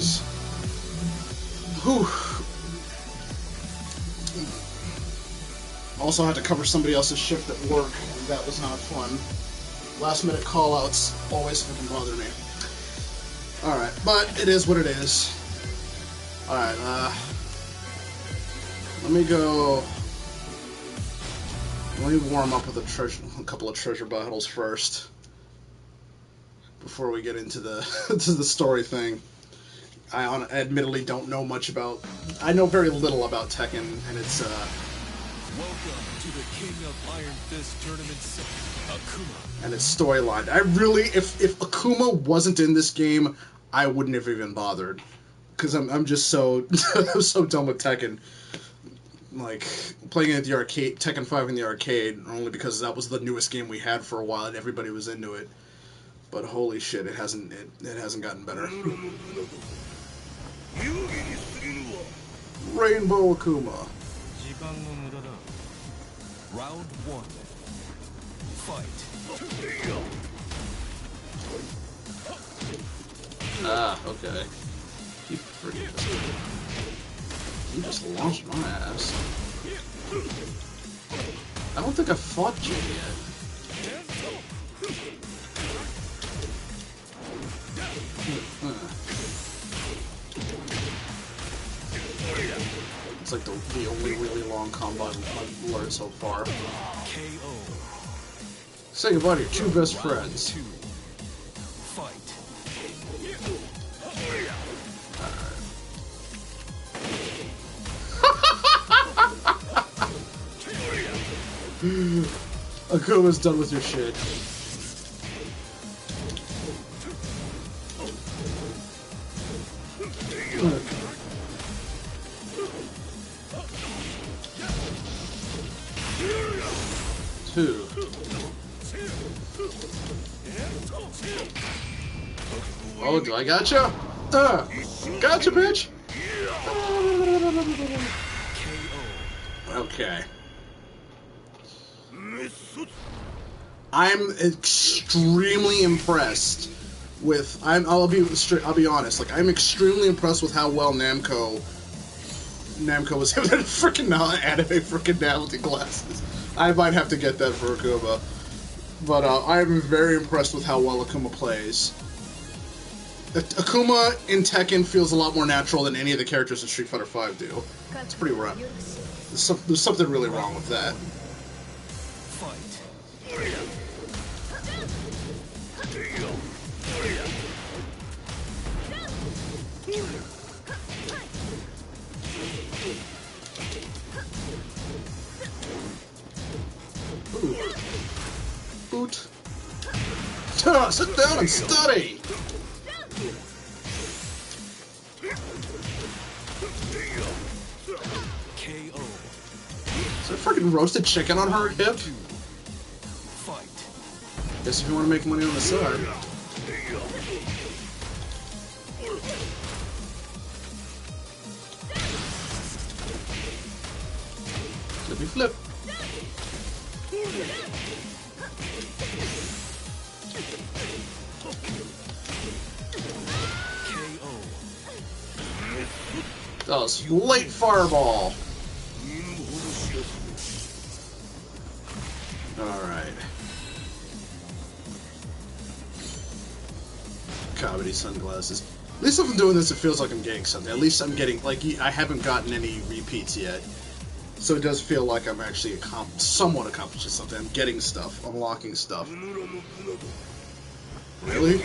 is. Whew. Also had to cover somebody else's shift at work, and that was not fun. Last minute call-outs always fucking bother me. Alright, but it is what it is. Alright, let me warm up with a couple of treasure battles first. Before we get into the to the story thing. I admittedly don't know much about... I know very little about Tekken, and it's, Welcome to the King of Iron Fist Tournament 6, Akuma. And its storyline. I really... If Akuma wasn't in this game, I wouldn't have even bothered. Because I'm just so... I'm so done with Tekken. Like, playing it at the arcade... Tekken 5 in the arcade, only because that was the newest game we had for a while, and everybody was into it. But holy shit, it hasn't gotten better. Rainbow Akuma. Round 1. Fight. Ah, okay. You freaking... You just launched my ass. I don't think I've fought Jay yet. It's like the only really long combo I've learned so far. KO. Say goodbye to your two best friends. Fight. Akuma's done with your shit. Two. Oh, do I gotcha? Gotcha, bitch! Okay. I'm extremely impressed with... I'll be honest. Like, I'm extremely impressed with how well Namco was able to freaking anime freaking reality glasses. I might have to get that for Akuma. But I'm very impressed with how well Akuma plays. Akuma in Tekken feels a lot more natural than any of the characters in Street Fighter V do. It's pretty rough. There's something really wrong with that. Boot. Sit down and study! KO. Is there freaking roasted chicken on her hip? Fight. Guess if you want to make money on the side. Flippy flip. That was late fireball. Alright. Comedy sunglasses. At least if I'm doing this, it feels like I'm getting something. At least I'm getting, like, I haven't gotten any repeats yet. So it does feel like I'm actually somewhat accomplishing something. I'm getting stuff, unlocking stuff. Really?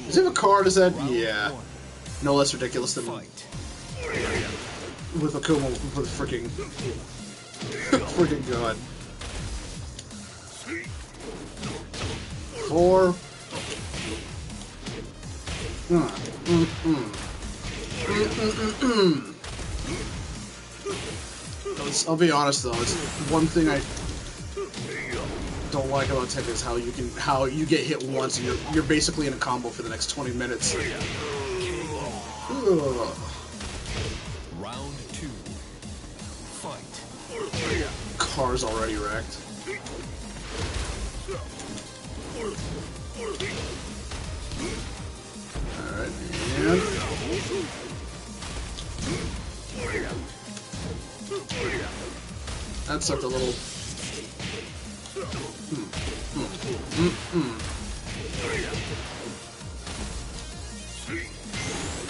Does he have a card? Is that? Yeah. No less ridiculous than with Akuma with freaking freaking god. 4. I'll be honest though, it's one thing I don't like about Tekken is how you get hit once and you're basically in a combo for the next 20 minutes. Ugh. Round 2. Fight. Car's already wrecked. Alright, and That's like a little...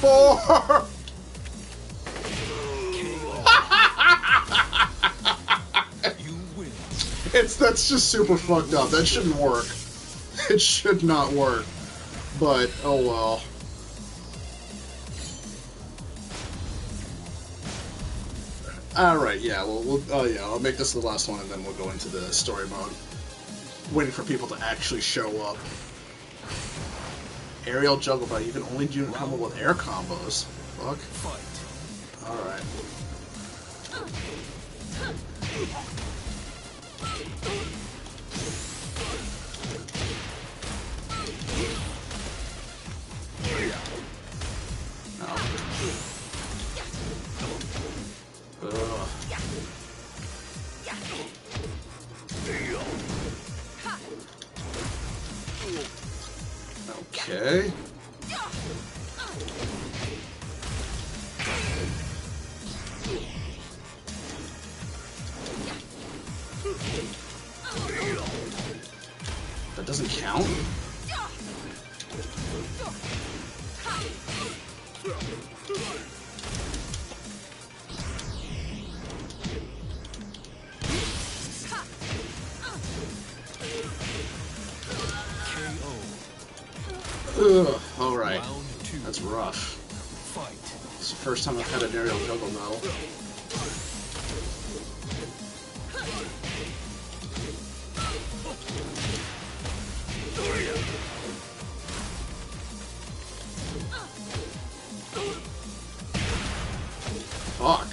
Four! That's just super fucked up. That shouldn't work. It should not work. But, oh well. Alright, yeah, I'll make this the last one and then we'll go into the story mode. Waiting for people to actually show up. Aerial juggle, but you can only do combo with air combos. Fuck. Alright. Okay. That doesn't count? Ugh, alright. That's rough. It's the first time I've had an aerial juggle medal. Fuck.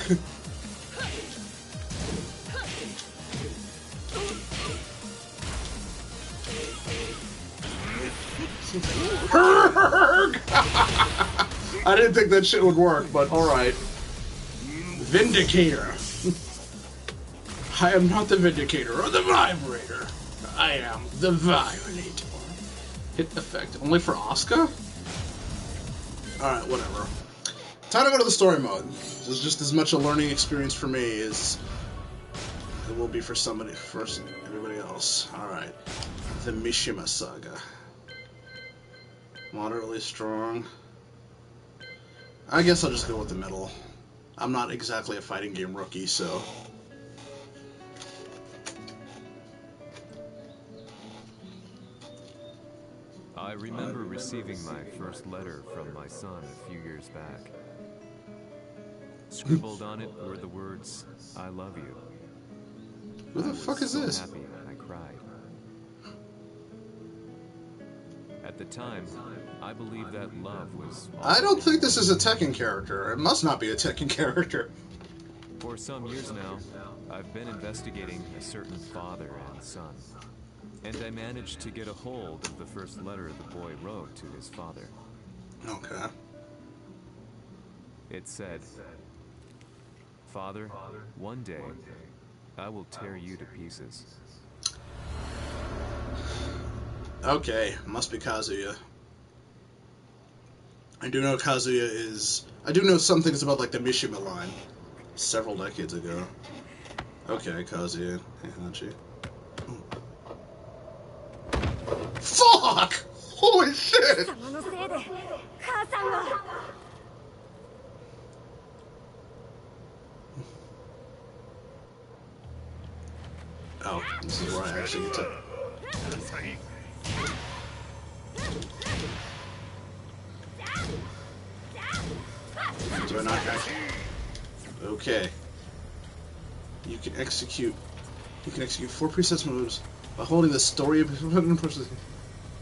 I didn't think that shit would work, but alright. Vindicator. I am not the Vindicator or the Vibrator. I am the Violator. Hit effect. Only for Asuka? Alright, whatever. Time to go to the story mode. This is just as much a learning experience for me as it will be for everybody else. Alright. The Mishima Saga. Moderately strong. I guess I'll just go with the middle. I'm not exactly a fighting game rookie, so... I remember receiving my first letter from my son a few years back. Scribbled on it were the words, "I love you." Who the fuck is this? Happy, I cried. At the time, I believed that love was... I don't think this is a Tekken character. It must not be a Tekken character. For some years now, I've been investigating a certain father and son. And I managed to get a hold of the first letter the boy wrote to his father. Okay. It said, "Father, one day, I will tear you to pieces." Okay, must be Kazuya. I do know Kazuya is... I do know some things about, like, the Mishima line. Several decades ago. Okay, Kazuya. Heihachi. Fuck! Holy shit! Oh, this is where I actually get to... Do I not actually... Okay. You can execute 4 presets moves by holding the story button.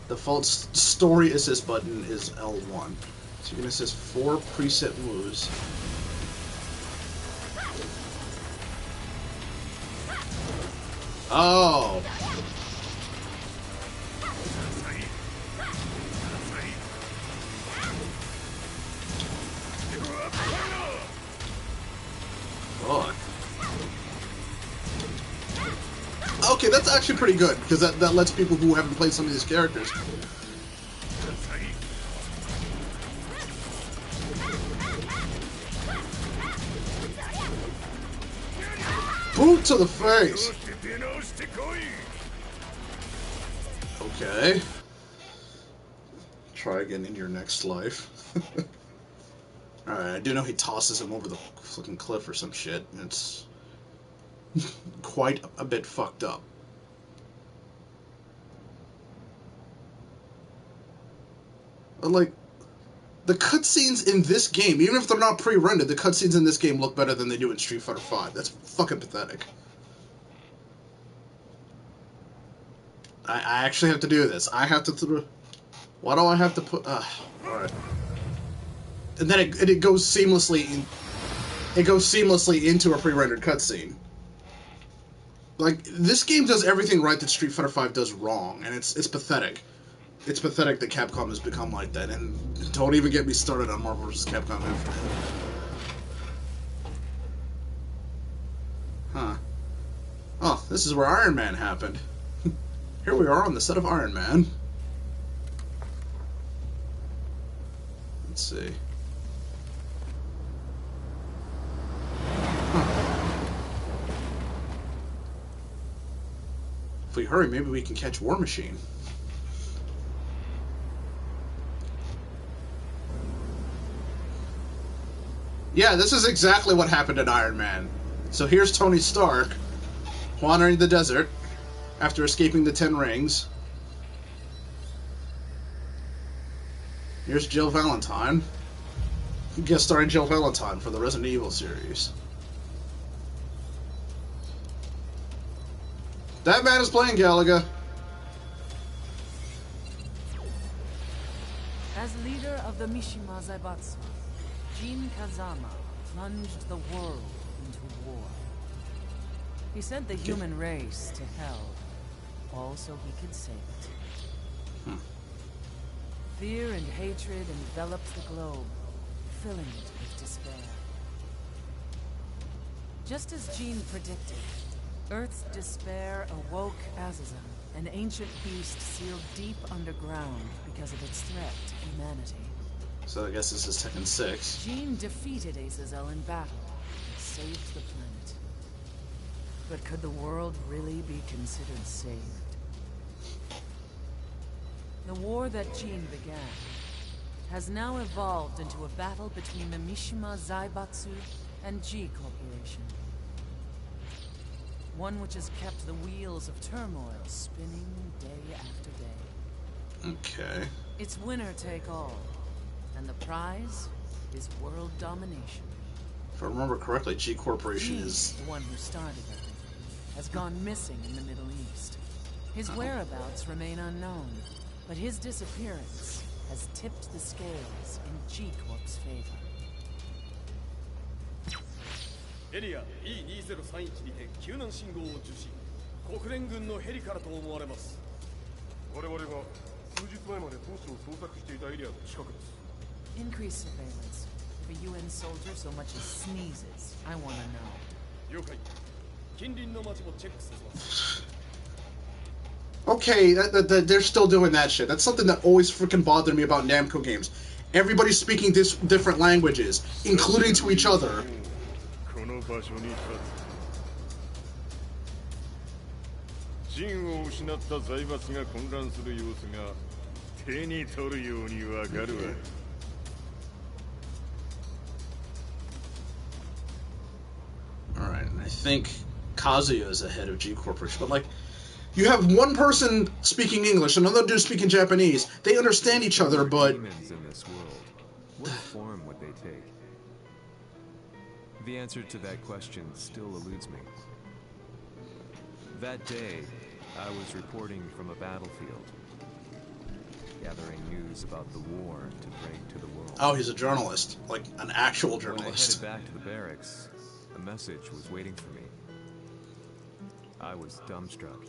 Default story assist button is L1. So you can assist 4 preset moves. Oh. Fuck. Okay, that's actually pretty good, because that lets people who haven't played some of these characters. Boot to the face. Okay. Try again in your next life. Alright, I do know he tosses him over the fucking cliff or some shit. It's quite a bit fucked up. But, like, the cutscenes in this game, even if they're not pre-rendered, the cutscenes in this game look better than they do in Street Fighter V. That's fucking pathetic. I actually have to do this. I have to... Why do I have to put... alright. And then it goes seamlessly in... It goes seamlessly into a pre-rendered cutscene. Like, this game does everything right that Street Fighter V does wrong, and it's pathetic. It's pathetic that Capcom has become like that, and don't even get me started on Marvel vs. Capcom Infinite. Huh. Oh, this is where Iron Man happened. Here we are on the set of Iron Man. Let's see. If we hurry, maybe we can catch War Machine. Yeah, this is exactly what happened in Iron Man. So here's Tony Stark wandering the desert after escaping the 10 Rings. Here's Jill Valentine. Guest starring Jill Valentine for the Resident Evil series. That man is playing Galaga. As leader of the Mishima Zaibatsu, Jin Kazama plunged the world into war. He sent the human race to hell, all so he could save it. Fear and hatred enveloped the globe, filling it with despair. Just as Jin predicted, Earth's despair awoke Azazel, an ancient beast sealed deep underground because of its threat to humanity. So I guess this is Tekken 6. Jin defeated Azazel in battle and saved the planet. But could the world really be considered saved? The war that Jin began has now evolved into a battle between the Mishima Zaibatsu and G Corporation. One which has kept the wheels of turmoil spinning day after day. Okay. It's winner take all, and the prize is world domination. If I remember correctly, G Corporation Jin, is... the one who started everything, has gone missing in the Middle East. His whereabouts remain unknown, but his disappearance has tipped the scales in G Corp's favor. Area E2031にて救難信号を受信。国連軍のヘリからと思われます。我々が数日前まで当初を捜索していたエリアの近くです。Increase surveillance. If a UN soldier so much as sneezes, I want to know. 了解。近隣の町もチェックさせます。Okay, they're still doing that shit. That's something that always freaking bothered me about Namco games. Everybody's speaking different languages, including to each other. この場所に立つ。陣を失った財閥が混乱する様子が手に取るようにわかるわ。Alright, and I think Kazuya is ahead of G Corporation, but like, you have one person speaking English, another dude speaking Japanese. They understand each other, but... Demons in this world, what form would they take? The answer to that question still eludes me. That day, I was reporting from a battlefield, gathering news about the war to bring to the world. Oh, he's a journalist. Like, an actual journalist. When I headed back to the barracks, a message was waiting for me. I was dumbstruck.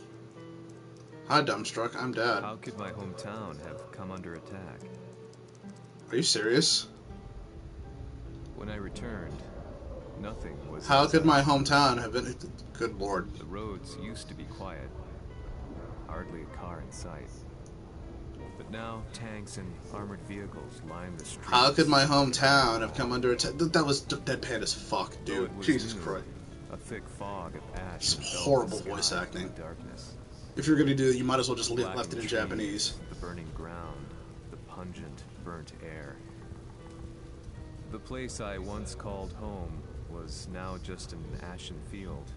Hi, dumbstruck. I'm Dad. How could my hometown have come under attack? Are you serious? When I returned, nothing was... How could my hometown have been... Good lord. The roads used to be quiet. Hardly a car in sight. But now, tanks and armored vehicles line the streets. How could my hometown have come under attack? That was deadpan as fuck, dude. Jesus Christ. A thick fog of ash. Some horrible voice acting. Darkness. If you're gonna do it, you might as well just Blackened left it in trees, Japanese. The burning ground, the pungent, burnt air. The place I once called home was now just an ashen field.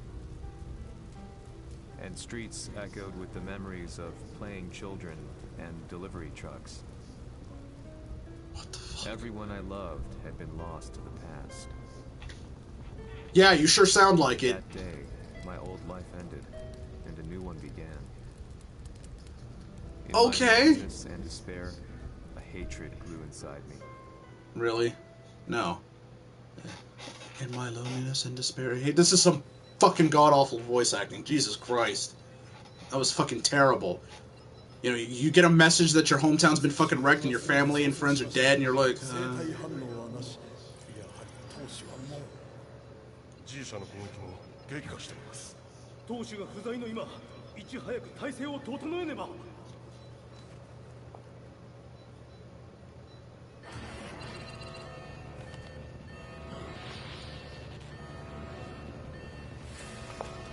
And streets echoed with the memories of playing children and delivery trucks. What the fuck? Everyone I loved had been lost to the past. Yeah, you sure sound like it. That day, my old life ended, and a new one began. In Okay. my loneliness and despair, a hatred grew inside me. Really? No. In my loneliness and despair. Hey, this is some fucking god-awful voice acting. Jesus Christ. That was fucking terrible. You know, you get a message that your hometown's been fucking wrecked and your family and friends are dead, and you're like, G 社の攻撃も激化しています。当主が不在の今、いち早く体制を整えねば。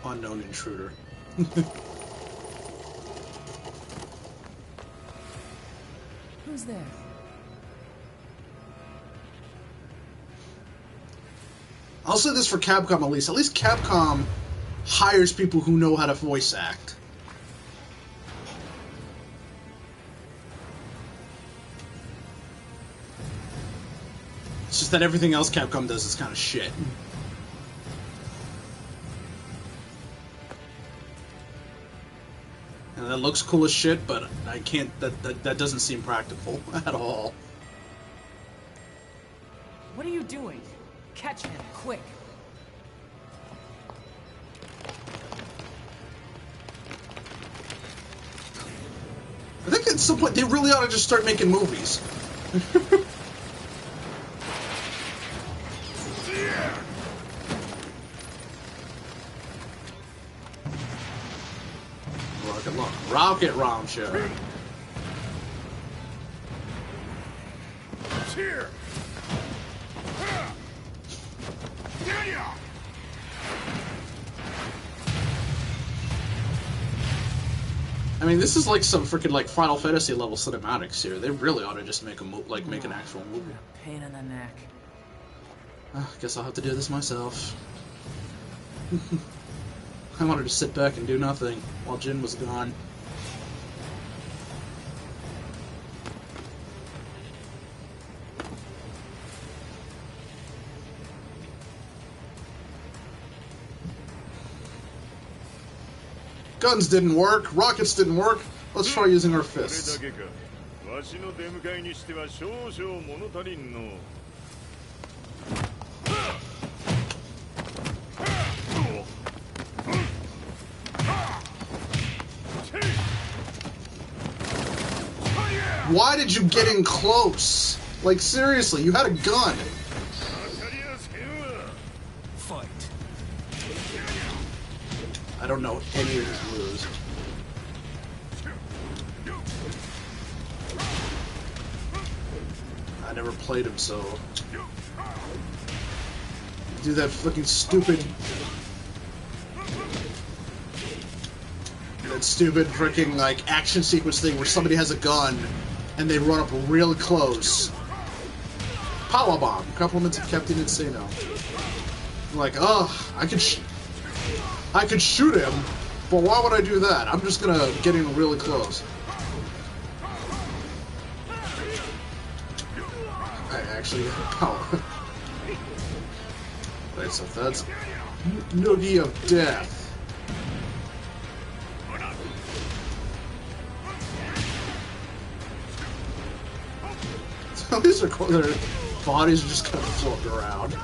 unknown intruder. Who's there? I'll say this for Capcom at least. At least Capcom hires people who know how to voice act. It's just that everything else Capcom does is kind of shit. And that looks cool as shit, but I can't. That doesn't seem practical at all. What are you doing? Catch him, quick! I think at some point they really ought to just start making movies. Rocket launcher. Here. I mean, this is like some freaking like Final Fantasy level cinematics here. They really ought to just make a make an actual movie. Pain in the neck. Guess I'll have to do this myself. I wanted to sit back and do nothing while Jin was gone. Guns didn't work, rockets didn't work, let's try using our fists. Why did you get in close? Like, seriously, you had a gun. Fight. I don't know any of these moves. I never played him, so... Do that fucking stupid... That stupid freaking, like, action sequence thing where somebody has a gun and they run up real close. Power bomb. Compliments of Captain Insano. Like, I could shoot him, but why would I do that? I'm just gonna get in really close. I actually have power. Wait, so that's Noogie of Death. So these are cool. Their bodies are just kind of floating around.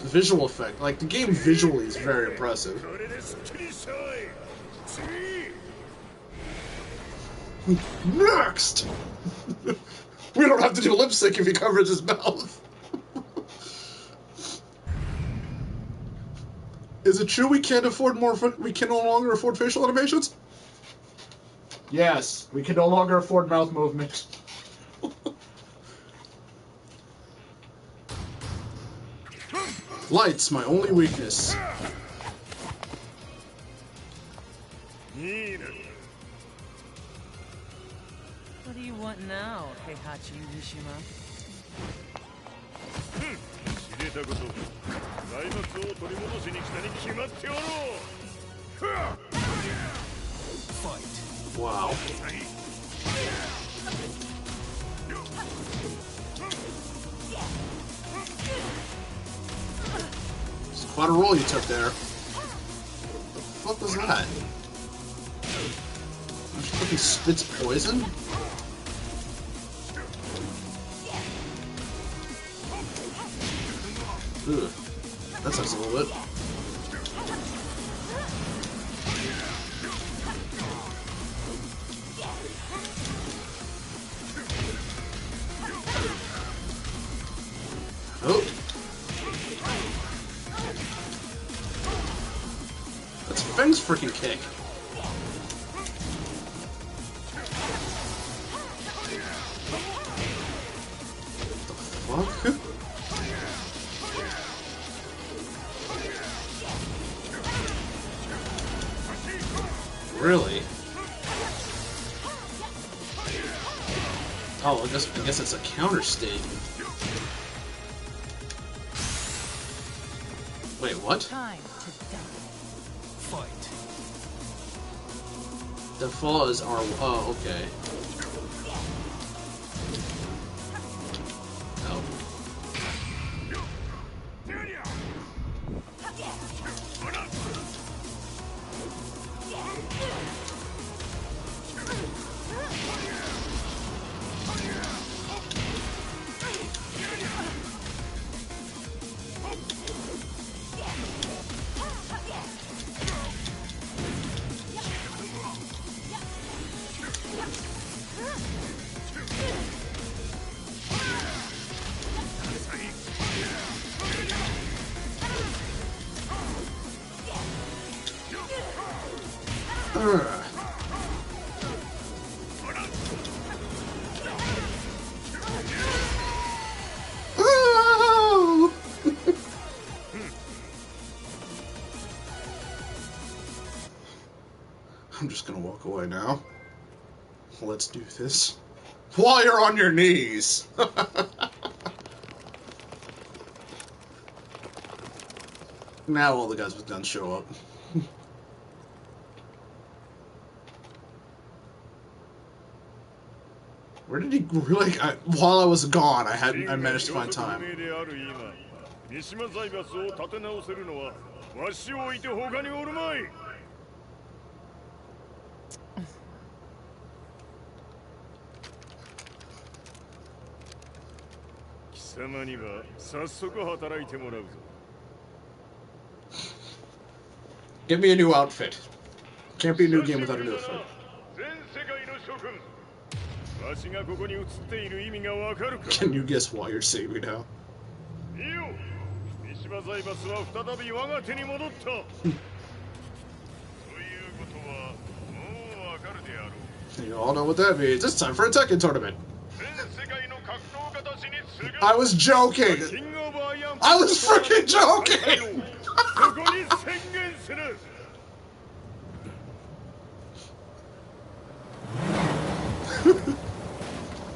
Visual effect. Like, the game visually is very impressive. Next! We don't have to do lip sync if he covers his mouth. Is it true we can't afford more? We can no longer afford facial animations? Yes, we can no longer afford mouth movement. Light's my only weakness. What do you want now, Heihachi Mishima? 知れたこと財閥を取り戻しに来たに決まっておろう Wow. It's quite a roll you took there. What the fuck was that? She fucking spits poison? Ugh. That sucks a little bit. Oh. That's Feng's freaking kick. What the fuck? Really? Oh, I guess it's a counter state. Wait, what? Time to die. Fight. The fall is our. Oh, okay. Oh. I'm just gonna walk away now. Let's do this. While you're on your knees! Now all the guys with guns show up. Where did he really? While I was gone, I managed to find time. Give me a new outfit. Can't be a new game without a new outfit. Can you guess why you're saving now? You all know what that means. It's time for a Tekken tournament. I was joking. I was freaking joking.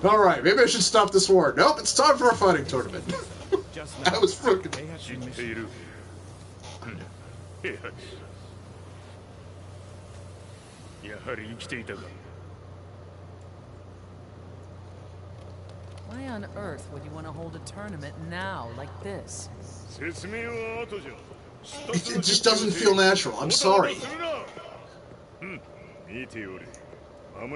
Alright, maybe I should stop this war. Nope, it's time for a fighting tournament. I was freaking... Why on earth would you want to hold a tournament now, like this? It just doesn't feel natural. I'm sorry. Like,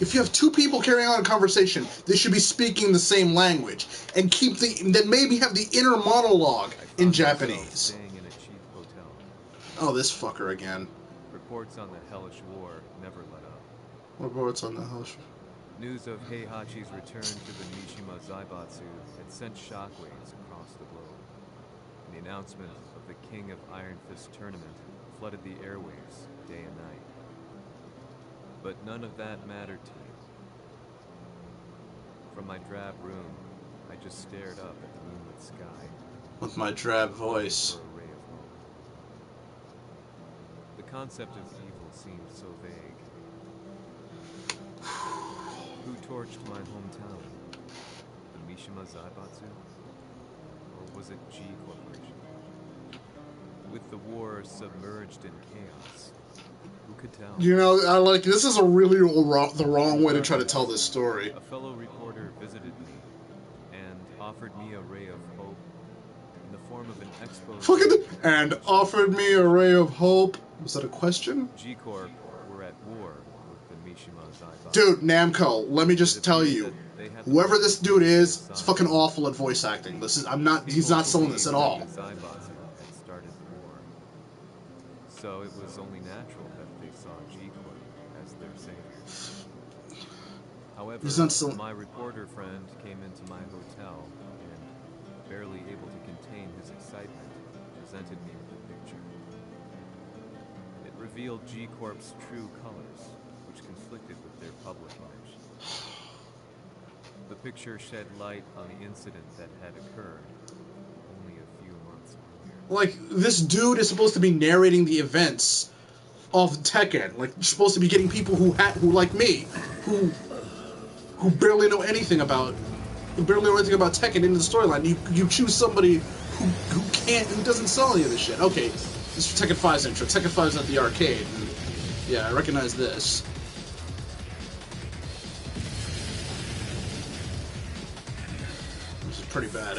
if you have two people carrying on a conversation, they should be speaking the same language and then maybe have the inner monologue in Japanese. In a cheap hotel. Oh, this fucker again. Reports on the hellish war never let up. Reports on the hellish. News of Heihachi's return to the Mishima Zaibatsu had sent shockwaves across the globe. And the announcement of the King of Iron Fist tournament flooded the airwaves day and night. But none of that mattered to me. From my drab room, I just stared up at the moonlit sky. With my drab voice. For a ray of hope. The concept of evil seemed so vague. Who torched my hometown? The Mishima Zaibatsu? Or was it G Corporation? With the war submerged in chaos, who could tell? You know, I like this is a really the wrong way to try to tell this story. A fellow reporter visited me and offered me a ray of hope in the form of an expose. And offered me a ray of hope. Was that a question? G Corp were at war with the Mishima Zaibatsu. Dude, Namco, let me just tell you, whoever this dude is fucking awful at voice acting. This is he's not selling this at all. Zaibatsu had started the war. So it was only natural that they saw G Corp as their savior. However, my reporter friend came into my hotel and, barely able to contain his excitement, presented me with a picture. It revealed G Corp's true colors, which conflicted with their public image. The picture shed light on the incident that had occurred only a few months earlier. Like, this dude is supposed to be narrating the events of Tekken. Like, you're supposed to be getting people who like me, who barely know anything about Tekken into the storyline. You choose somebody who doesn't sell any of this shit. Okay, this is Tekken 5's intro. Tekken 5's at the arcade. And yeah, I recognize this. This is pretty bad.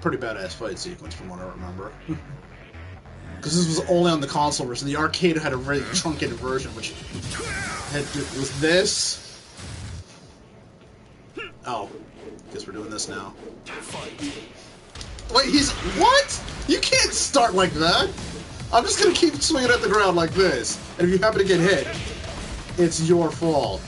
Pretty badass fight sequence from what I remember. Because this was only on the console version. The arcade had a very truncated version, which was this. Oh, guess we're doing this now. Wait, what? You can't start like that. I'm just gonna keep swinging at the ground like this, and if you happen to get hit, it's your fault.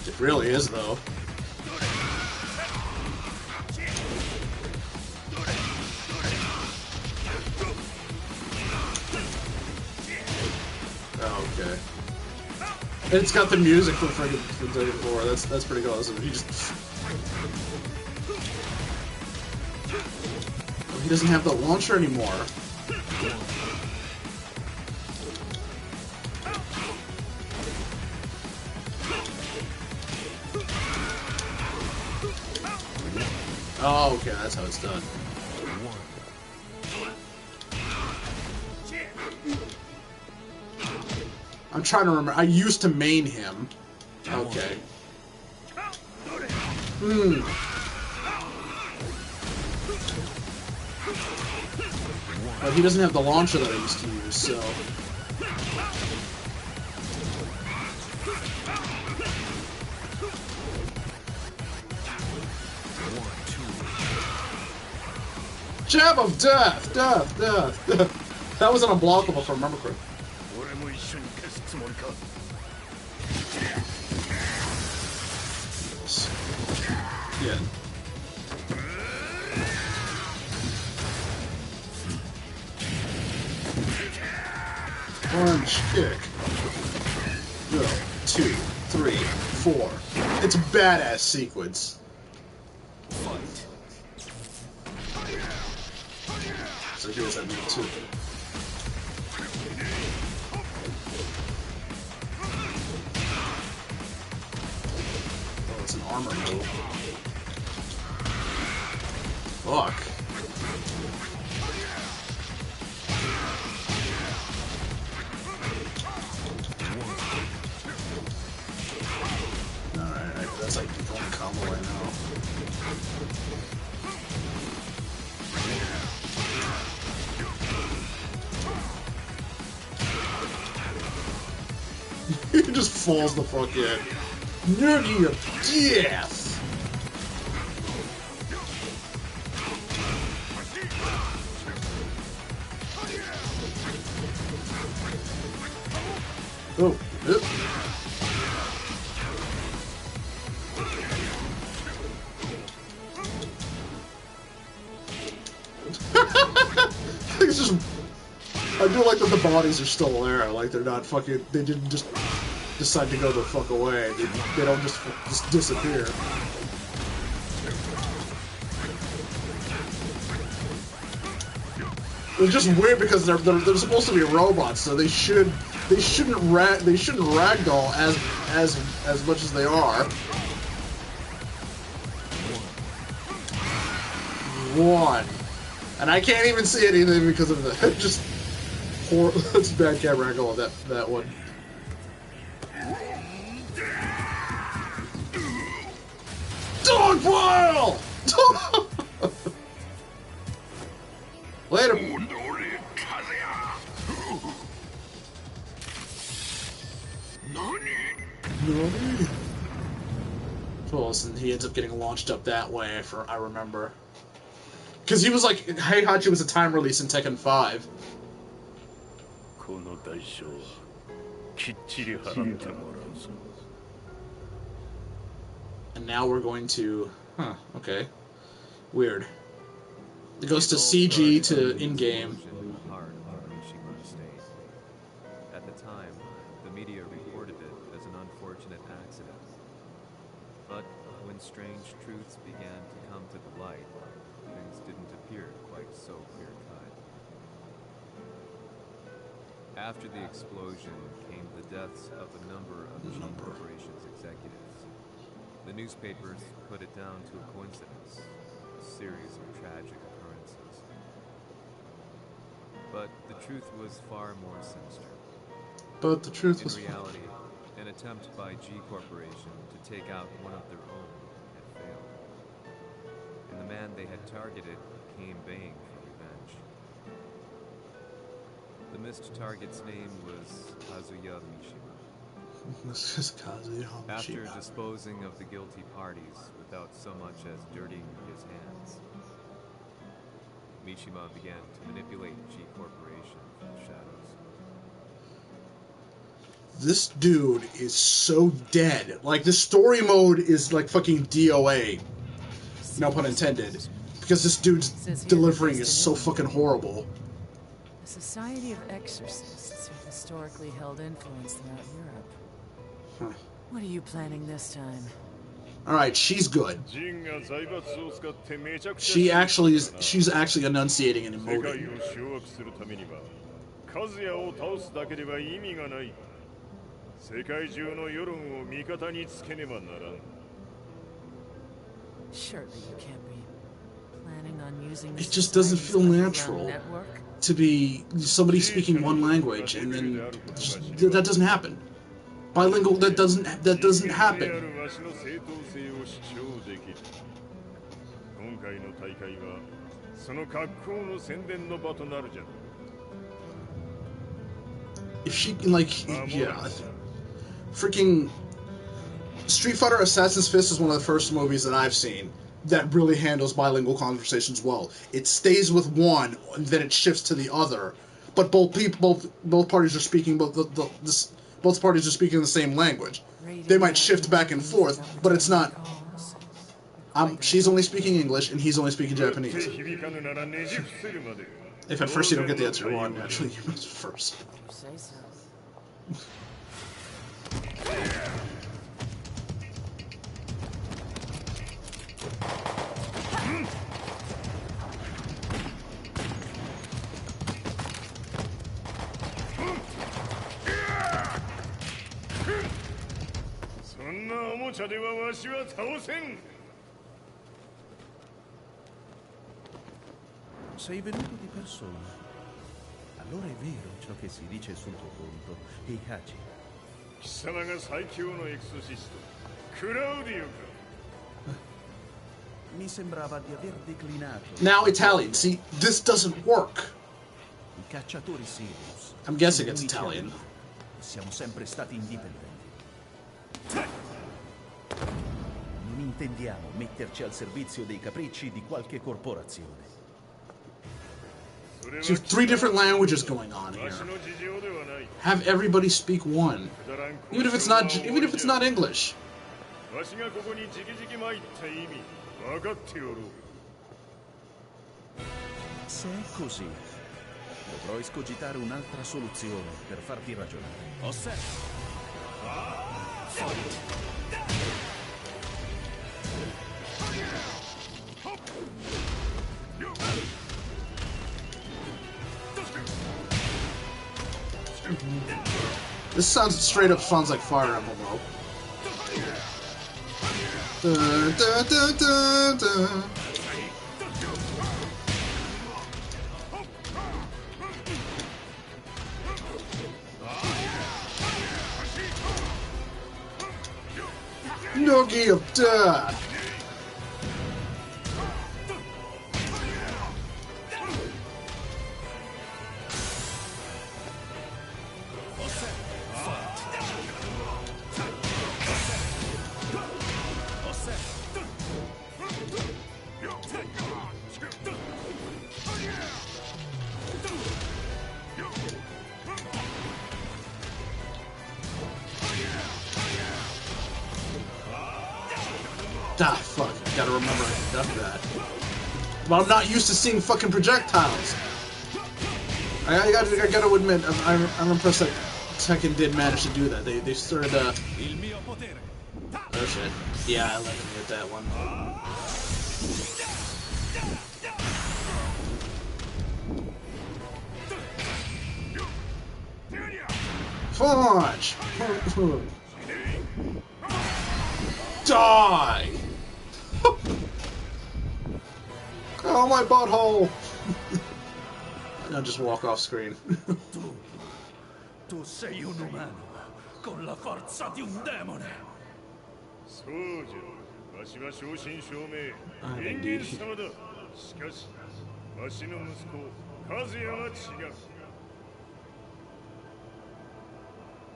It really is, though. Oh, okay. And it's got the music from Day 4. That's pretty awesome. He doesn't have the launcher anymore. Oh, okay, that's how it's done. I'm trying to remember. I used to main him. Okay. But he doesn't have the launcher that I used to use, so... Jab of death! Death! Death! Death! That was unblockable if I remember correctly. Yeah. Punch, kick. 1, 2, 3, 4. It's a badass sequence. So here's that move too. Oh, it's an armor move. Fuck. Alright, that's like the only combo right now. He just falls the fuck in. Nerdy of death! Oh. It's just, I do like that the bodies are still there. Like they're not fucking. They didn't just decide to go the fuck away. They don't just disappear. It's just weird because they're supposed to be robots, so they shouldn't ragdoll as much as they are. One, and I can't even see anything because of the just poor. That's bad camera angle of that one. Dog pile! Later. So listen, he ends up getting launched up that way. I remember, because he was like, Heihachi was a time release in Tekken 5. And now we're going to, okay, weird. It goes to CG to in-game. At the time, the media reported it as an unfortunate accident. But when strange truths began to come to the light, things didn't appear quite so clear-cut. After the explosion came the deaths of a number of G Corporation's executives. The newspapers put it down to a coincidence, a series of tragic occurrences. But the truth was far more sinister. But the truth was... In reality, an attempt by G Corporation to take out one of their own had failed. And the man they had targeted came baying for revenge. The missed target's name was Kazuya Mishima. This is Kazuya Mishima. After disposing of the guilty parties without so much as dirtying his hands, Mishima began to manipulate G Corporation from the shadows. This dude is so dead. Like, the story mode is like fucking DOA. No pun intended. Because this dude's delivering is so fucking horrible. The Society of Exorcists have historically held influence throughout Europe. Huh. What are you planning this time? Alright, she's good. She's actually enunciating and emoting. Surely you can't be planning on using It just doesn't feel natural to be somebody speaking one language and then that doesn't happen. Bilingual, that doesn't happen. If she like, yeah, freaking Street Fighter Assassin's Fist is one of the first movies that I've seen that really handles bilingual conversations well. It stays with one, and then it shifts to the other, but both parties are speaking both parties are speaking the same language. They might shift back and forth, but it's not. She's only speaking English, and he's only speaking Japanese. If at first you don't get the answer you want, actually, you must first. Say so. Sei venuto di persona. Allora è vero ciò che si dice sul tuo conto, Heihachi. Mi sembrava di aver declinato. Now Italian. See, this doesn't work. I cacciatori Sirius. I'm guessing it's Italian. Siamo sempre stati indipendenti. Non intendiamo metterci al servizio dei capricci di qualche corporazione. So you have 3 different languages going on here. Have everybody speak one, even if it's not English. Se è così, dovrò escogitare un'altra soluzione per farti ragionare. Osserva. This straight up sounds like Fire Emblem. Dun, dun, dun, dun, dun. Nogi of Death! Ah, fuck. I gotta remember I conduct that. But I'm not used to seeing fucking projectiles. I gotta admit, I'm impressed that Tekken did manage to do that. They started, oh shit. Yeah, I let him get that one. Punch! Die! Oh, my butthole! I'll just walk off screen. Tu sei un umano con la forza di un demone.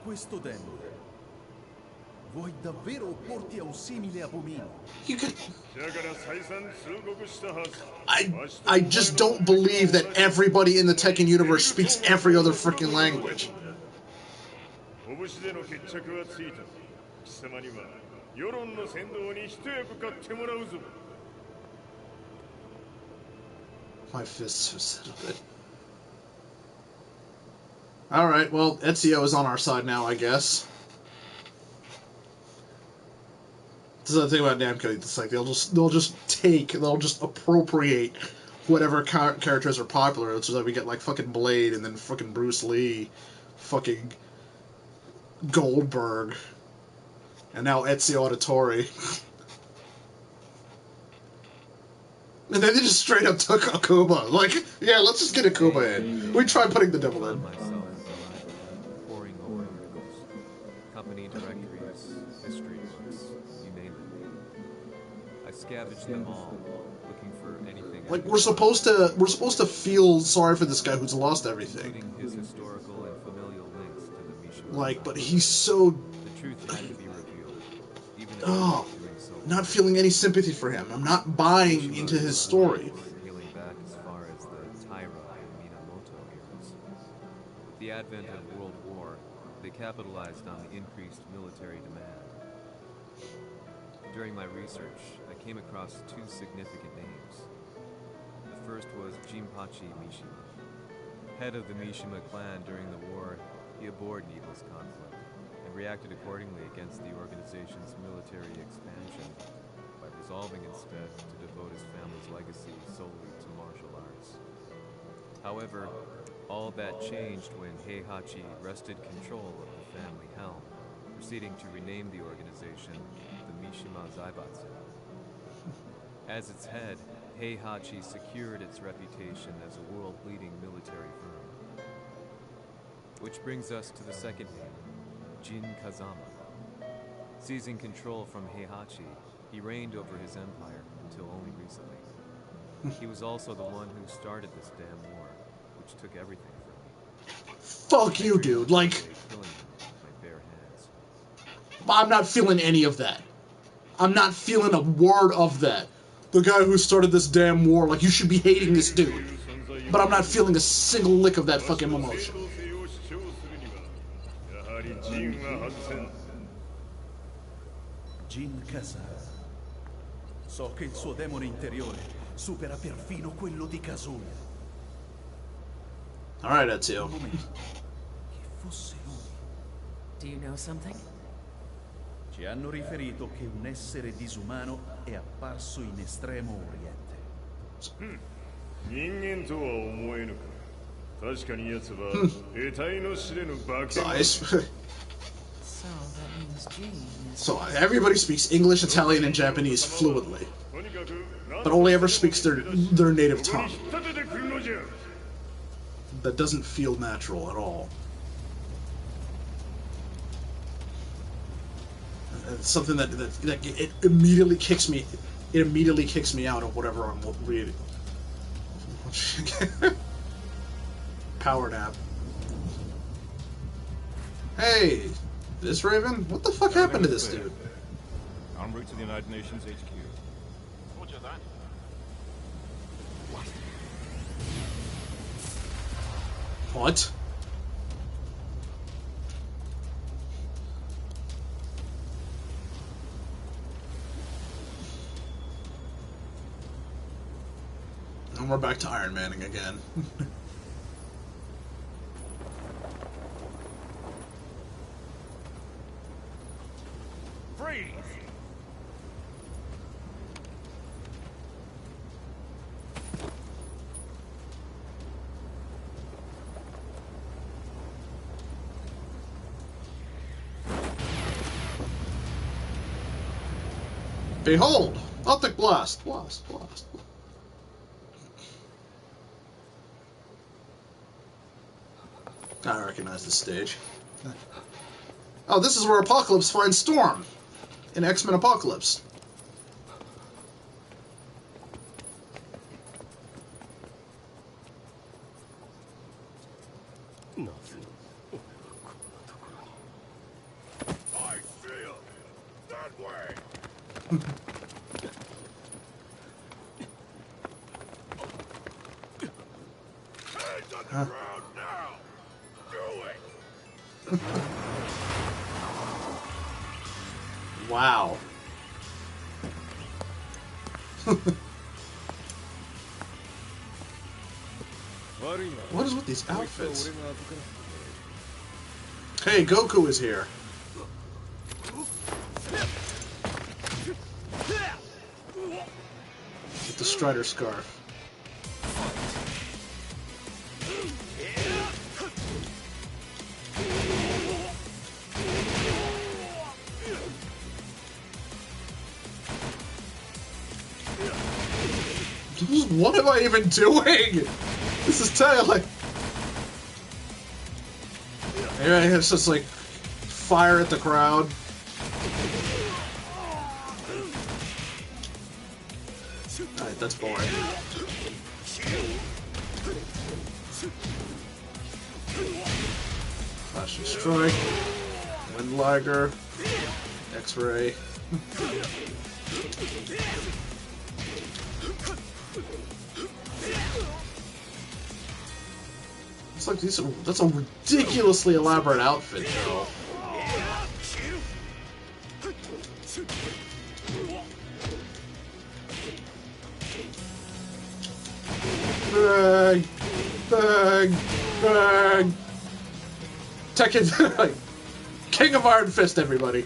Questo demone. Vuoi davvero opporti a un simile abominio? You could... I just don't believe that everybody in the Tekken universe speaks every other freaking language. My fists are settled. Alright, well, Ezio is on our side now, I guess. This is the thing about Namco, it's like they'll just appropriate whatever characters are popular, so that we get like fucking Blade and then fucking Bruce Lee, fucking Goldberg, and now Ezio Auditore. And then they just straight up took Akuma. Like, yeah, let's just get Akuma in. We tried putting the devil in. Poring over articles, company directories, history books, you name it. I scavenged them all, looking for anything. Like, we're supposed to feel sorry for this guy who's lost everything. Including his historical and familial links to the Mishima. Like, but he's so... The truth had to be revealed, even if Oh, doing so. not feeling any sympathy for him. I'm not buying into his story. Healing back as far as the Taira and Minamoto eras. With the advent of World War, they capitalized on the increased military demand. During my research, I came across two significant names. The first was Jinpachi Mishima. Head of the Mishima clan during the war, he abhorred needless conflict and reacted accordingly against the organization's military expansion by resolving instead to devote his family's legacy solely to martial arts. However, all that changed when Heihachi wrested control of the family helm, proceeding to rename the organization the Mishima Zaibatsu. As its head, Heihachi secured its reputation as a world-leading military firm. Which brings us to the second name, Jin Kazama. Seizing control from Heihachi, he reigned over his empire until only recently. He was also the one who started this damn war, which took everything from me. Fuck you, dude. Like, Killing him with my bare hands. I'm not feeling any of that. I'm not feeling a word of that. The guy who started this damn war, like, you should be hating this dude. but I'm not feeling a single lick of that fucking emotion. Jin Kazama. So che il suo demone interiore supera perfino quello di Kazuya. Alright, Ezio. Che fosse lui. Do you know something? Ci hanno riferito che un essere disumano è apparso in Estremo Oriente. 人間とは思えぬか。確かに奴は得体の知れぬ化け物。 Nice. So that means Jean is... So everybody speaks English, Italian, and Japanese fluently, but only ever speaks their native tongue. That doesn't feel natural at all. It's something that it immediately kicks me. It immediately kicks me out of whatever I'm reading. Power nap. Hey, this Raven? What the fuck happened to this dude? En route to the United Nations HQ. Roger that. What? And we're back to Iron Manning again. Freeze! Behold! Optic Blast! Blast. I recognize this stage. Oh, this is where Apocalypse finds Storm in X-Men Apocalypse. I see him! That way! Hands on the ground now! Do it! Wow. What is with these outfits? Hey, Goku is here. With the Strider scarf. What am I even doing? This is like. Yeah, it's just like fire at the crowd. Alright, that's boring. Flash and Strike, Wind Liger, X-Ray. It's like that's a ridiculously elaborate outfit, though. Bang! Bang! Bang! Tekken! King of Iron Fist, everybody!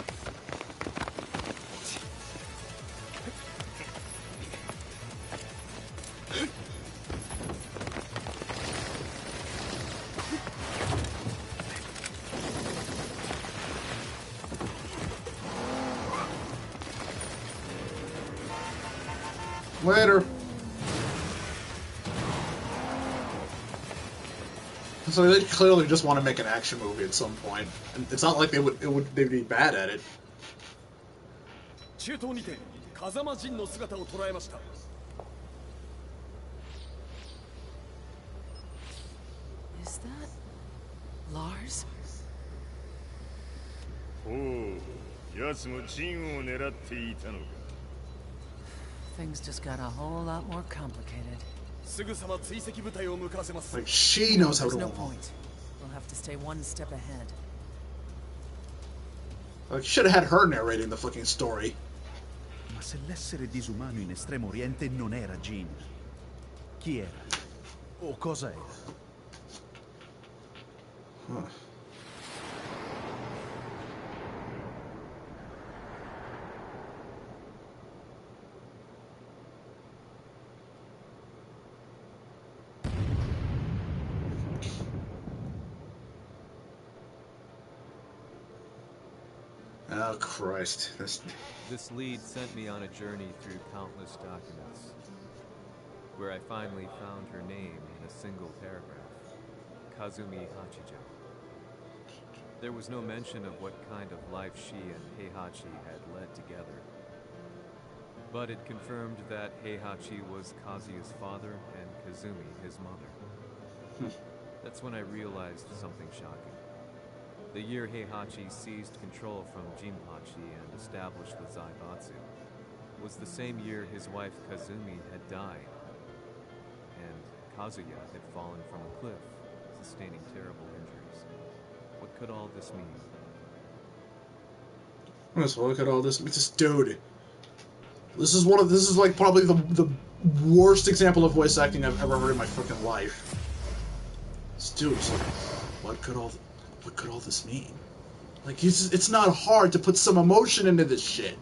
Later. So they clearly just want to make an action movie at some point, and it's not like they'd be bad at it. 中東にて風間陣の姿を捉えました。 Is that... Lars? おお、奴も陣を狙っていたのか。 Things just got a whole lot more complicated. Like, she knows how There's to no win. point. We'll have to stay one step ahead. Like, should have had her narrating the fucking story. Ma se l'essere disumano in Estremo Oriente non era Jin, chi era? O cosa era? Huh. Oh, Christ. This lead sent me on a journey through countless documents, where I finally found her name in a single paragraph. Kazumi Hachijo. There was no mention of what kind of life she and Heihachi had led together. But it confirmed that Heihachi was Kazuya's father and Kazumi his mother. That's when I realized something shocking. The year Heihachi seized control from Jinpachi and established the Zaibatsu was the same year his wife Kazumi had died, and Kazuya had fallen from a cliff, sustaining terrible injuries. What could all this mean? Let's look at all this. This dude. This is like probably the worst example of voice acting I've ever heard in my fucking life. This dude's like, what could all this mean? Like, it's not hard to put some emotion into this shit.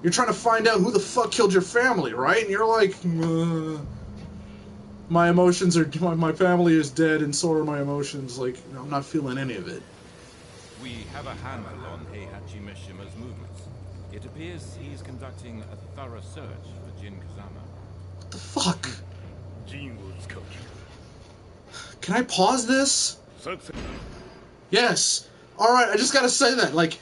You're trying to find out who the fuck killed your family, right? And you're like, my emotions are, my family is dead, and so are my emotions. Like, I'm not feeling any of it. We have a handle on Heihachi Mishima's movements. It appears he's conducting a thorough search for Jin Kazama. What the fuck? Can I pause this? Yes. Alright, I just gotta say that, like,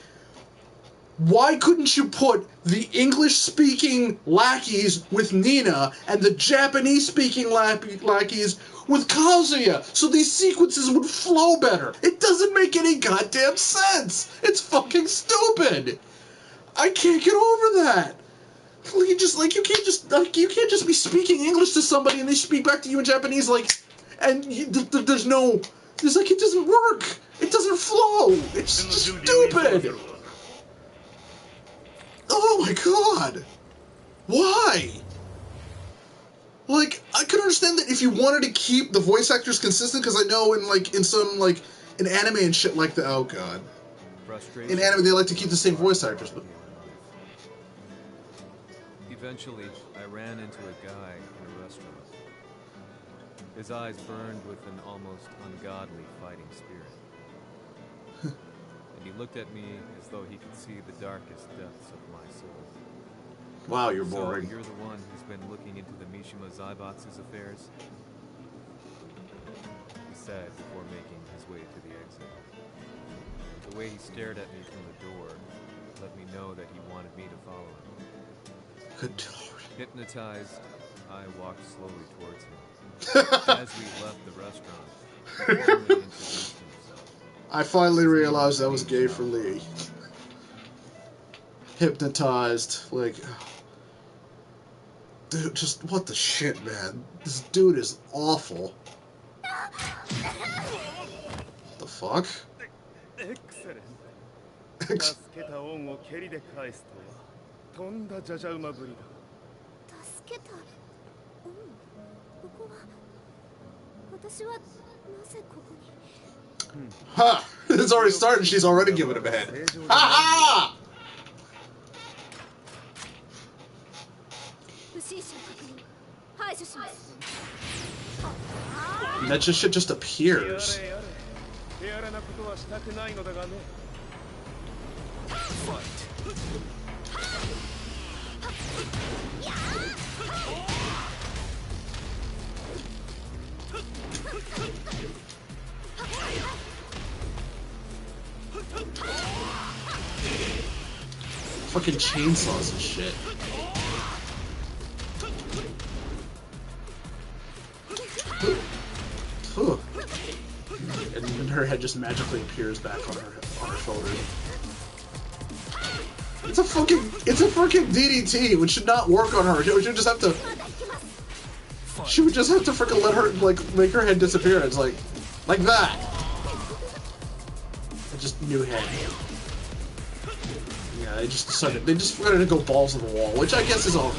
why couldn't you put the English-speaking lackeys with Nina and the Japanese-speaking lackeys with Kazuya so these sequences would flow better? It doesn't make any goddamn sense! It's fucking stupid! I can't get over that! You can't just be speaking English to somebody and they speak back to you in Japanese, like, and it doesn't work! It doesn't flow! It's just stupid! Oh my god! Why? Like, I could understand that if you wanted to keep the voice actors consistent, because I know in anime and shit like that, oh god. In anime they like to keep the same voice actors, but... Eventually, I ran into a guy in a restaurant. His eyes burned with an almost ungodly fighting spirit. And he looked at me as though he could see the darkest depths of my soul. Wow, you're boring. So you're the one who's been looking into the Mishima Zaibatsu's affairs? He said before making his way to the exit. The way he stared at me from the door let me know that he wanted me to follow him. Good lord. Hypnotized, I walked slowly towards him. As we left the restaurant, he formally introduced himself. I finally realized I was gay for Lee. Hypnotized, like... Dude, just, what the shit, man? This dude is awful. The fuck? Excellent. Ha! It's already started, she's already giving him a head. Ha ha! And that shit just appears. Fucking chainsaws and shit. Ooh. And then her head just magically appears back on her shoulder. It's a fucking DDT, which should not work on her. She would just have to She would just have to freaking let her, like, make her head disappear. It's like that. Just new head. Yeah, they just decided they to go balls to the wall, which I guess is all.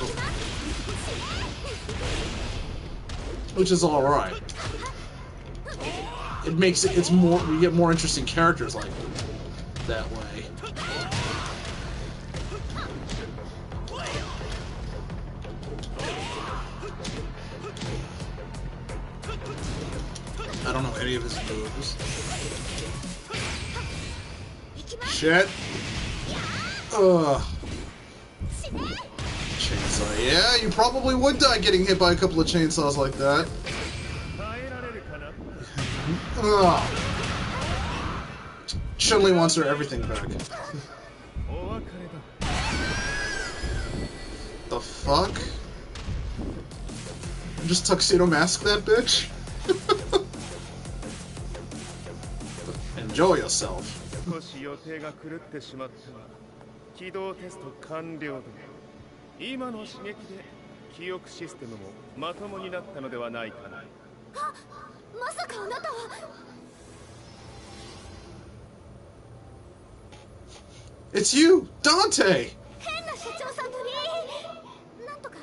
Which is all right. It makes it's more. We get more interesting characters like that way. I don't know any of his moves. Shit. Ugh. Chainsaw. Yeah, you probably would die getting hit by a couple of chainsaws like that. Ugh. Chun-Li wants her everything back. The fuck? Just tuxedo mask that bitch? Enjoy yourself. 少し予定が狂ってしまったが、起動テスト完了だ。今の刺激で記憶システムもまともになったのではないかな。あ、まさかあなたは。It's you, Dante. 変な社長さんとなんとか。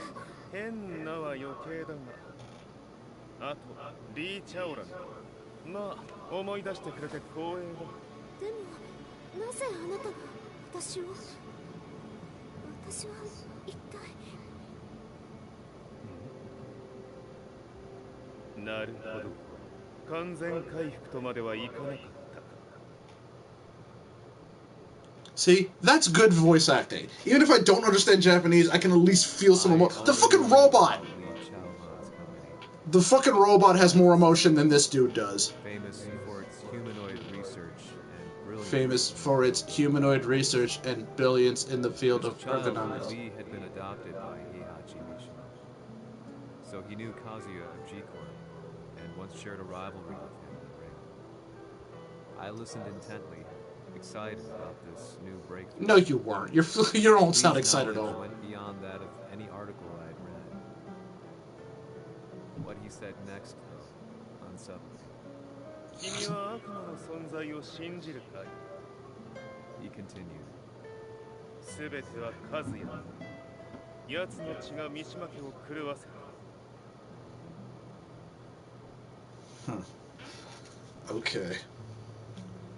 変なは余計だが、あとリーチャオラン。まあ思い出してくれて光栄だ。でもなぜあなたが私は一体。なるほど。完全回復とまではいかなかったか。See, that's good voice acting. Even if I don't understand Japanese, I can at least feel some emotion. The fucking robot! The fucking robot has more emotion than this dude does. Famous for its humanoid research and brilliance in the field of ergonomics. Lee had been adopted by Heihachi Mishima, so he knew Kazuya of G-Corp, and once shared a rivalry with him in the ring. I listened intently, excited about this new breakthrough. No, you weren't. You don't sound excited at all. Went beyond that of any article I'd read. What he said next, though, unsubtle. 君は悪魔の存在を信じるかい? He continued. すべてはカズヤ。奴の血が三島家を狂わせた。Okay.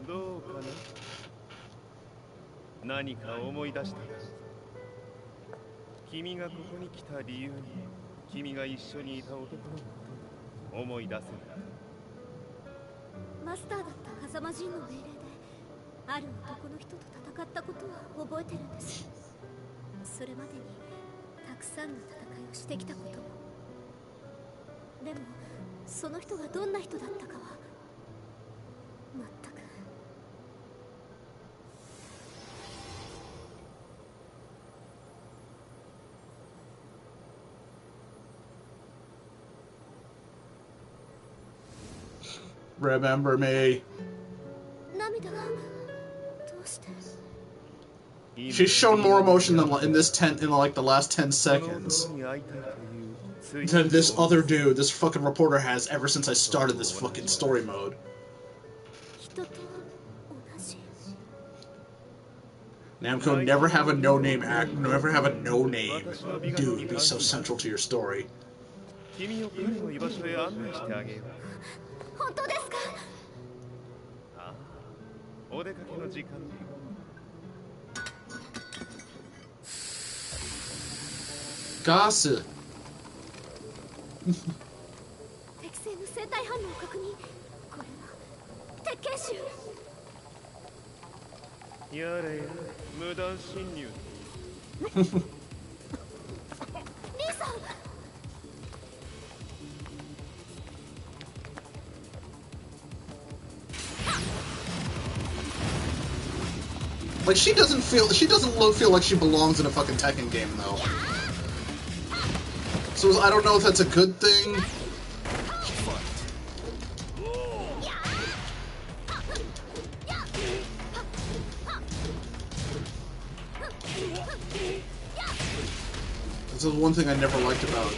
どうかな? 何か思い出したか? 君がここに来た理由に、君が一緒にいた男のことを思い出せない。マスターだった狭間人の命令である男の人と戦ったことは覚えてるんです。それまでにたくさんの戦いをしてきたことも。でもその人がどんな人だったかは全く。Remember me. She's shown more emotion than in like the last 10 seconds than this other dude, this fucking reporter has ever since I started this fucking story mode. Namco, never have a no-name act, never have a no-name dude be so central to your story. 本当ですか? ああ、お出かけの時間に。ガス。適正の生体反応を確認。これは鉄拳臭。やれやれ、無断侵入。リーさん。Like, she doesn't feel like she belongs in a fucking Tekken game, though. So I don't know if that's a good thing. This is one thing I never liked about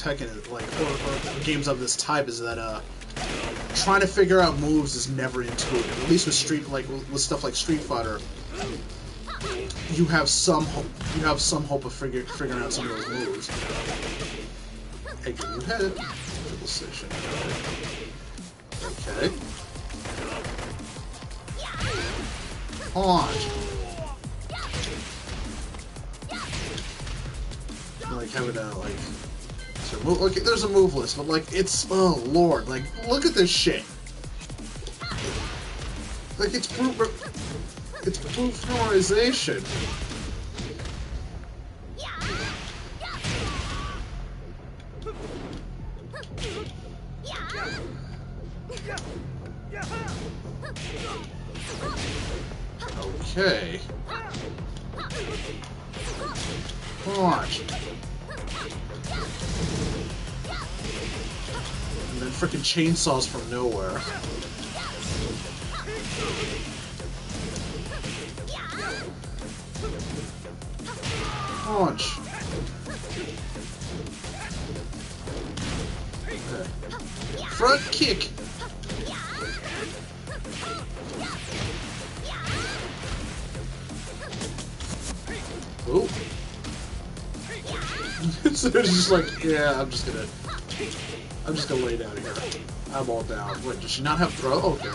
Tekken, like, or games of this type, is that trying to figure out moves is never intuitive. At least with with stuff like Street Fighter, you have some hope. You have some hope of figuring out some of those moves. Hey, give you head. Triple section. Okay. Launch. Like having a like. So okay, there's a move list, but like it's oh lord, like look at this shit. Like it's brute memorization. Okay. Launch. And then frickin' chainsaws from nowhere. Launch. Okay. Front kick. Ooh. So it's just like, yeah, I'm just gonna lay down here. I'm all down. Wait, does she not have throw? Okay.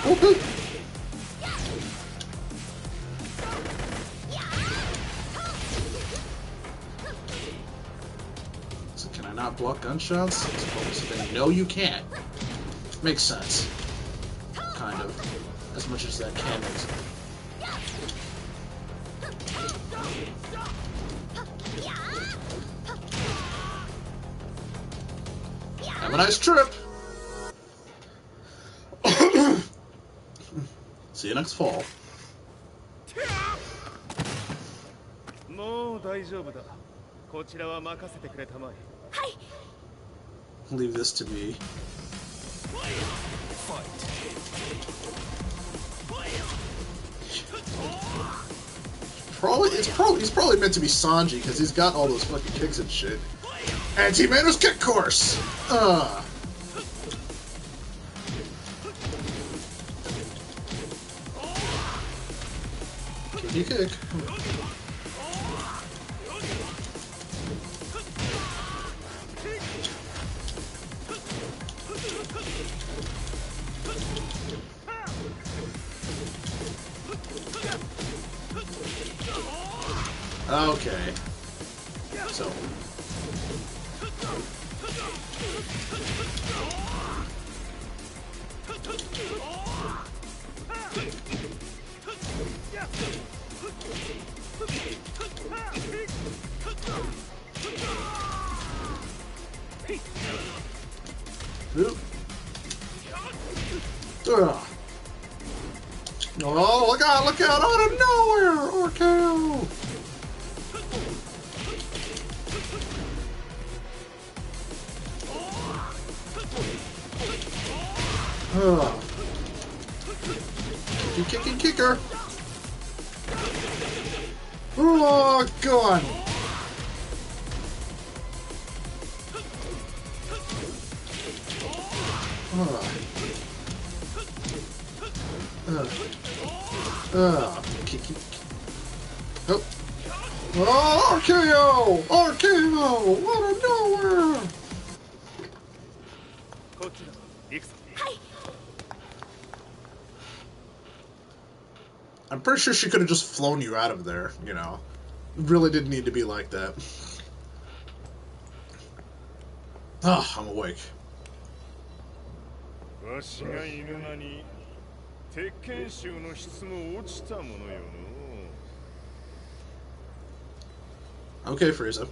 Okay. So can I not block gunshots? Then no, you can't. Makes sense. Kind of. As much as that can make sense. Have a nice trip! See you next fall. Leave this to me. He's probably meant to be Sanji because he's got all those fucking kicks and shit. Anti-Mano's kick course. Kicky kick. Okay. So. Oh, look out, out of nowhere! RKO! Kicking kicker! Oh, God! Kick. Oh. Oh, RKO! RKO! Out of nowhere! I'm pretty sure she could have just flown you out of there, you know. It really didn't need to be like that. Ah, I'm awake. Okay, Frieza.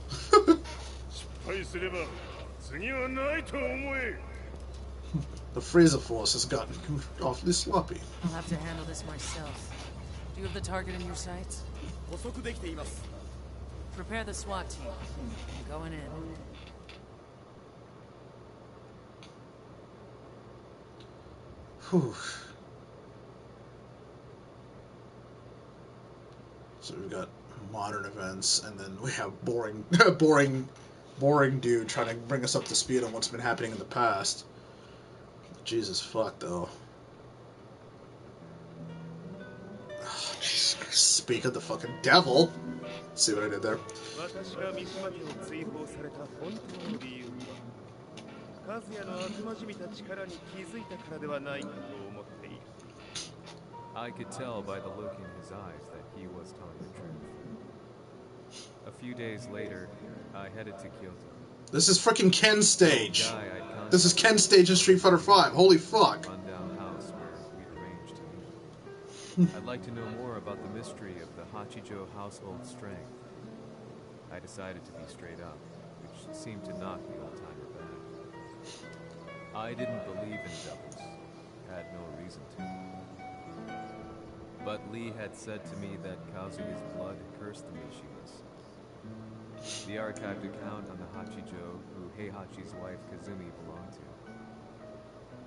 The Frieza force has gotten awfully sloppy. I'll have to handle this myself. Do you have the target in your sights? Prepare the SWAT team. I'm going in. Whew. So we've got modern events, and then we have boring dude trying to bring us up to speed on what's been happening in the past. Jesus fuck, though. Oh, Jesus Christ. Speak of the fucking devil. See what I did there? 私が三島家を追放された本当の理由は和也の悪魔じみた力に気づいたからではないかと思っている。 I could tell by the look in his eyes that he was telling the truth. A few days later, I headed to Kyoto. This is freaking Ken's stage. This is Ken's stage in Street Fighter V. Holy fuck. Rundown house where we'd arranged to meet. I'd like to know more about the mystery of the Hachijo household strength. I decided to be straight up, which seemed to knock the old-timer back. I didn't believe in devils. Had no reason to. But Lee had said to me that Kazuya's blood cursed the Mishimas. The archived account on the Hachijo, who Heihachi's wife Kazumi belonged to.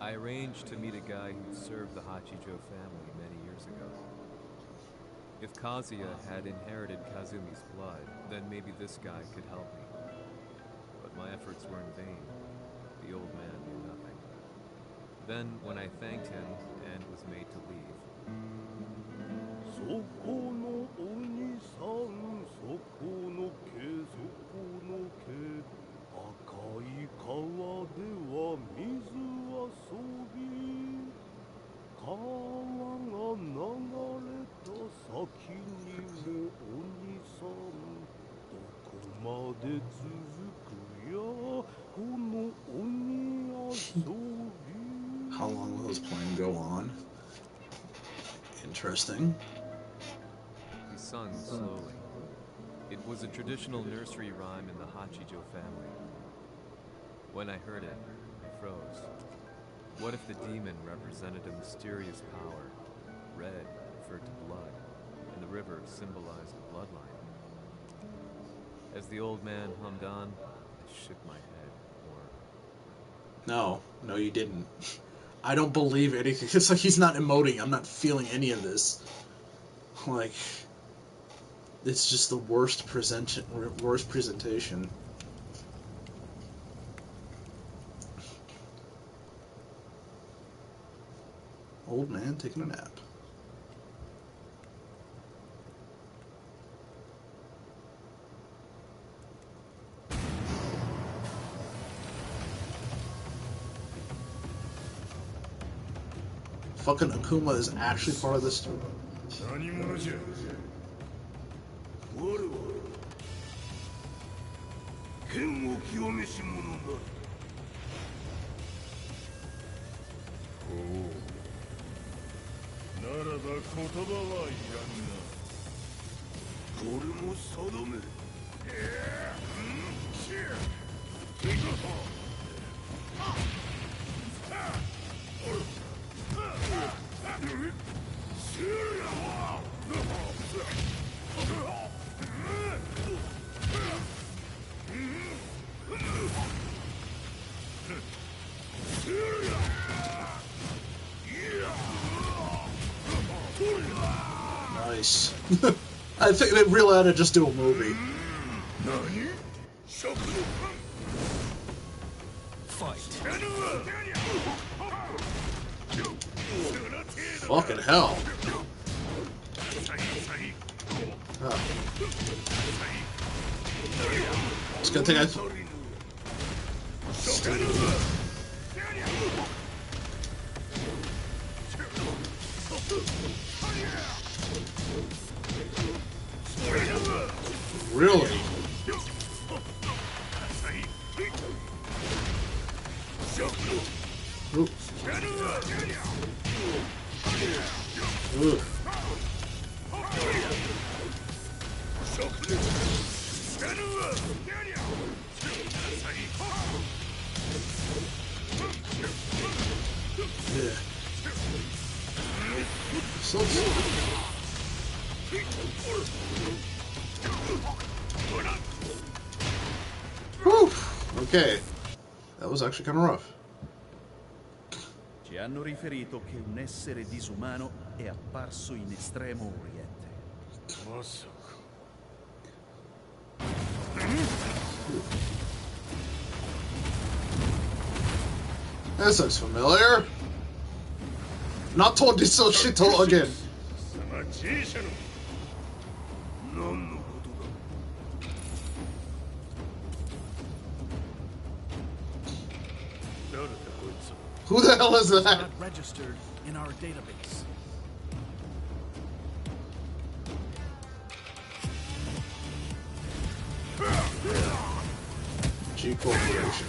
I arranged to meet a guy who served the Hachijo family many years ago. If Kazuya had inherited Kazumi's blood, then maybe this guy could help me. But my efforts were in vain. The old man knew nothing. Then, when I thanked him and was made to leave, そこのお兄さん、そこの毛、そこの毛、赤い川では水遊び、川が流れた先にもお兄さん、どこまで続くや、この鬼遊び。 How long will this playing go on? Interesting. he sung slowly. It was a traditional nursery rhyme in the Hachijo family. When I heard it, I froze. What if the demon represented a mysterious power? Red referred to blood, and the river symbolized the bloodline. As the old man hummed on, I shook my head, No, you didn't. I don't believe anything. It's like he's not emoting. I'm not feeling any of this. Like, it's just the worst presentation. Old man taking a nap. Fucking Akuma is actually part of this story. 何者じゃ。我は剣を清めし者なり。おお。ならば言葉はいらんな。俺も定め。Nice. I think they really ought to just do a movie. Fucking hell. Oh. It's a good thing I... Really? Ooh. Ooh. Yeah. So whew. Okay. That was actually kind of rough. Ci hanno riferito che un essere disumano è apparso in Estremo Oriente. This looks familiar. Not told this so shit again. Who the hell is that? Not registered in our database. G Corporation.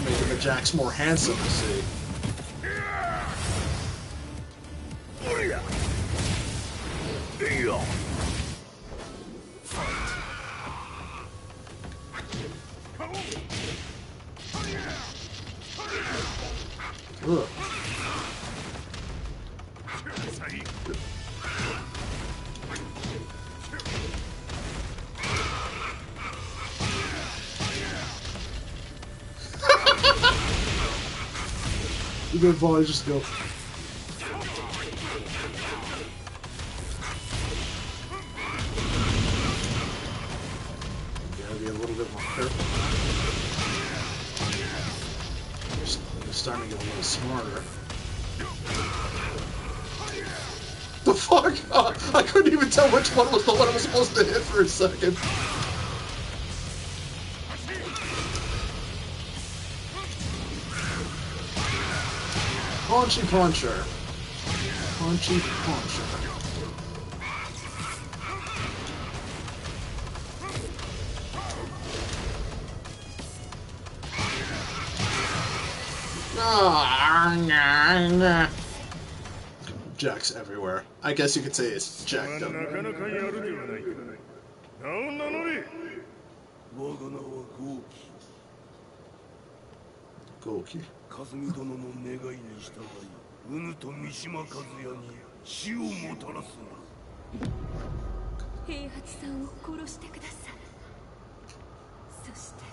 Making the Jacks more handsome to see. Ugh. You good volley, just go. Gotta be a little bit more careful. You're starting to get a little smarter. The fuck? I couldn't even tell which one was the one I was supposed to hit for a second. Paunchy Puncher. Paunchy Puncher. Jacks everywhere. I guess you could say it's jacked up. Goki. 和美殿の願いに従い、うぬと三島和也に死をもたらすな。平八さんを殺してください。そして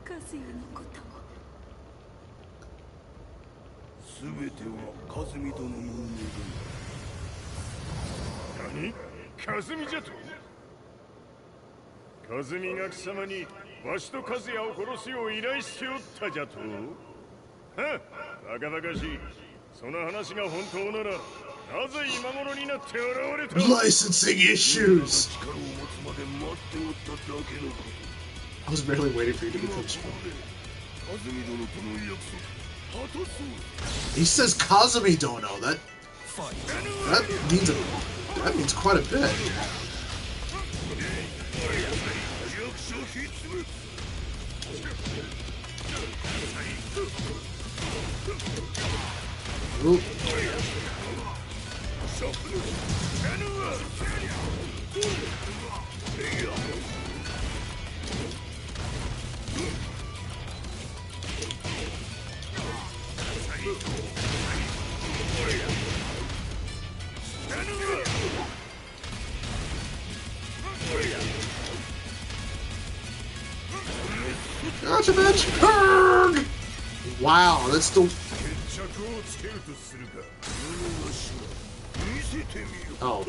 和也のことも。すべては和美殿の願い。何？和美じゃと？和美が貴様にわしと和也を殺すよう依頼しておったじゃと？は？バカバカしい。その話が本当なら、なぜ今頃になって現れた？Licensing issues! I was barely waiting for you to become strong. He says Kazumi don't know. That means quite a bit. Ooh. Gotcha, bitch! Urgh! Wow, that's still. Oh.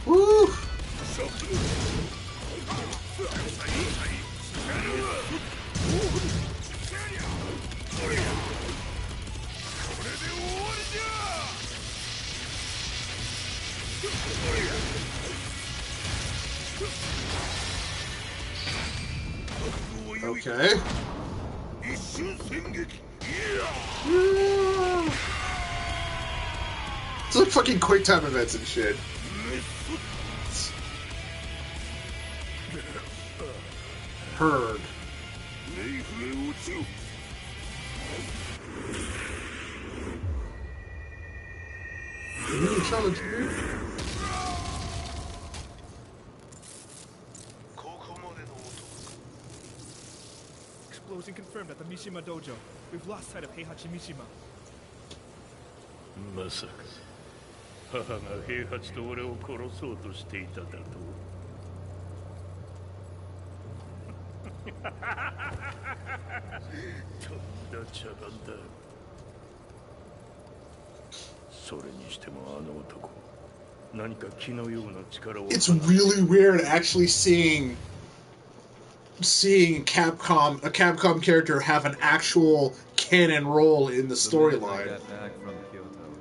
Woo! Okay. It's like fucking quick time events and shit. Heard. You challenge me? Explosion confirmed. confirmed at the Mishima dojo. We've lost sight of Heihachi Mishima. まさか母が平八と俺を殺そうとしていただととんだ茶番だそれにしてもあの男何か気のような力を It's really weird actually seeing a Capcom character have an actual canon role in the storyline.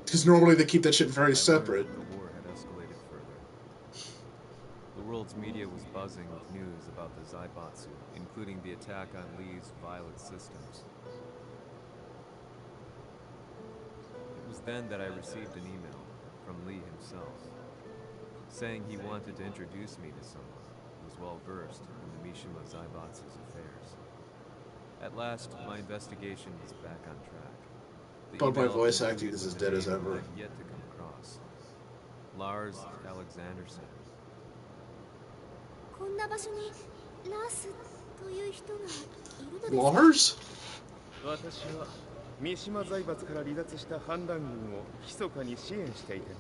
Because normally they keep that shit very separate. The war had escalated further. The world's media was buzzing with news about the Zaibatsu, including the attack on Lee's Violet systems. It was then that I received an email from Lee himself, saying he wanted to introduce me to someone who was well versed in the Mishima Zaibatsu's affairs. At last, my investigation was back on track. But my voice acting is as dead as ever. I've yet to come across. Lars Alexanderson. こんな場所にラースという人がいるのですか？ Lars? 私は三島財閥から離脱した反乱軍を密かに支援していてね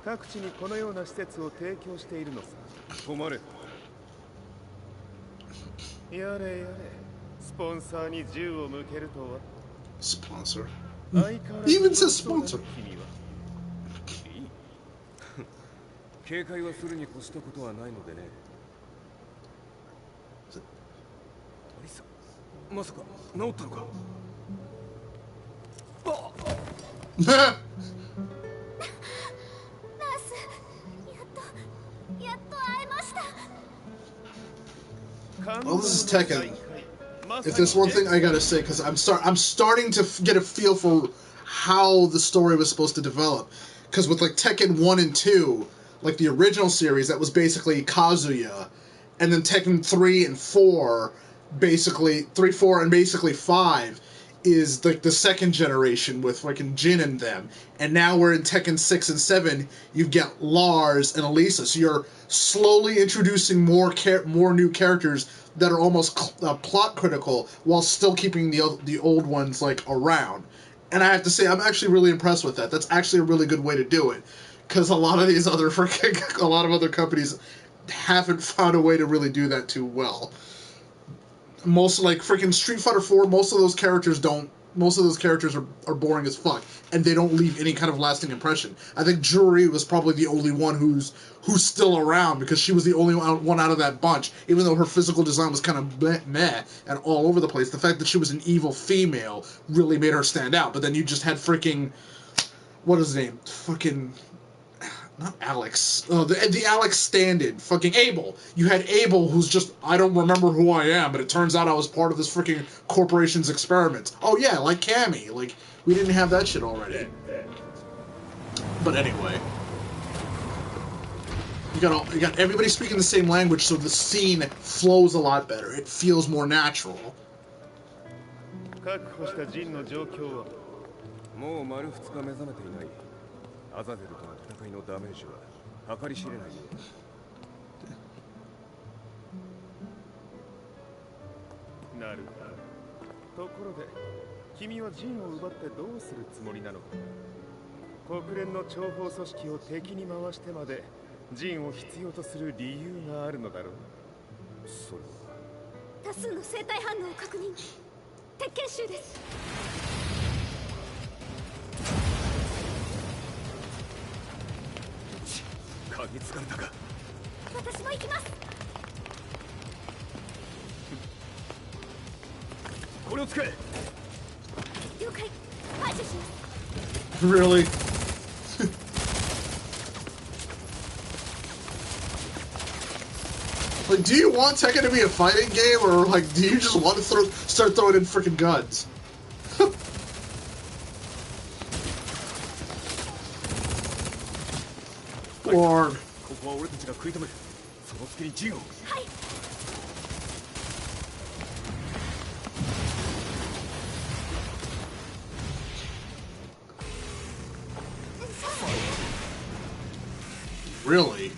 各地にこのような施設を提供しているのさ止まれやれやれスポンサーに銃を向けるとは Sponsor? He even says sponsor. 警戒はするに越したことはないのでねまさか治ったのかラースやっと会えました Well, this is Tekken. If there's one thing I gotta say, because I'm starting to get a feel for how the story was supposed to develop. Because with like Tekken 1 and 2, like the original series, that was basically Kazuya, and then Tekken 3 and 4, basically 3, 4, and basically 5 is like the second generation with fucking Jin and them. And now we're in Tekken 6 and 7, you get Lars and Elisa. So you're slowly introducing more new characters that are almost plot critical while still keeping the old ones like around. And I have to say, I'm actually really impressed with that. That's actually a really good way to do it. Because a lot of other companies haven't found a way to really do that too well. Most like freaking Street Fighter 4, most of those characters are boring as fuck, and they don't leave any kind of lasting impression. I think Juri was probably the only one who's still around because she was the only one out of that bunch, even though her physical design was kind of meh and all over the place. The fact that she was an evil female really made her stand out. But then you just had freaking, what is his name? Fucking, not Alex. Oh, the Alex stand-in. Fucking Abel. You had Abel, who's just, I don't remember who I am, but it turns out I was part of this freaking corporation's experiment. Oh yeah, like Cammy. Like, we didn't have that shit already. But anyway. You got everybody speaking the same language, so the scene flows a lot better. It feels more natural. 確保した陣の状況はもう丸2日目覚めていないアザゼルとの戦いのダメージは計り知れないようだなるところで君は陣を奪ってどうするつもりなのか国連の諜報組織を敵に回してまで陣を必要とする理由があるのだろうそれは多数の生体反応を確認鉄拳衆です嗅ぎつかれたか私も行きますこれを使え了解排除します Really? Like, do you want Tekken to be a fighting game, or like, do you just want to start throwing in freaking guns? Or really?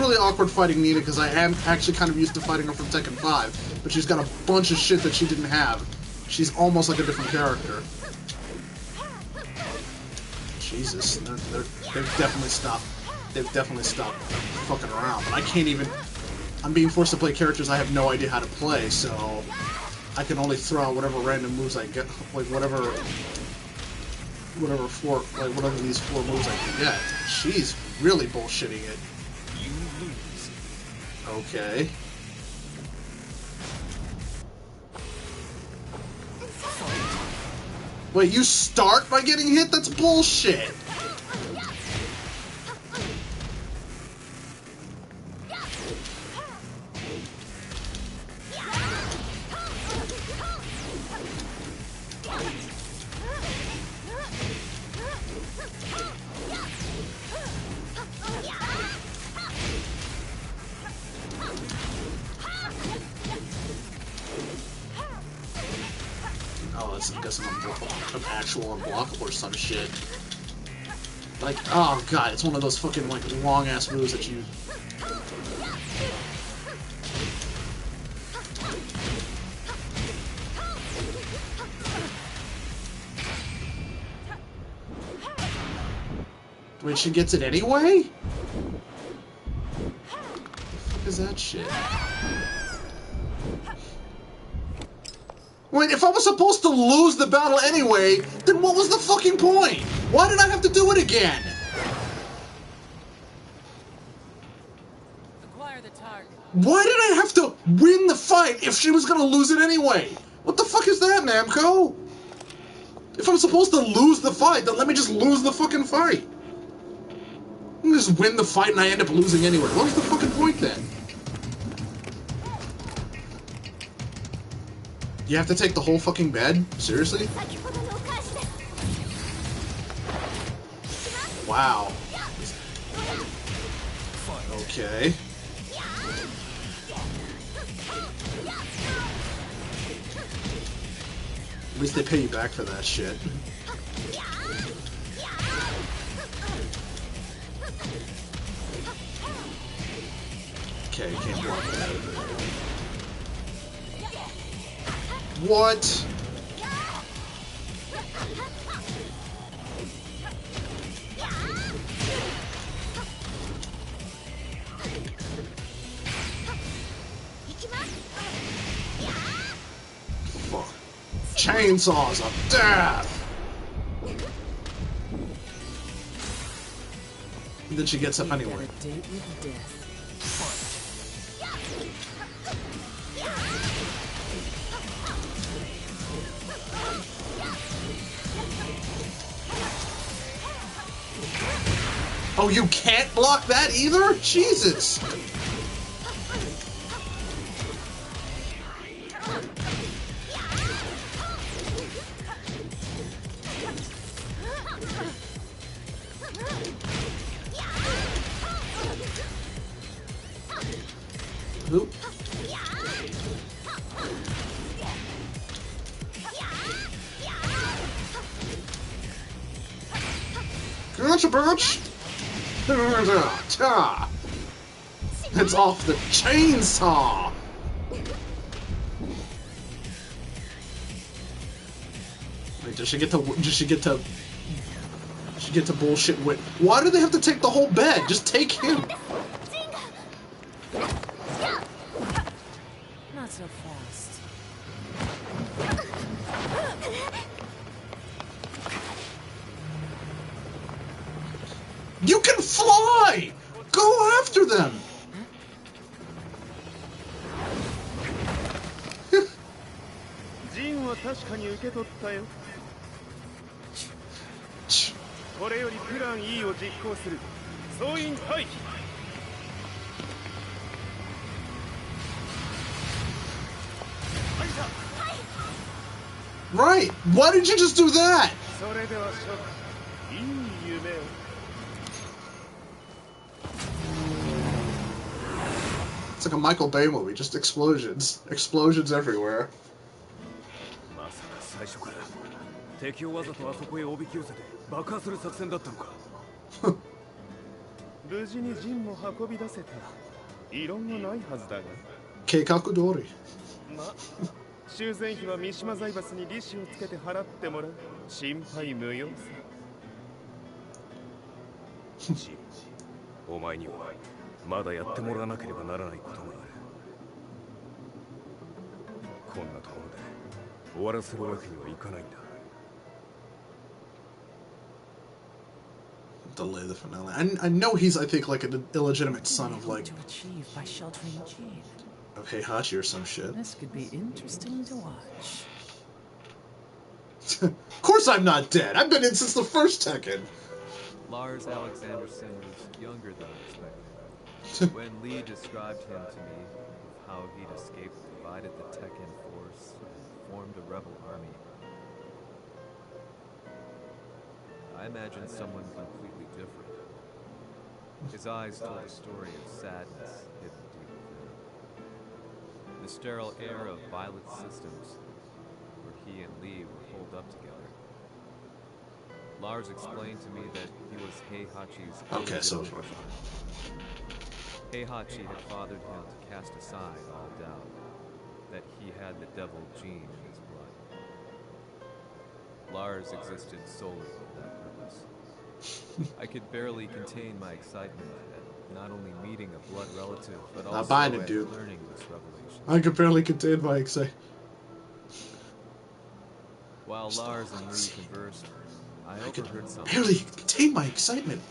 really awkward fighting Nina because I am actually kind of used to fighting her from Tekken 5, but she's got a bunch of shit that she didn't have. She's almost like a different character. Jesus, they've definitely stopped. They've definitely stopped fucking around. But I can't even. I'm being forced to play characters I have no idea how to play, so I can only throw out whatever random moves I get, like whatever these 4 moves I can get. She's really bullshitting it. You lose. Okay. Wait, you start by getting hit? That's bullshit. I'm guessing I'm actual unblockable or some shit. Like, oh god, it's one of those fucking, like, long-ass moves that you... Wait, she gets it anyway? What the fuck is that shit? Wait, if I was supposed to lose the battle anyway, then what was the fucking point? Why did I have to do it again? Acquire the target. Why did I have to win the fight if she was gonna lose it anyway? What the fuck is that, Namco? If I'm supposed to lose the fight, then let me just lose the fucking fight. I can just win the fight and I end up losing anyway. What was the fucking point then? You have to take the whole fucking bed? Seriously? Wow. Okay. At least they pay you back for that shit. Okay, you can't block that. What? Fuck. Chainsaws of death! And then she gets up anyway. A date with death. Oh, you can't block that either? Jesus! Oop. Gotcha, bitch! It's off the chainsaw! Wait, does she get to bullshit with... Why do they have to take the whole bed? Just take him! Not so fast. You can fly! Go after them! Jin は確かに受け取ったよ。これよりプラン E を実行する。総員退避。Right! Why did you just do that? それでは諸君、いい夢を。It's like a Michael Bay movie, just explosions. Explosions everywhere. まさか最初から敵をわざとあそこへおびき寄せて爆破する作戦だったのか。無事にジンも運び出せた。異論はないはずだが。計画通り。ま、修繕費は三島財閥に利子をつけて払ってもらう。心配無用さ。ジン、お前にはまだやってもらわなければならないことがある。こんなところで終わらせるわけにはいかないんだ。Delay the finale. I know he's, I think, like an illegitimate son of like to achieve by sheltering Jean. of Heihachi or some shit. This could be interesting to watch. Of course I'm not dead. I've been in since the first Tekken. Lars Alexanderson was younger than I expected. When Lee described him to me, of how he'd escaped, divided the Tekken force, and formed a rebel army, I imagined someone completely different. His eyes told a story of sadness hidden deep within. The sterile air of Violet Systems, where he and Lee were holed up together. Lars explained to me that he was Heihachi's illegitimate son. Heihachi had fathered him to cast aside all doubt that he had the devil gene in his blood. Lars existed solely for that purpose. I could barely contain my excitement at not only meeting a blood relative, but also at learning this revelation. I could barely contain my excitement. While Lars and Lee conversed, I overheard something. Barely contain my excitement.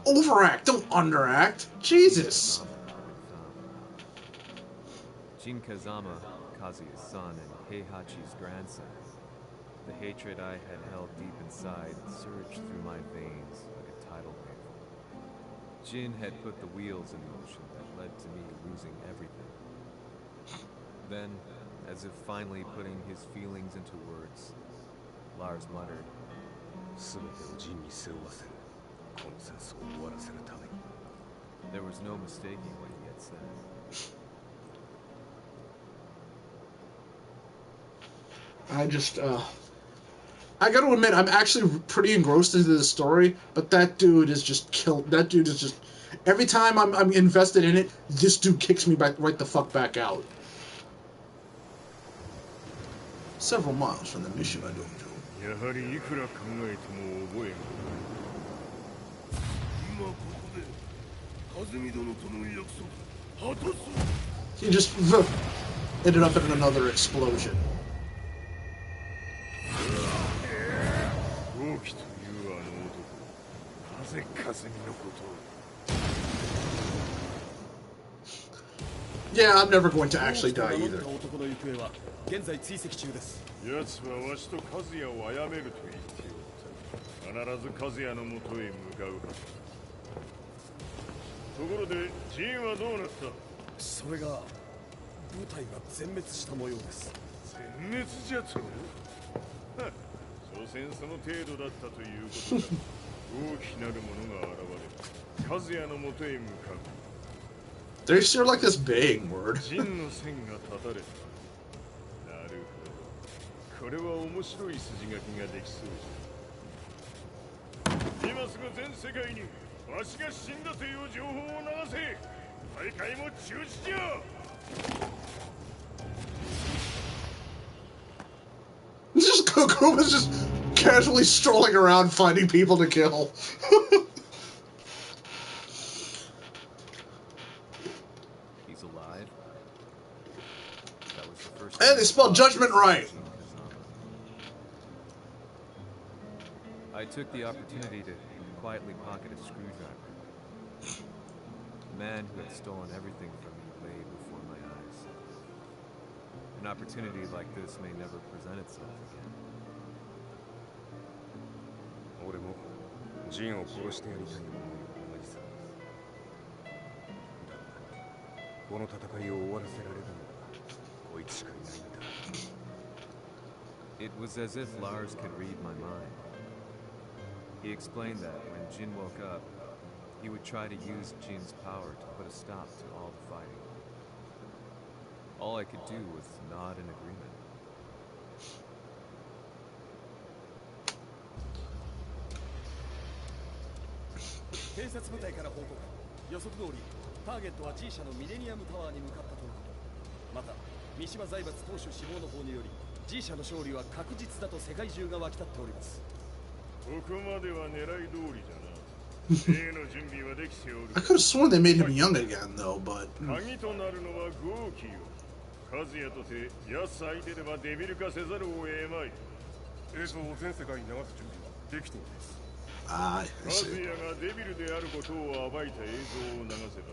Overact, don't underact. Jesus. Jin Kazama, Kazuya's son and Heihachi's grandson. The hatred I had held deep inside surged through my veins like a tidal wave. Jin had put the wheels in motion that led to me losing everything. Then, as if finally putting his feelings into words, Lars muttered, there was no mistaking what he had said. I gotta admit, I'm actually pretty engrossed into the story, but that dude is just every time I'm invested in it, this dude kicks me back right the fuck back out. Several miles from the Mishima Dojo. He just ended up in another explosion. Yeah, I'm never going to actually die either. They sure like this baying word. Just Kokuma's just casually strolling around finding people to kill. He's alive. That was the first. Hey, they spelled judgment right. I took the opportunity to quietly pocket a screwdriver. The man who had stolen everything from me lay before my eyes. An opportunity like this may never present itself again. It was as if Lars could read my mind. He explained that when Jin woke up, he would try to use Jin's power to put a stop to all the fighting. All I could do was nod in agreement. 予測通りターゲットは G 社のミレニアムタワーに向かったとのこと。また三島財閥当主死亡の方により G 社の勝利は確実だと世界中が沸き立っております。ここまでは狙い通りじゃな。例の準備はできておる。I could have sworn they made him young again, though, but... 鍵となるのは豪気よ。和也とて奴相手ではデビル化せざるを得まい。映像を全世界に流す準備はできています。Ah, I 和 see. 也がデビルであることを暴いた映像を流せば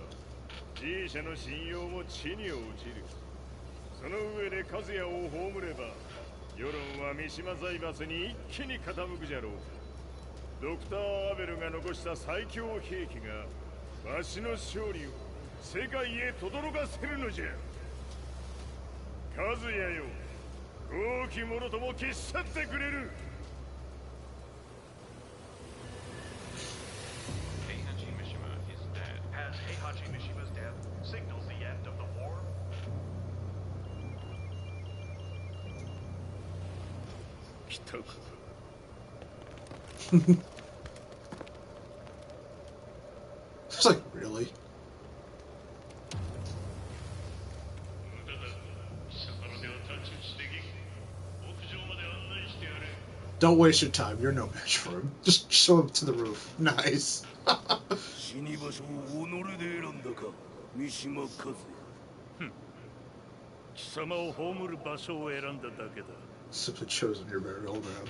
G 社の信用も地に落ちる。その上で和也を葬れば世論は三島財閥に一気に傾くじゃろう。ドクター・アベルが残した最強兵器がわしの勝利を世界へ轟かせるのじゃ。和也よ、豪気者とも消し去ってくれる。Heihachi Mishima is dead. Has Heihachi Mishima's death signaled the end of the war? It's like, really? Don't waste your time. You're no match for him. Just show him to the roof. Nice. Simply chosen your burial ground.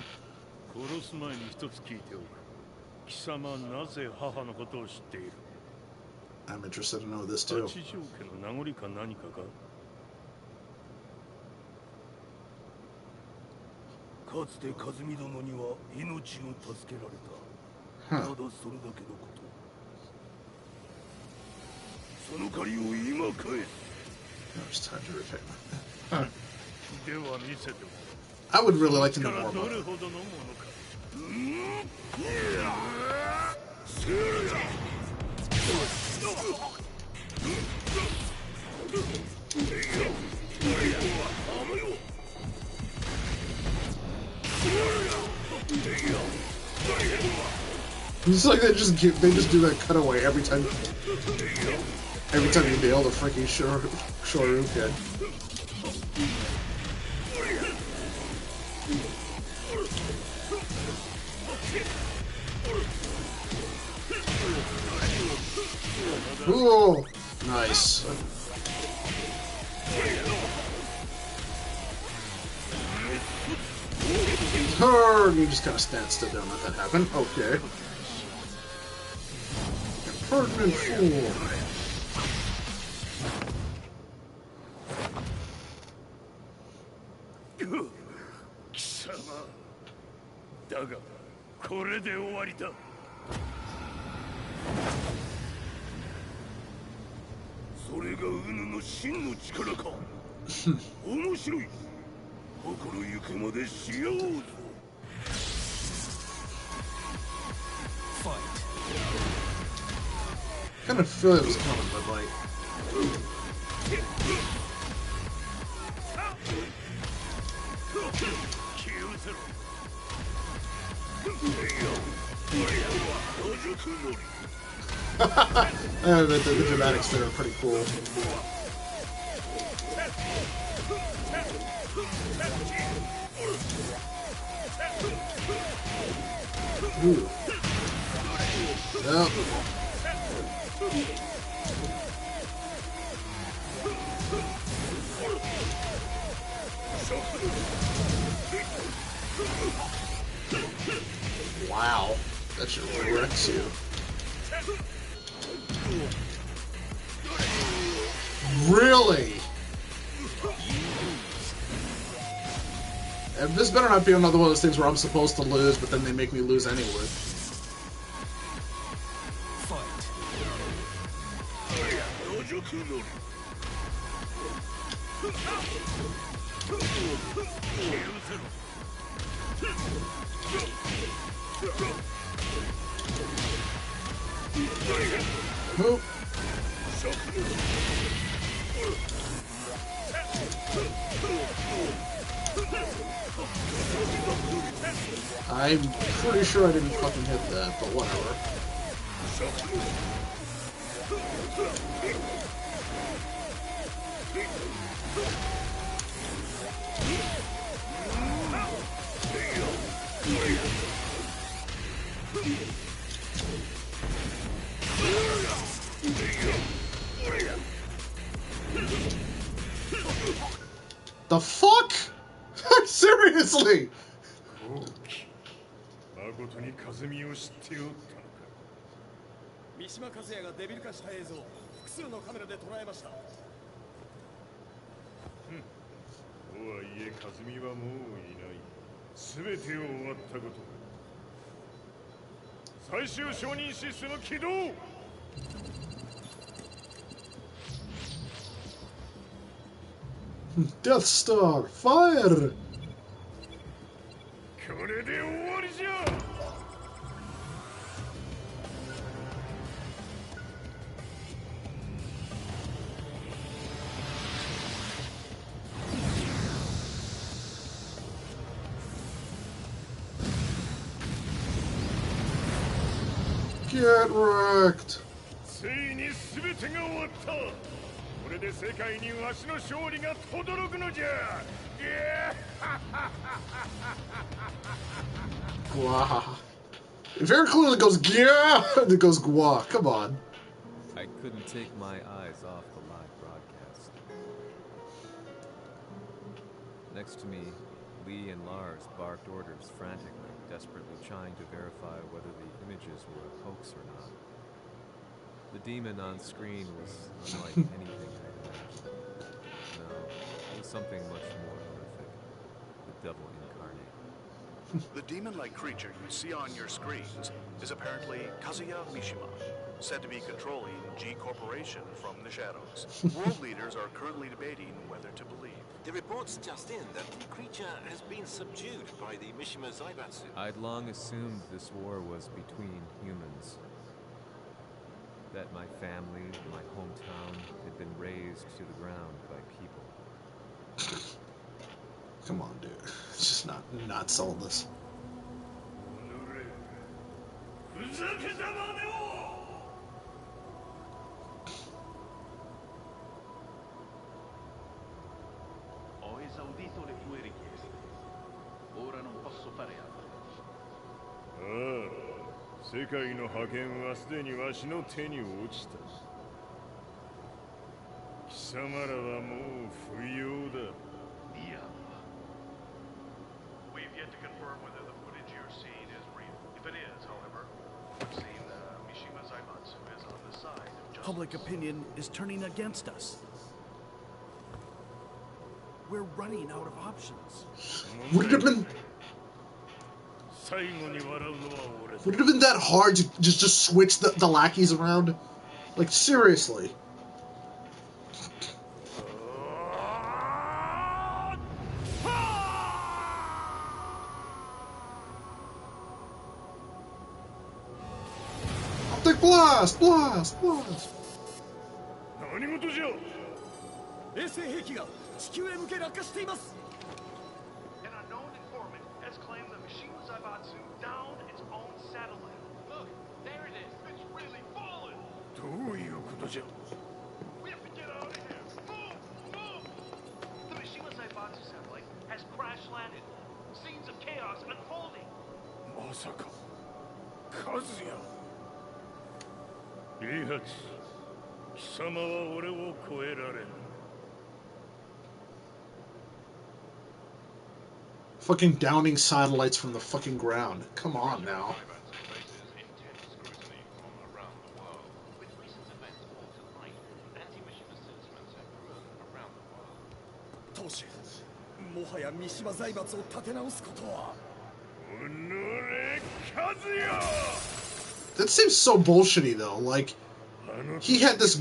I'm interested to know this too. かつて和美殿には命を助けられた。ただそれだけのこと。その借りを今返す。Now it's time to repay him. I would really like to know more about it. It's like they just do that cutaway every time you nail the freaking Shoryuken. Ooh, nice. And you just kind of stand still, don't let that happen. Okay. Impertinent fool. Kind of feel it was coming, but like. The dramatics there are pretty cool. Ooh. Yep. Wow, that should wrecks you. Really? And this better not be another one of those things where I'm supposed to lose, but then they make me lose anyway. Nope. I'm pretty sure I didn't fucking hit that, but whatever. The fuck? Seriously? 誠に和美を知っておったのか。三島和也がデビル化した映像、複数のカメラで捉えました。とはいえ和美はもういない。全てを終わったこと。最終承認システム起動。Death Star, fire! これで終わりじゃ。Get wrecked! ついに全てが終わった。これで世界にわしの勝利が轟くのじゃ。Gwa. It very clearly goes yeah, and it goes gwa. Come on. I couldn't take my eyes off the live broadcast. Next to me, Lee and Lars barked orders frantically, desperately trying to verify whether the images were a hoax or not. The demon on screen was unlike anything I'd imagined. No, it was something much more horrific. The devil incarnate. The demon-like creature you see on your screens is apparently Kazuya Mishima, said to be controlling G Corporation from the shadows. World leaders are currently debating whether to believe. The reports just in that the creature has been subdued by the Mishima Zaibatsu. I'd long assumed this war was between humans. That my family, my hometown, had been razed to the ground by people. Come on, dude. It's just not sold this. Ah, 世界の覇権はすでにわしの手に落ちた。貴様らはもう不要だ。いや。We've yet to confirm whether the footage you're seeing is real. If it is, however, we've seen Mishima Zaibatsu is on the side of justice. Public opinion is turning against us. We're running out of options. Would it have been that hard to just switch the lackeys around? Like, seriously. Optic blast! Blast! Blast! 何事じゃ。衛星兵器が地球へ向け落下しています。An unknown informant has claimed the Mishima Zaibatsu downed its own satellite. Look, there it is. It's really fallen. どういうことじゃ。We have to get out of here. Move! Move! The Mishima Zaibatsu satellite has crash landed. Scenes of chaos unfolding. まさか、和也。リハチ、貴様は俺を超えられる。Fucking downing satellites from the fucking ground. Come on now. Toshi, もはや三島財閥を立て直すことは。That seems so bullshitty though. Like, he had this.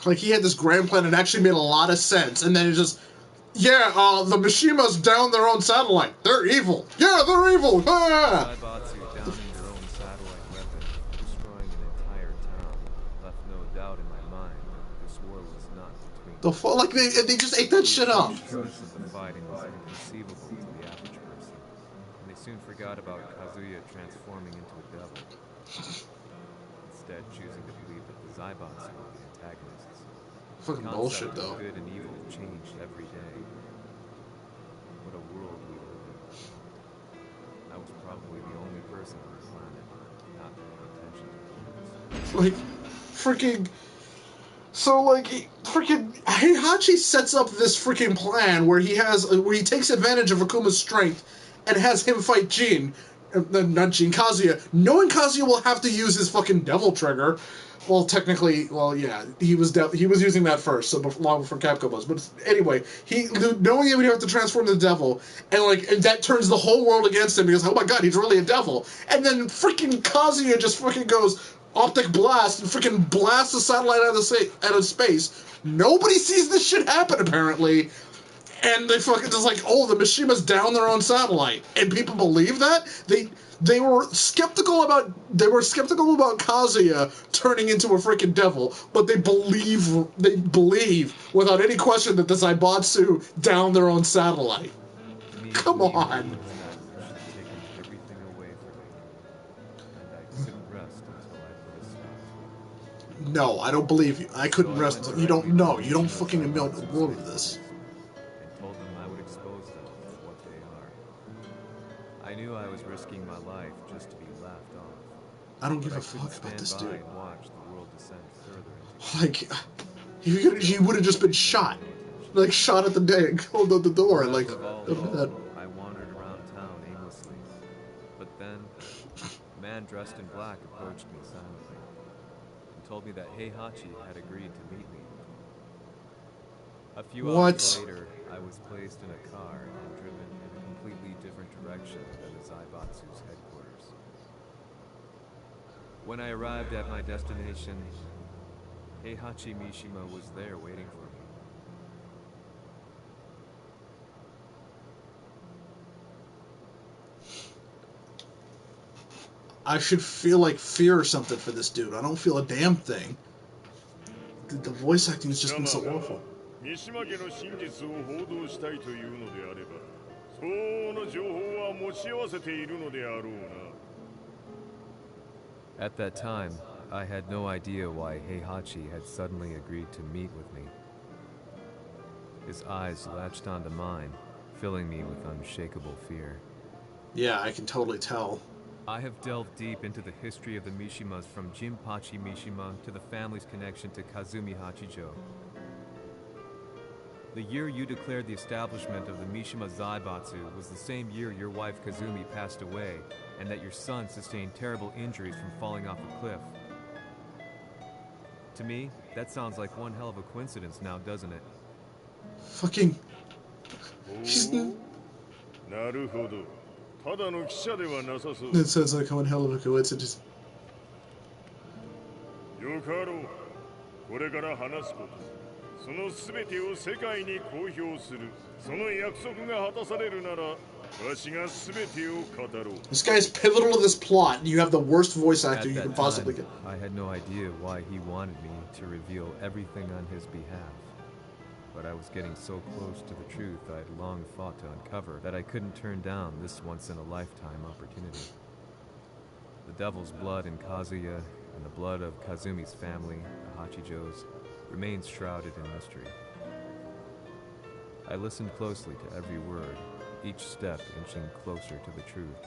Like, he had this grand plan and actually made a lot of sense, and then it just, yeah, the Mishimas down their own satellite. They're evil. Yeah, they're evil. Ah! Zaibatsu downing their own satellite weapon, destroying an entire town, left no doubt in my mind that this war was The fuck? Like, they just ate that shit up. The truth of the fighting was inconceivable to the average person, and they soon forgot about Kazuya transforming into a devil, instead choosing to believe that the Zaibatsu were the antagonists. Fucking The bullshit, concept though. of good and evil changed every day. What a world we live in. I was probably the only person on the planet not paying attention to the rules. Like, freaking... So, like, freaking Heihachi sets up this freaking plan where he takes advantage of Akuma's strength and has him fight Jin. Not Jin, Kazuya. Knowing Kazuya will have to use his fucking devil trigger. Well, technically, yeah, he was using that first, so long before Capcom was. But anyway, knowing he would have to transform the devil, and that turns the whole world against him because, oh my god, he's really a devil. And then freaking Kazuya just freaking goes optic blast and freaking blasts the satellite out of space. Nobody sees this shit happen, apparently. And they fucking just like, oh, the Mishima's down their own satellite. And people believe that? They were skeptical about Kazuya turning into a freaking devil, but they believe without any question that the Zaibatsu down their own satellite. Come on. Everything away from me, and I couldn't rest until I put a stop to it. No, I don't believe you. I couldn't rest until you don't know. You don't fucking admit the world of this. And told them I would expose them for what they are. I knew I was risking my life just to be laughed off. I don't give a fuck about this dude. And watch the world descend further into he would have just been shot. Like, shot at the day and killed at the door. And, like, I wandered around town aimlessly. But then, a man dressed in black approached me silently and told me that Heihachi had agreed to meet me. A few hours later, I was placed in a car and driven in a completely different direction than the Zaibatsu's headquarters. When I arrived at my destination, Heihachi Mishima was there waiting for me. I should feel like fear or something for this dude. I don't feel a damn thing. The voice acting has just been so awful. At that time, I had no idea why Heihachi had suddenly agreed to meet with me. His eyes latched onto mine, filling me with unshakable fear. Yeah, I can totally tell. I have delved deep into the history of the Mishimas from Jinpachi Mishima to the family's connection to Kazumi Hachijo. The year you declared the establishment of the Mishima Zaibatsu was the same year your wife Kazumi passed away, and that your son sustained terrible injuries from falling off a cliff. To me, that sounds like one hell of a coincidence now, doesn't it? Fucking... That sounds like one hell of a coincidence. This guy's pivotal to this plot, and you have the worst voice actor you can possibly get. I had no idea why he wanted me to reveal everything on his behalf. But I was getting so close to the truth I had long fought to uncover that I couldn't turn down this once-in-a-lifetime opportunity. The devil's blood in Kazuya and the blood of Kazumi's family, the Hachijos, remains shrouded in mystery. I listened closely to every word, each step inching closer to the truth.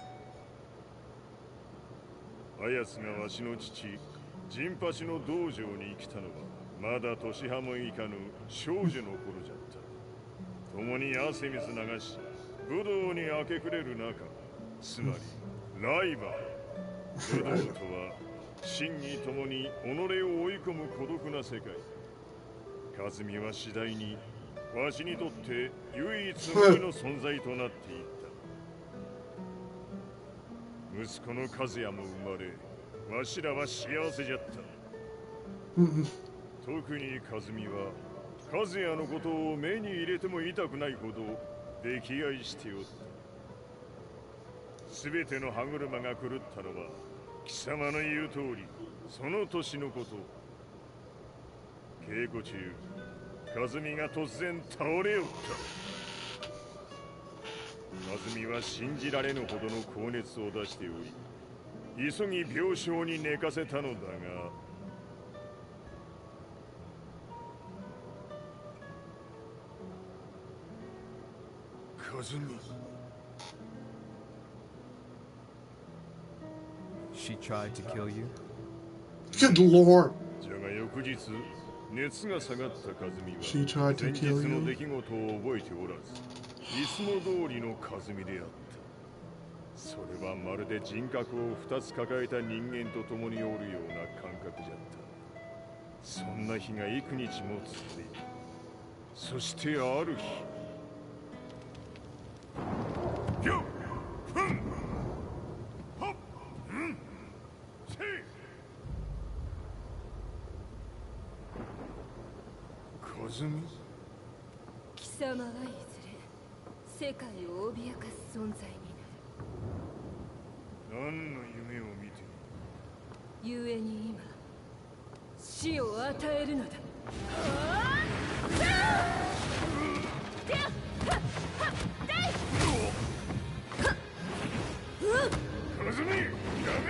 和美が突然倒れよった。和美は信じられぬほどの高熱を出しており、急ぎ病床に寝かせたのだが、和美。She tried to kill you? Good lord. じゃが翌日、熱が下がった和美は She tried to 前日 kill の you? 出来事を覚えておらず、いつも通りの和美であった。それはまるで人格を2つ抱えた人間と共におるような感覚じゃった。そんな日が幾日も続いた。そしてある日、ひょっふんほっんせい和美。貴様はいずれ世界を脅かす存在になる。何の夢を見ている。故に今死を与えるのだ。和美、やめ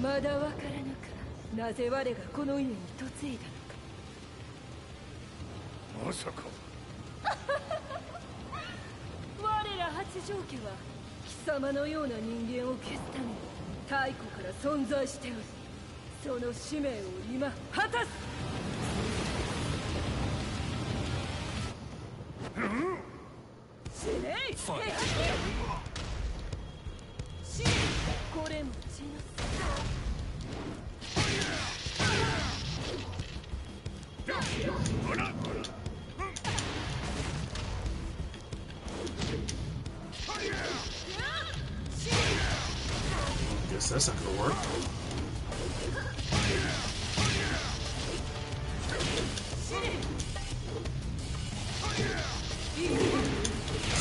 まだわからぬか、なぜ我がこの家に嫁いだのか。まさか我ら八丈家は貴様のような人間を消すために太古から存在しており、その使命を今果たす。死ねい。死ね。これも血のGuess that's not gonna work.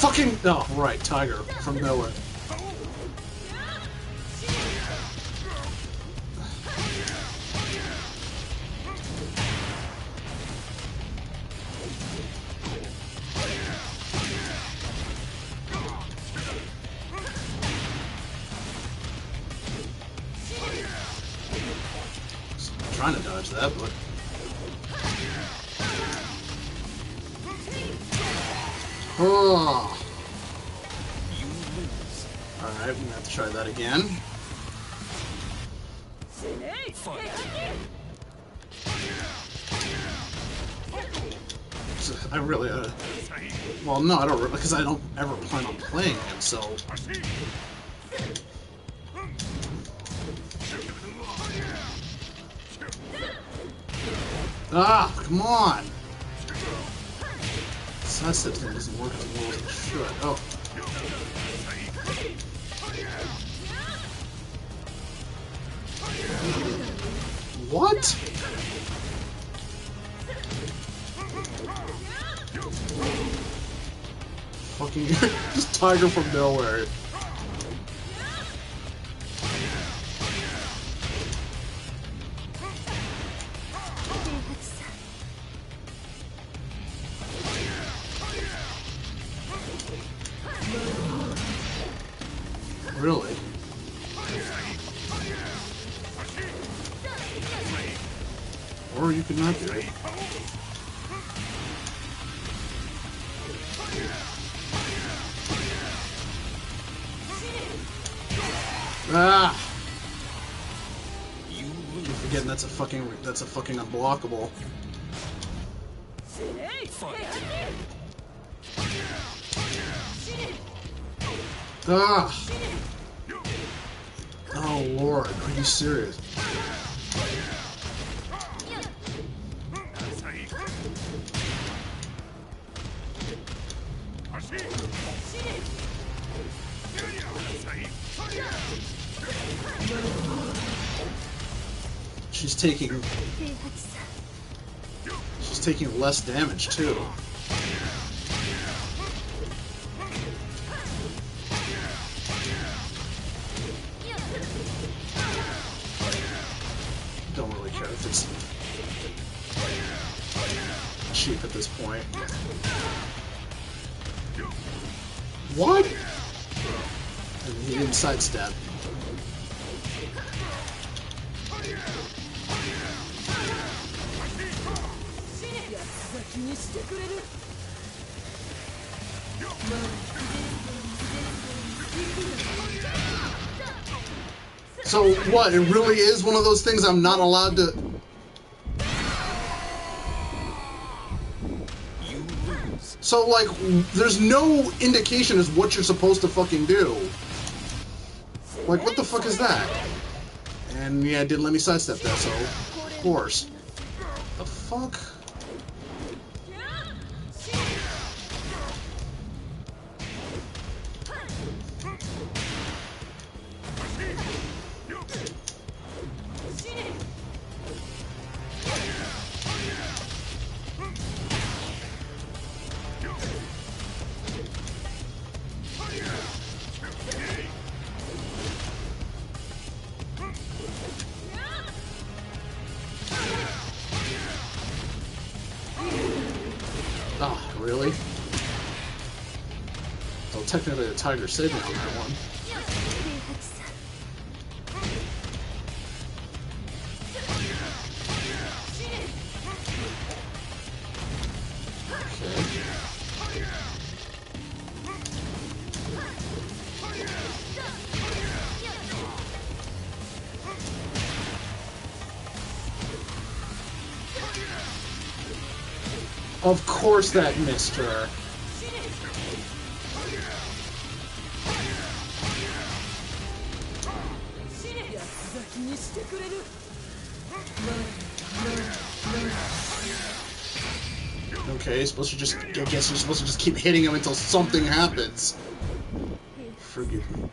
Fucking oh right, Tiger from nowhere. Trying to dodge that, but oh. Alright, we're gonna have to try that again. I really, well, no, I don't, because I don't ever plan on playing him, so. Ah, come on! Sidestep thing doesn't work as well as it should. Oh. What? Fucking just Tiger from nowhere. Really? Or you could not do it. Ah! You're forgetting that's a fucking unblockable. Ah! Oh lord, are you serious? She's taking less damage too. cheap at this point. What? And he didn't sidestep. So what? It really is one of those things I'm not allowed to... So, like, there's no indication as what you're supposed to fucking do. Like, what the fuck is that? And yeah, it didn't let me sidestep that, so of course. The fuck? Oh, really? So technically the tiger saved me on that one. Of course that missed her. Okay, supposed to just, I guess you're supposed to just keep hitting him until something happens. Forgive me.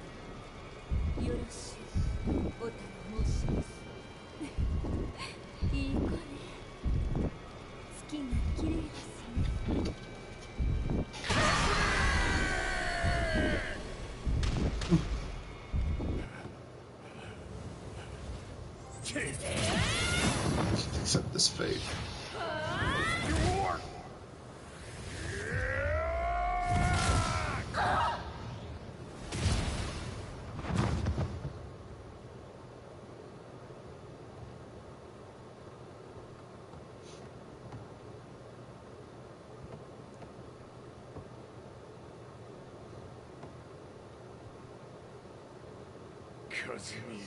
Accept this fate. Kazumi.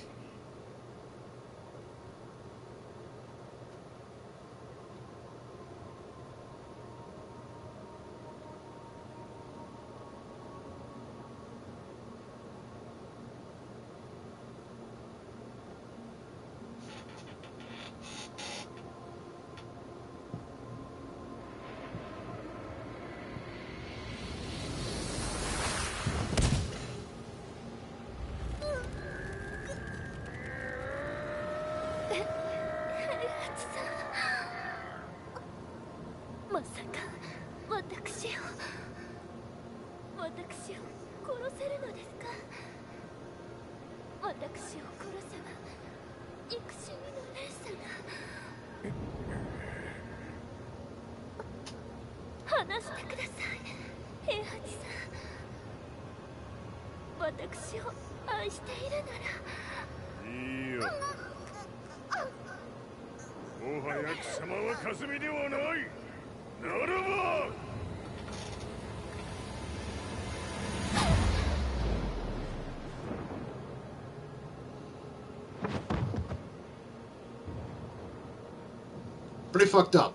Pretty fucked up.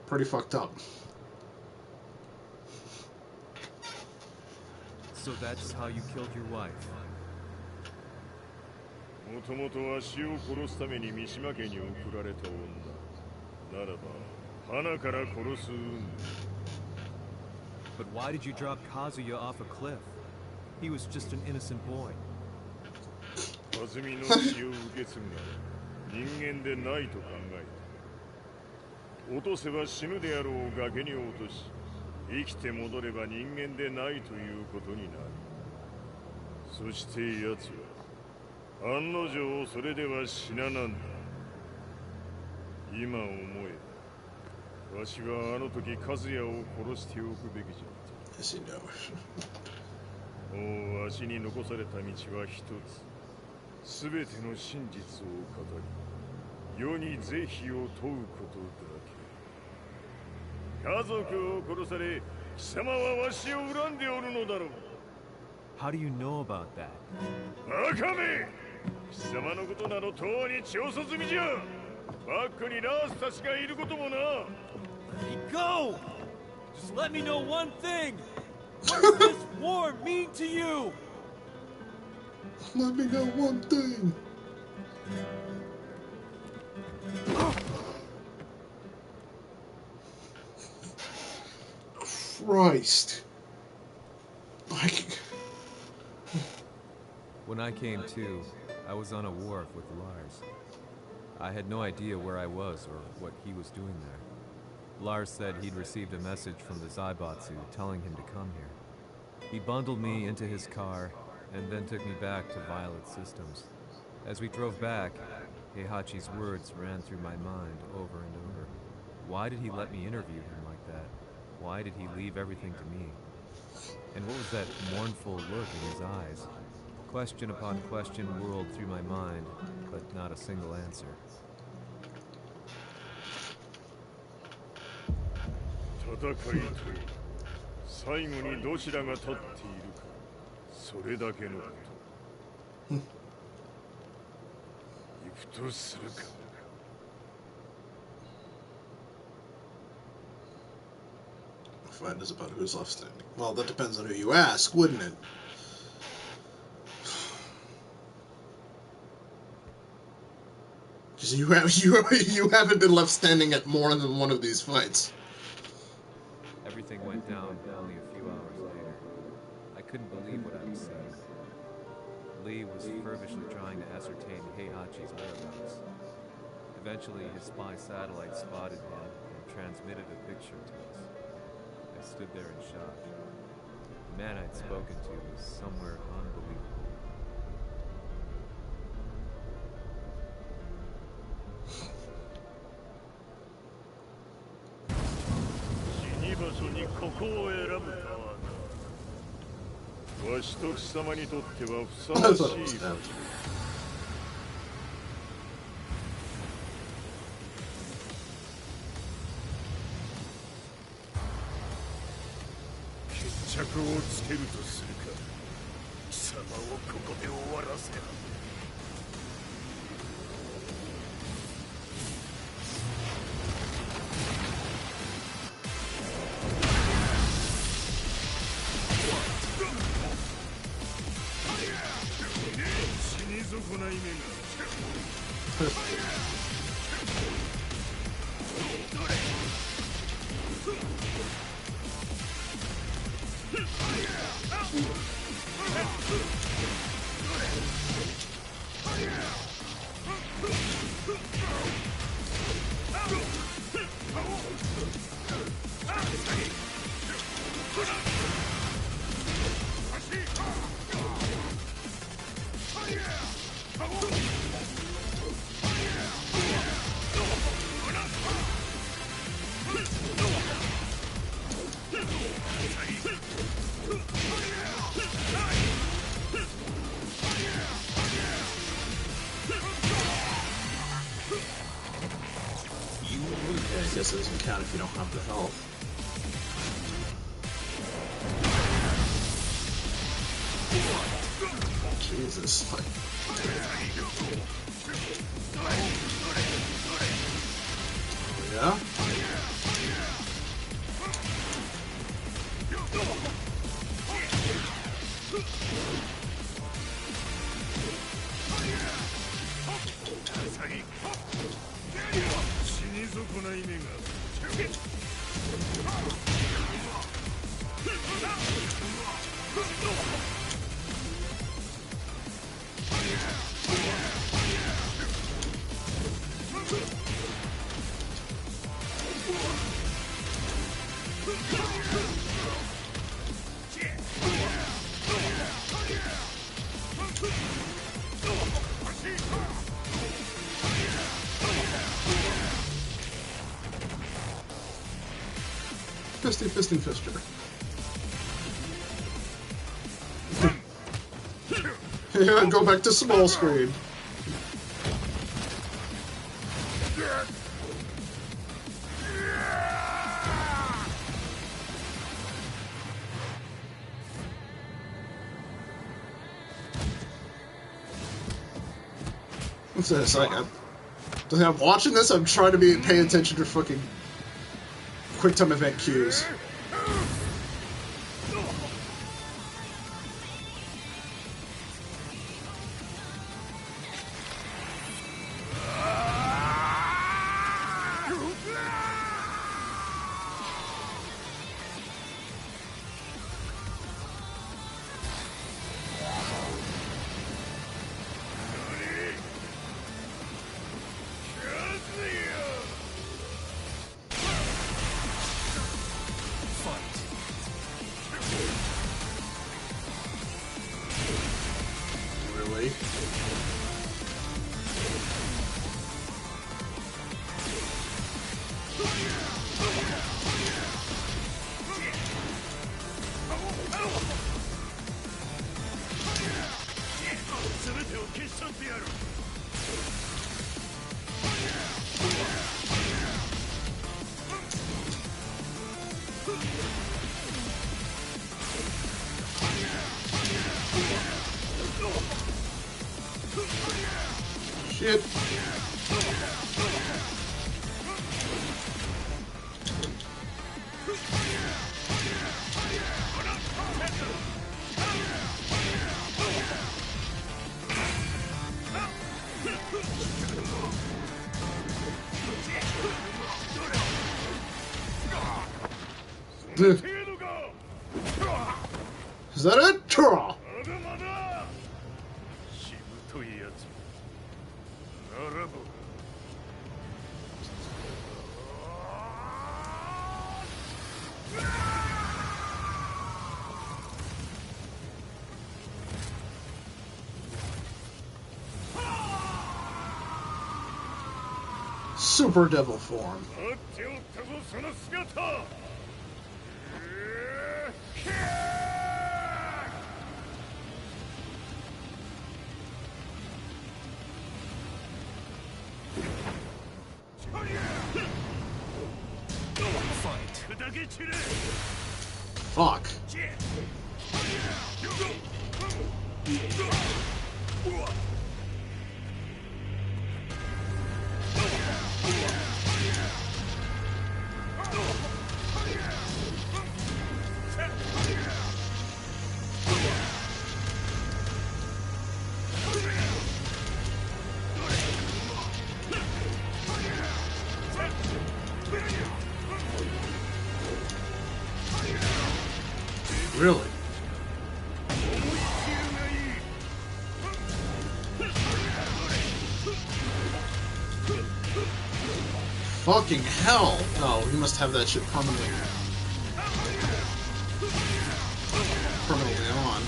Pretty fucked up. So that's how you killed your wife. もともとは死を殺すために三島家に送られた女。ならば、花から殺す。But why did you drop Kazuya off a cliff? He was just an innocent boy. 和美の死を受け継ぐなら人間でないと考えた。落とせば死ぬであろう崖に落とし、生きて戻れば人間でないということになる。そして奴は案の定それでは死ななんだ。今思えばわしはあの時和也を殺しておくべきじゃった。Yes, you know. もうわしに残された道は一つ。すべての真実を語り、世に是非を問うことだけ。家族を殺され、貴様はわしを恨んでおるのだろう。How do you know about that? バカめ！貴様のことなどとうに調査済みじゃ。バックにラースたちがいることもな。Let me go! Just let me know one thing! What does this war mean to you? Let me know one thing. Christ. When I came to, I was on a wharf with Lars. I had no idea where I was or what he was doing there. Lars said he'd received a message from the Zaibatsu telling him to come here. He bundled me into his car and then took me back to Violet Systems. As we drove back, Heihachi's words ran through my mind over and over. Why did he let me interview him like that? Why did he leave everything to me? And what was that mournful look in his eyes? Question upon question whirled through my mind, but not a single answer. 戦いという最後にどちらが立っているか、それだけのこと。行くとするか。Fight is about who's left standing. Well, that depends on who you ask, wouldn't it? Because you haven't been left standing at more than one of these fights. Everything went down only a few hours later. I couldn't believe what I was seeing. Lee was feverishly trying to ascertain Heihachi's whereabouts. Eventually, his spy satellite spotted him and transmitted a picture to us. I stood there in shock. The man I'd spoken to was somewhere unbelievable. That's what I was down. 決着をつけるとするか。貴様をここで終わらせる。死に損ない目が。I guess it doesn't count if you don't have the health. Jesus. Yeah? Fisting Fister. Yeah, go back to small screen. What's this? I'm watching this. I'm trying to pay attention to fucking QuickTime event cues. Really? Shit. Is that it? Draw. Super Devil form. Fuck. Really? Fucking hell! Oh, he must have that shit permanently on.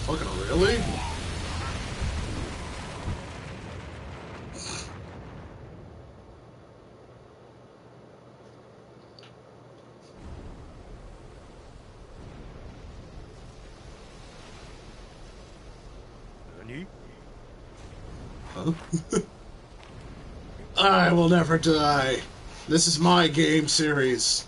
Fucking really? Huh? I will never die. This is my game series.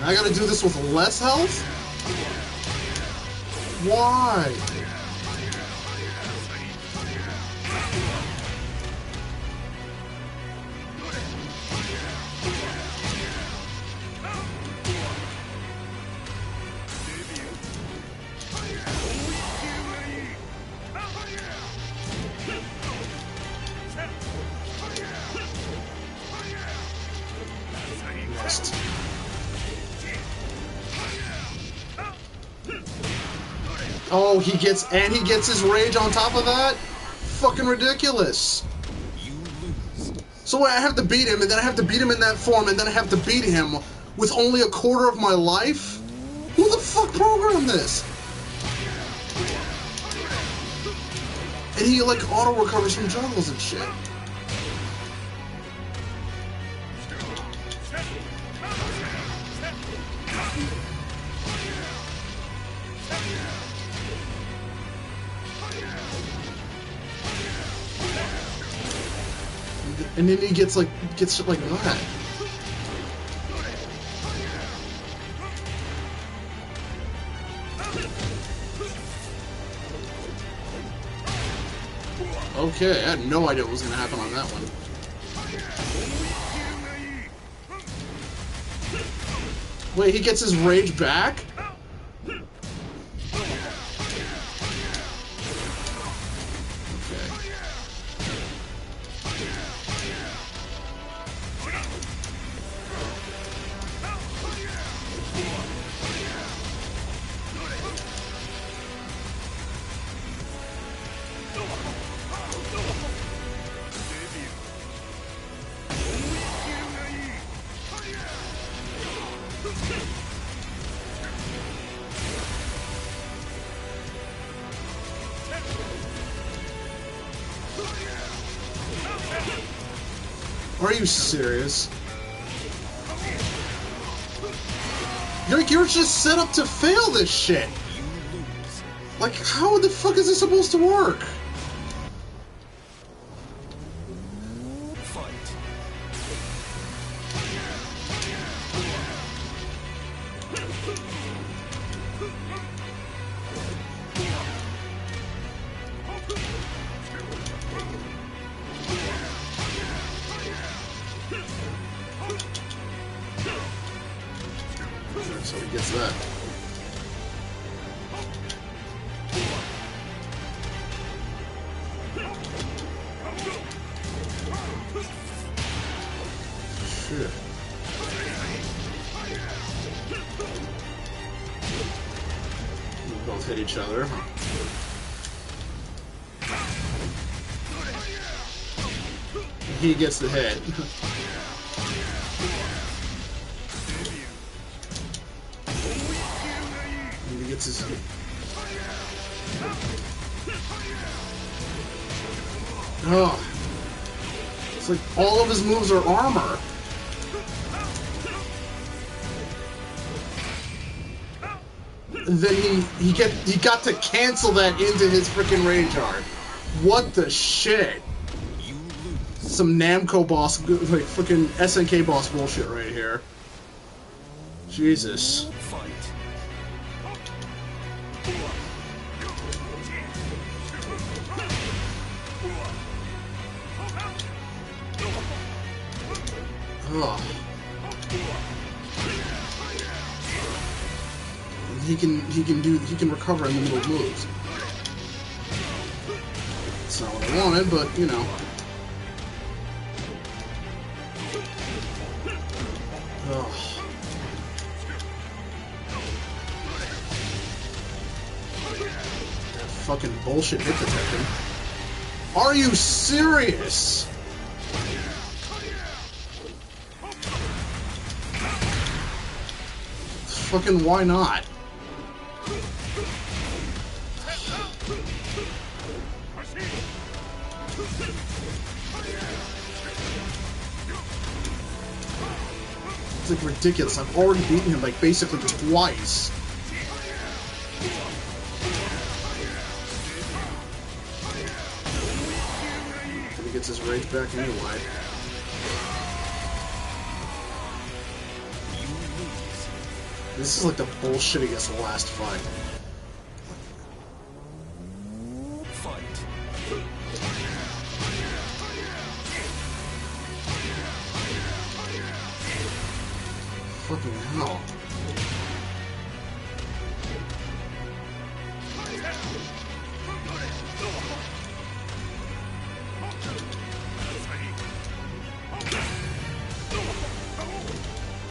I gotta do this with less health? Why? Oh, he gets his rage on top of that? Fucking ridiculous. So I have to beat him, and then I have to beat him in that form, and then I have to beat him with only a quarter of my life? Who the fuck programmed this? And he, like, auto-recovers from juggles and shit. And then he gets shit like that. Okay, I had no idea what was gonna happen on that one. Wait, he gets his rage back? Are you serious? You're just set up to fail this shit. Like, how the fuck is this supposed to work? So he gets that. Shit. We both hit each other. He gets the hit. His... Oh. It's like all of his moves are armor. And then he got to cancel that into his freaking rage art. What the shit? Some Namco boss, like freaking SNK boss bullshit right here. Jesus. Oh. He can recover in the middle of moves. It's not what I wanted, but you know. Oh. That fucking bullshit hit detection. Are you serious? Fucking why not? It's like ridiculous. I've already beaten him like basically twice. And he gets his rage back anyway. This is like the bullshittiest last fight. Fucking hell.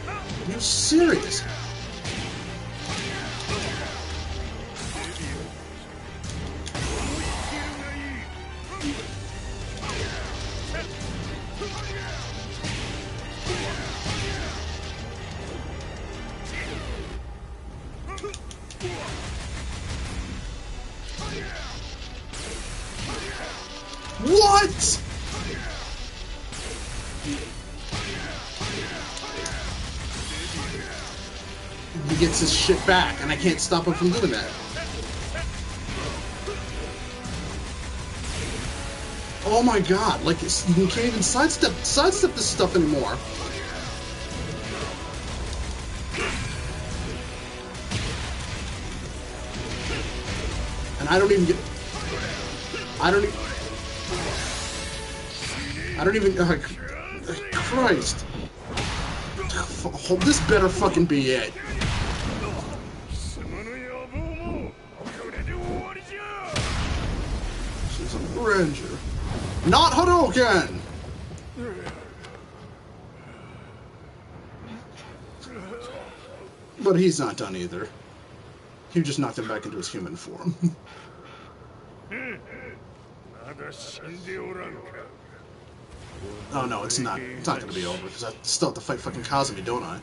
Are you serious? What? He gets his shit back, and I can't stop him from doing that. Oh my god, like, you can't even sidestep this stuff anymore. And I don't even get... I don't even... Christ. This better fucking be it. She's a ranger. Not Hadouken! But he's not done either. He just knocked him back into his human form. Oh no, it's not. It's not gonna be over because I still have to fight fucking Kazumi, don't I?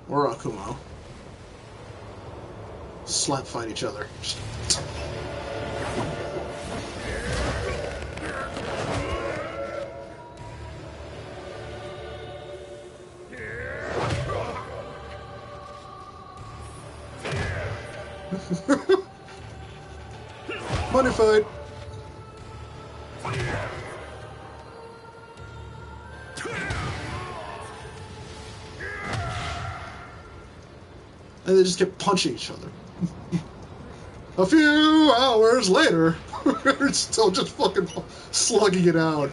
Or Akumo. Slap fight each other. Money fight. And they just kept punching each other. A few hours later, it's still just fucking slugging it out.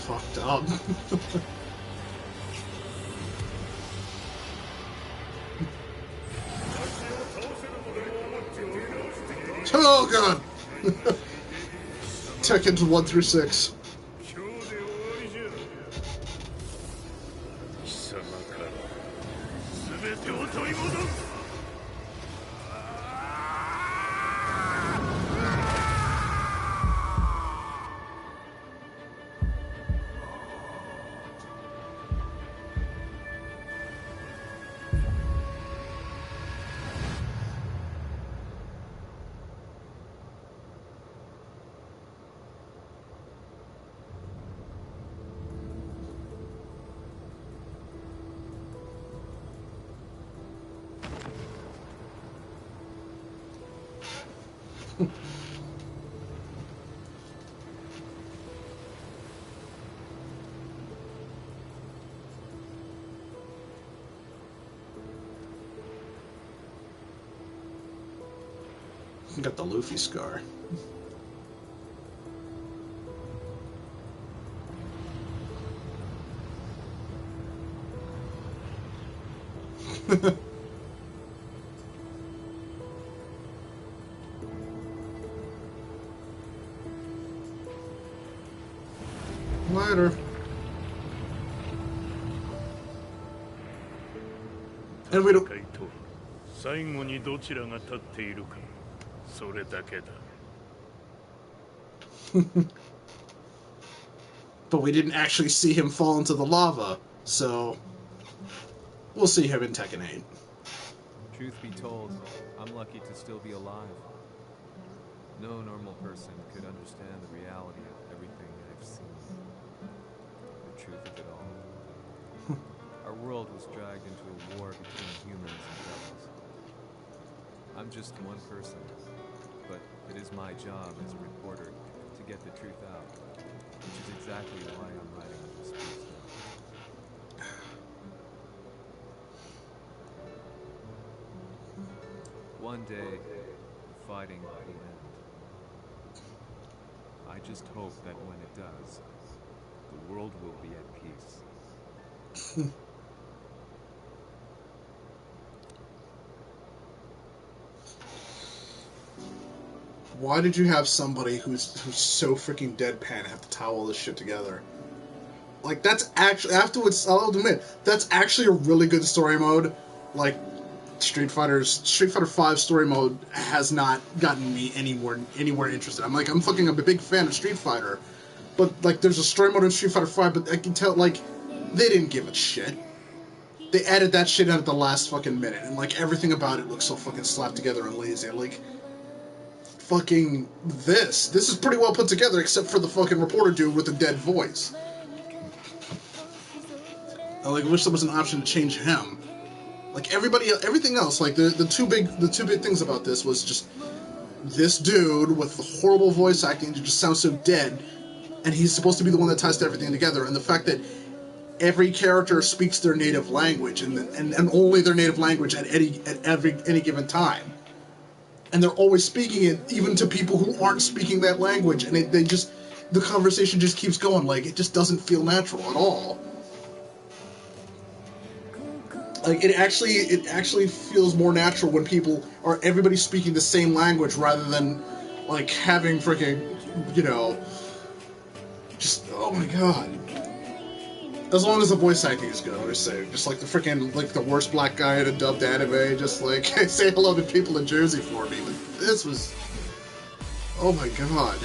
Fucked up. Oh god! Tekken 1 through 6. Got the Luffy scar. Later. And we don't. 最後にどちらが立っているか、それだけだ。But we didn't actually see him fall into the lava, so we'll see him in Tekken 8. Truth be told, I'm lucky to still be alive. No normal person could understand the reality of everything I've seen. The truth of it all. Our world was dragged into a war between humans and devils. I'm just one person, but it is my job as a reporter to get the truth out, which is exactly why I'm writing this piece now. One day, the fighting will end. I just hope that when it does, the world will be at peace. Why did you have somebody who's so freaking deadpan have to tie all this shit together? Like, that's actually, afterwards, I'll admit, that's actually a really good story mode. Like, Street Fighter V story mode has not gotten me anywhere interested. I'm fucking a big fan of Street Fighter, but like, there's a story mode in Street Fighter V, but I can tell, like, they didn't give a shit. They added that shit in at the last fucking minute, and like, everything about it looks so fucking slapped together and lazy. Like, fucking this is pretty well put together, except for the fucking reporter dude with the dead voice. I like wish there was an option to change him. Like everything else, like the two big things about this was just this dude with the horrible voice acting that just sounds so dead, and he's supposed to be the one that ties everything together, and the fact that every character speaks their native language and only their native language at any given time, and they're always speaking it even to people who aren't speaking that language, and the conversation just keeps going. Like, it just doesn't feel natural at all. Like, it actually feels more natural when everybody's speaking the same language rather than, like, having freaking, just, oh my god. As long as the voice acting is good, I would say. Just like the freaking, like, the worst black guy in a dubbed anime, just like, say hello to people in Jersey for me. But this was, oh my god.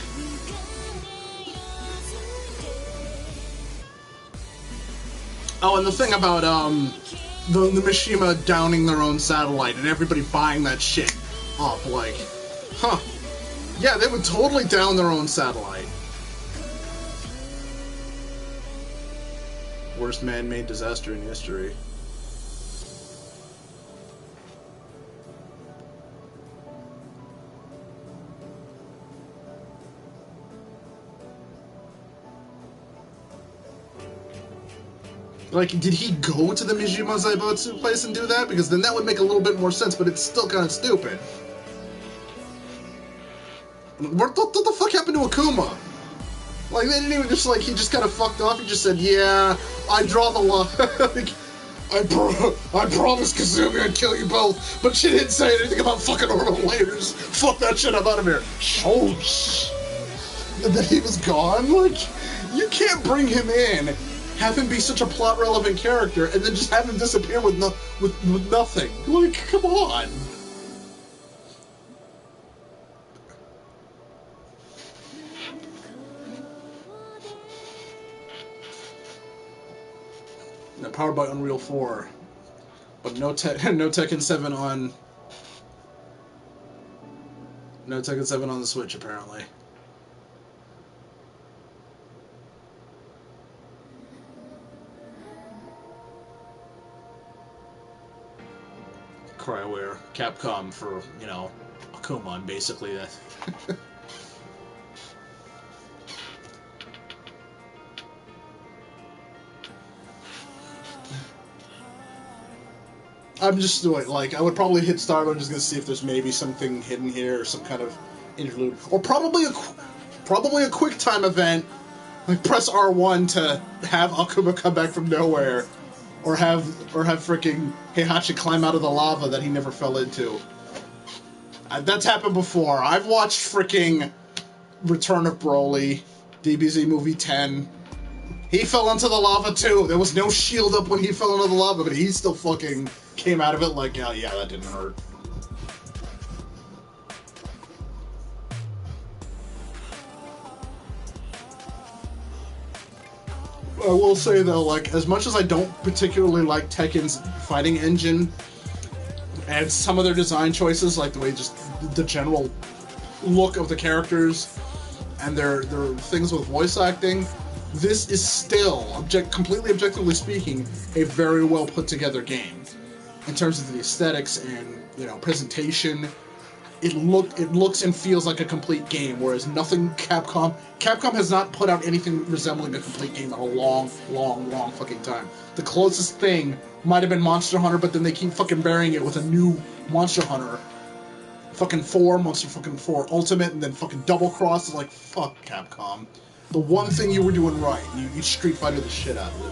Oh, and the thing about, the Mishima downing their own satellite and everybody buying that shit up, like, huh. Yeah, they would totally down their own satellite. Worst man-made disaster in history. Like, did he go to the Mishima Zaibatsu place and do that? Because then that would make a little bit more sense, but it's still kind of stupid. What the fuck happened to Akuma? Like, they didn't even just, like, he just kind of fucked off. He just said, yeah, I draw the line. Like, I promised Kazumi I'd kill you both, but she didn't say anything about fucking orbital lasers. Fuck that shit, I'm out of here. Shoosh. And then he was gone? Like, you can't bring him in, have him be such a plot-relevant character, and then just have him disappear with nothing. Like, come on. Now, powered by Unreal 4, but no Tekken 7 on... No Tekken 7 on the Switch, apparently. Cryoware, Capcom for, Akuma, and basically that. I'm just doing, like, I would probably hit start. I'm just gonna see if there's maybe something hidden here, or some kind of interlude, or probably a quick time event. Like, press R1 to have Akuma come back from nowhere, or have freaking Heihachi climb out of the lava that he never fell into. That's happened before. I've watched freaking Return of Broly, DBZ Movie 10. He fell into the lava too. There was no shield up when he fell into the lava, but he still fucking came out of it like, oh yeah, that didn't hurt. I will say though, like, as much as I don't particularly like Tekken's fighting engine and some of their design choices, like the way just the general look of the characters and their things with voice acting, this is still, completely objectively speaking, a very well put together game in terms of the aesthetics and, you know, presentation. It looks and feels like a complete game, whereas nothing Capcom has not put out anything resembling a complete game in a long fucking time. The closest thing might have been Monster Hunter, but then they keep fucking burying it with a new Monster Hunter. Fucking 4, Monster fucking 4 Ultimate, and then fucking Double Cross. Is like, fuck Capcom. The one thing you were doing right, you Street Fighter the shit out of it.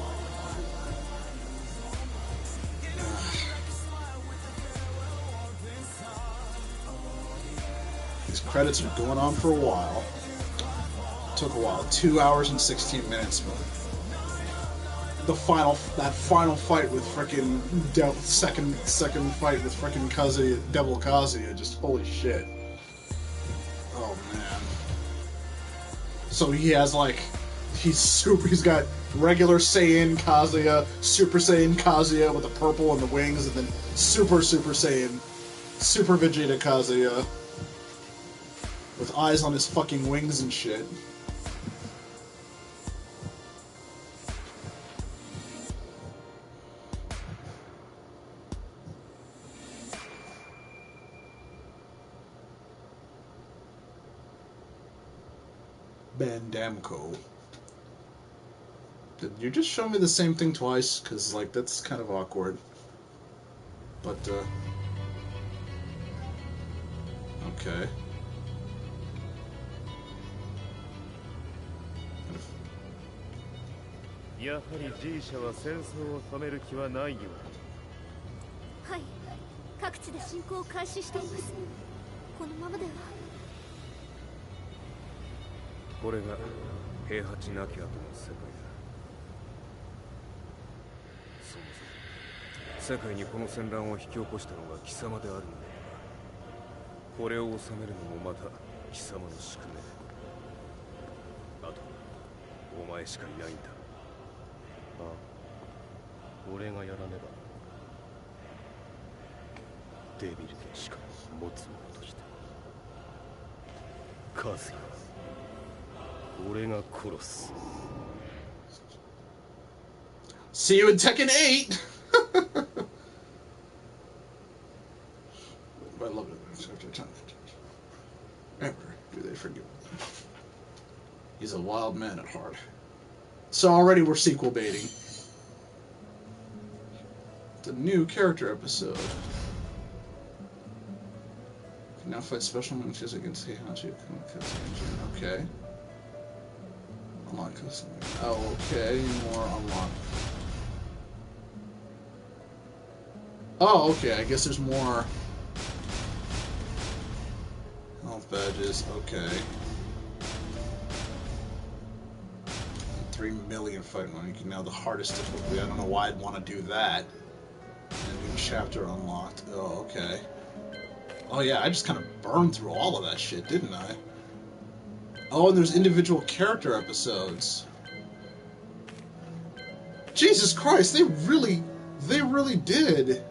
These credits are going on for a while. Took a while, 2 hours and 16 minutes, but that final fight with frickin' second fight with frickin' Kazuya, Devil Kazuya, just holy shit. Oh man. So he has like, he's got regular Saiyan Kazuya, Super Saiyan Kazuya with the purple and the wings, and then Super Saiyan, Super Vegeta Kazuya with eyes on his fucking wings and shit. Bandamco. Did you just show me the same thing twice? Because, like, that's kind of awkward. But, okay.はい、各地で進行を開始しています。このままでは。これが平八なき後の世界だ。そもそも世界にこの戦乱を引き起こしたのが貴様であるので、これを治めるのもまた貴様の宿命。あとお前しかいないんだ。ああ、俺がやらねばデビルでしか持つものとして。カズヤ、俺が殺す。See you in Tekken 8! I love it. Never do they forgive him. He's a wild man at heart. So already we're sequel baiting. The new character episode. Can now fight special matches against Heihachi. Okay. Unlock custom. Oh, okay. More unlock. Oh, okay. I guess there's more health badges. Okay. 3 million fight money. Now the hardest difficulty. I don't know why I'd want to do that. And new chapter unlocked. Oh, okay. Oh yeah, I just kind of burned through all of that shit, didn't I? Oh, and there's individual character episodes. Jesus Christ, they really did.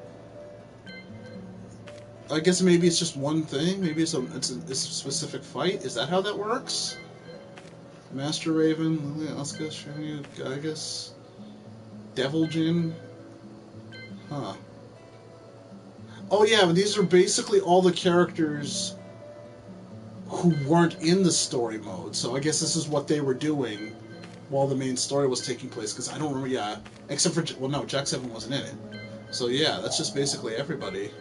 I guess maybe it's just one thing. Maybe it's a specific fight. Is that how that works? Master Raven, Lilia, Asuka, Shiryu, Gygas, Devil Jin. Huh. Oh yeah, but these are basically all the characters who weren't in the story mode, so I guess this is what they were doing while the main story was taking place, because I don't remember, yeah, except for, well no, Jack 7 wasn't in it. So yeah, that's just basically everybody.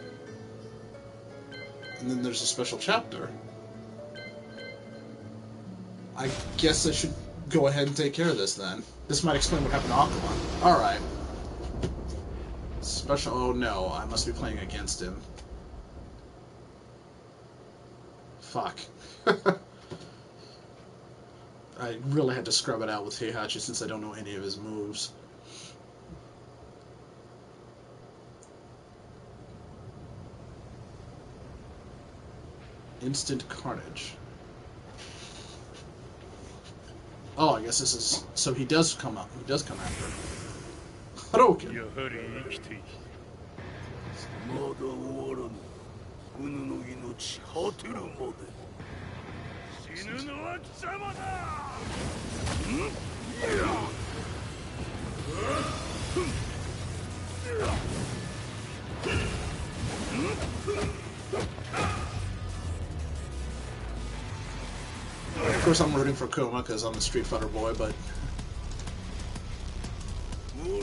And then there's a special chapter. I guess I should go ahead and take care of this then. This might explain what happened to Aqualon. Alright. Special, oh no, I must be playing against him. Fuck. I really had to scrub it out with Heihachi since I don't know any of his moves. Instant carnage. Oh, I guess this is... So he does come up. He does come after. Hadouken. やはり生きている。まだ終わらぬ。うぬの命果てるまで。死ぬのは貴様だ。Of course, I'm rooting for Kuma because I'm a Street Fighter boy, but. I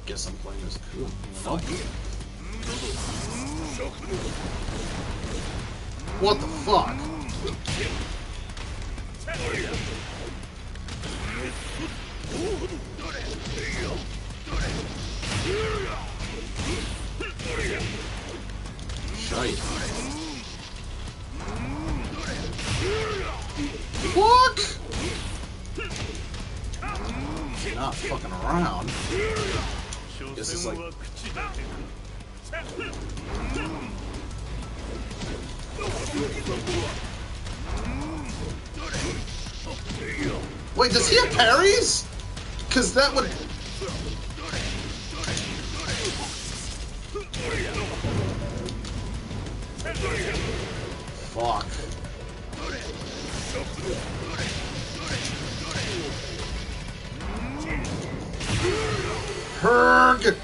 guess I'm playing as Kuma. Nope. What the fuck? Shite. Fuck! Not fucking around. This is like... Wait, does he have parries? Cause that would... Fuck. Herg!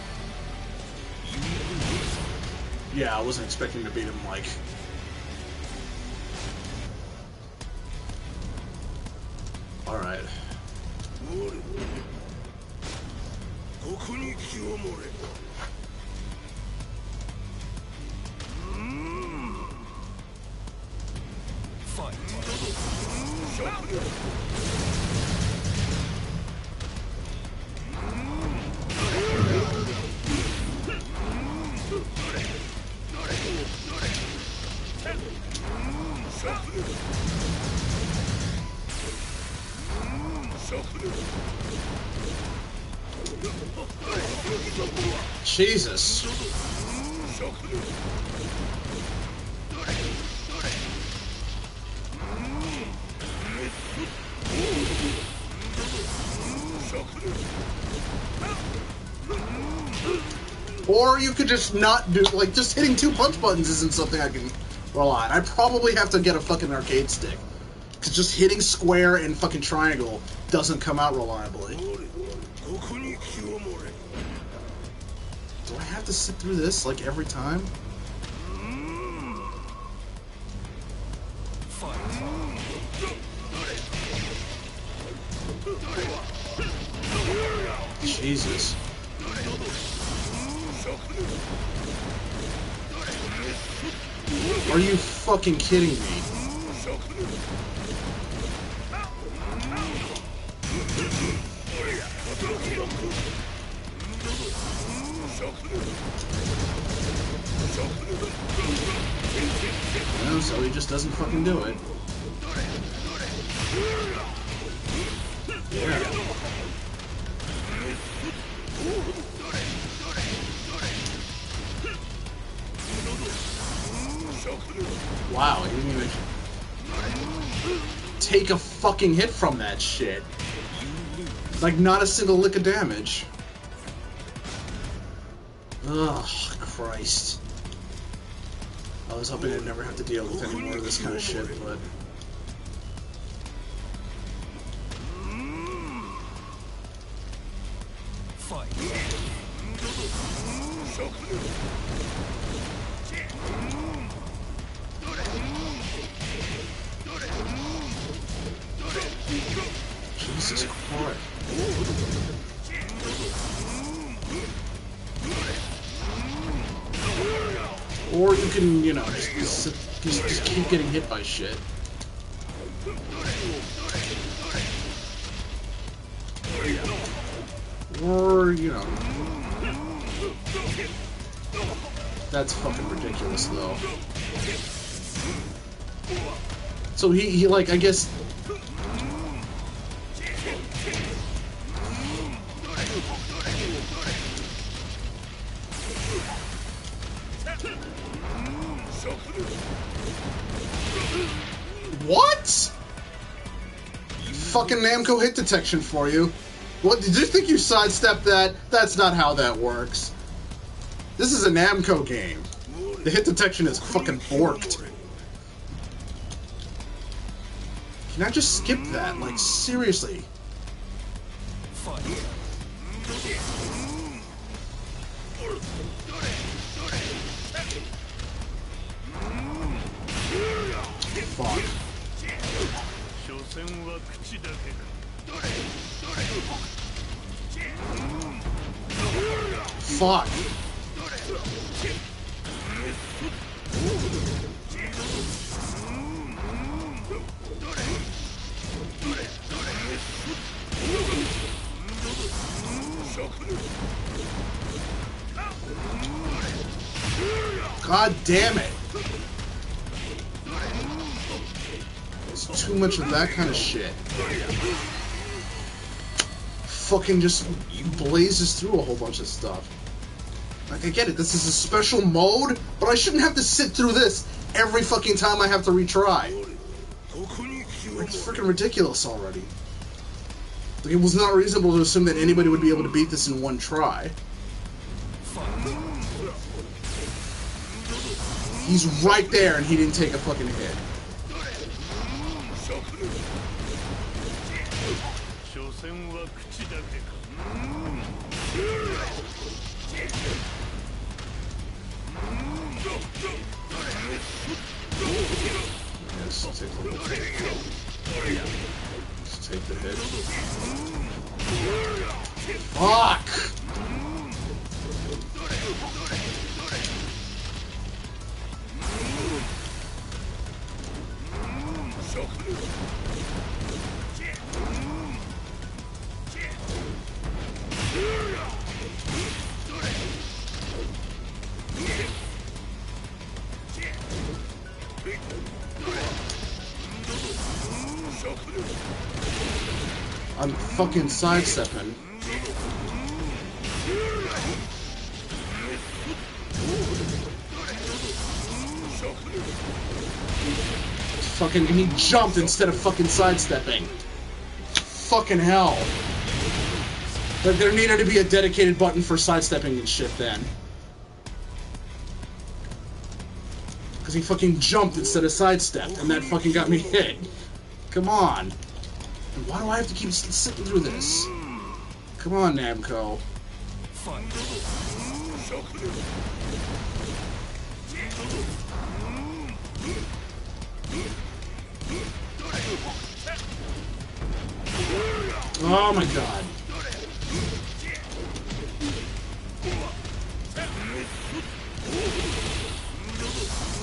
Yeah, I wasn't expecting to beat him like... Alright. Jesus. Or you could just not do, like, just hitting 2 punch buttons isn't something I can rely on. I probably have to get a fucking arcade stick. Because just hitting square and fucking triangle doesn't come out reliably. Do I have to sit through this, like, every time? Jesus. Are you fucking kidding me? No, so he just doesn't fucking do it. Yeah. Wow, he didn't even take a fucking hit from that shit. Like, not a single lick of damage. Ugh, Christ. I was hoping I'd never have to deal with any more of this kind of shit, but... Jesus Christ. Or you can, you know, just keep getting hit by shit. Or, you know... That's fucking ridiculous, though. So he like, I guess... What? Fucking Namco hit detection for you. What, did you think you sidestepped that? That's not how that works. This is a Namco game. The hit detection is fucking borked. Can I just skip that? Like, seriously. Fuck. Fuck. God damn it. It's too much of that kind of shit. Fucking just blazes through a whole bunch of stuff. Like, I get it, this is a special mode, but I shouldn't have to sit through this every fucking time I have to retry. Like, it's freaking ridiculous already. Like, it was not reasonable to assume that anybody would be able to beat this in one try. He's right there and he didn't take a fucking hit. Yes, take the hit. Let's take the hit. Fuck! I'm fucking sidestepping. Fucking, he jumped instead of fucking sidestepping. Fucking hell. There needed to be a dedicated button for sidestepping and shit then. Because he fucking jumped instead of sidestepped, and that fucking got me hit. Come on. And why do I have to keep sitting through this? Come on, Namco. Oh my god.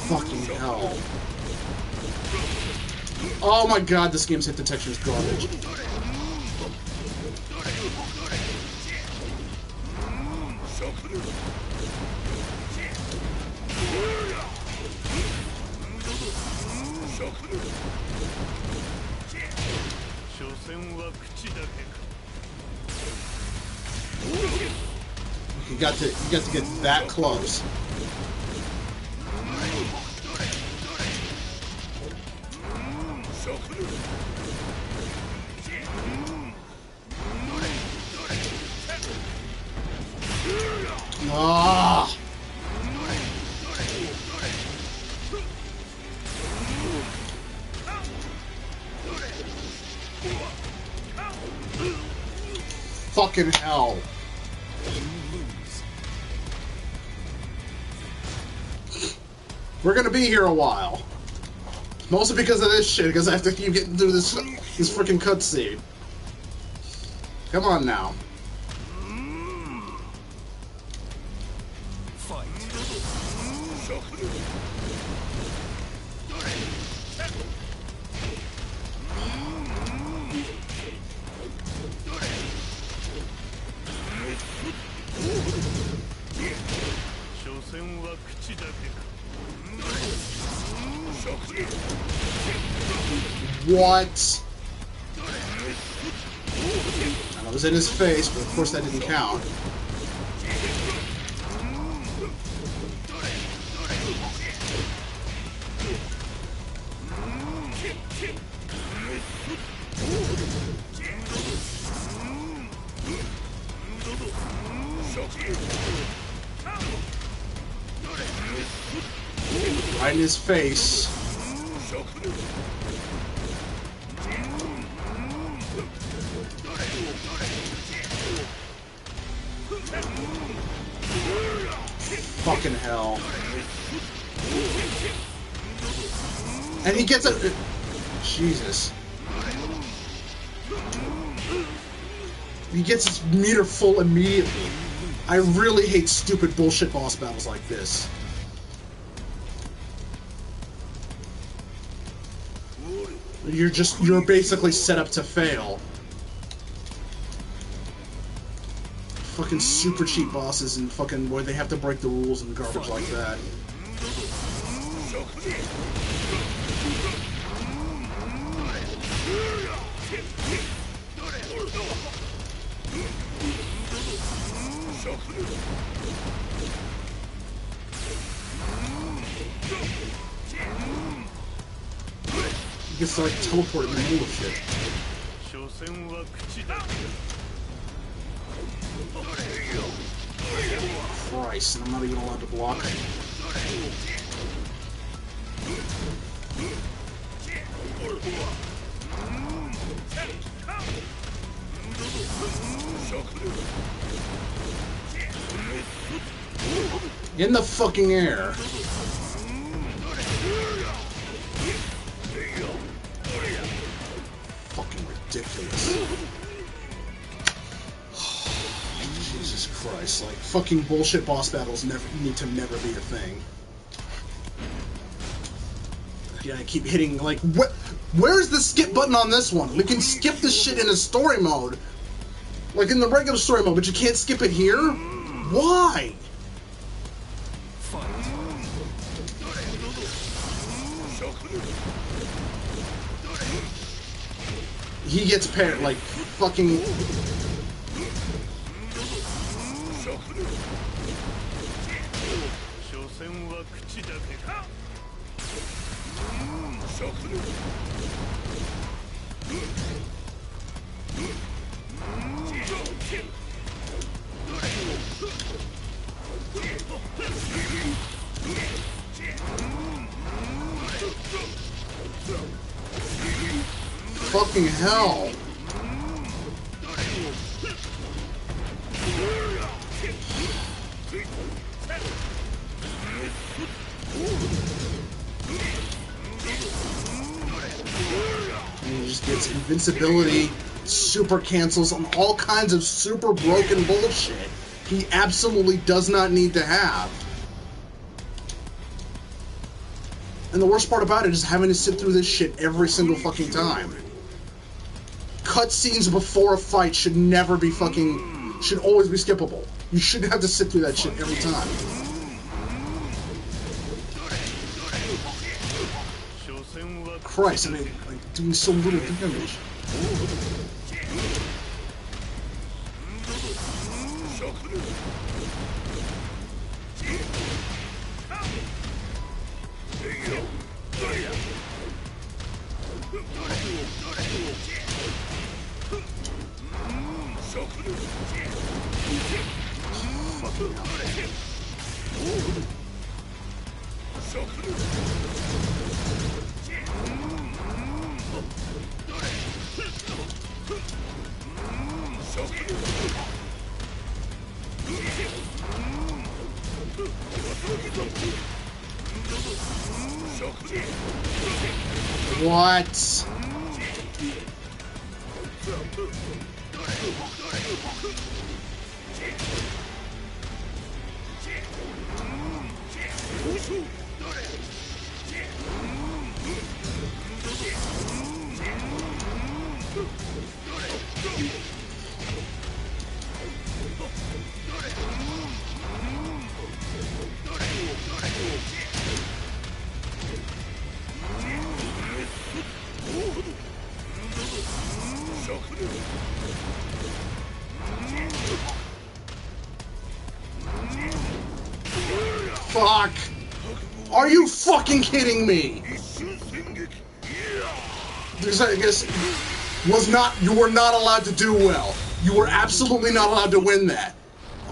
Fucking hell. Oh my god, this game's hit detection is garbage. You got to get that close. Ah! Fucking hell. We're gonna be here a while. Mostly because of this shit, because I have to keep getting through this freaking cutscene. Come on now. What? And I was in his face, but of course that didn't count. right in his face. Fucking hell. And he gets a... Jesus. He gets his meter full immediately. I really hate stupid bullshit boss battles like this. You're basically set up to fail. Fucking super cheap bosses and fucking where they have to break the rules and garbage like that. He gets to like teleport in the middle of shit. Christ, and I'm not even allowed to block. In the fucking air. Fucking ridiculous. Jesus Christ, like, fucking bullshit boss battles need to never be a thing. Yeah, I keep hitting, like, where's the skip button on this one? We can skip this shit in a story mode. Like, in the regular story mode, but you can't skip it here? Why? He gets paired, like, fucking... Fucking hell. And he just gets invincibility, super cancels, on all kinds of super broken bullshit he absolutely does not need to have. And the worst part about it is having to sit through this shit every single fucking time. Cutscenes before a fight should never be fucking... should always be skippable. You shouldn't have to sit through that shit every time. Christ, I mean, like, doing so little damage. What? Fuck! Are you fucking kidding me? This, I guess, was not. You were not allowed to do well. You were absolutely not allowed to win that.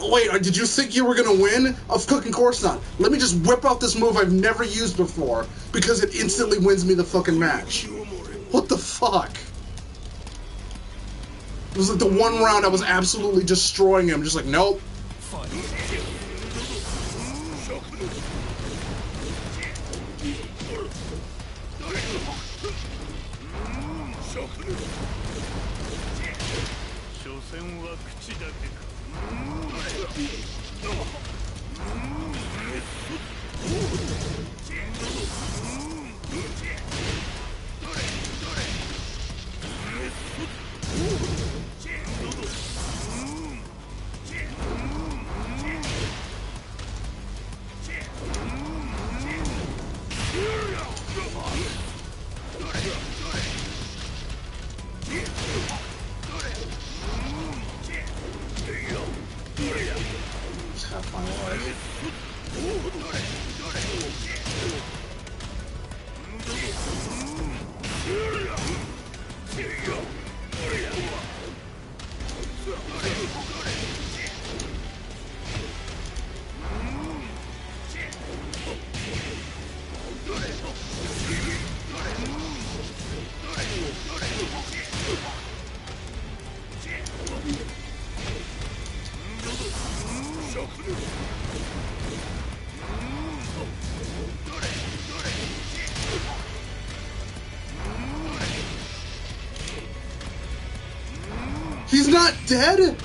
Wait, did you think you were gonna win? Of fucking course not. Let me just whip out this move I've never used before, because it instantly wins me the fucking match. What the fuck? It was like the one round I was absolutely destroying him, just like, nope. Half my life. He's not dead?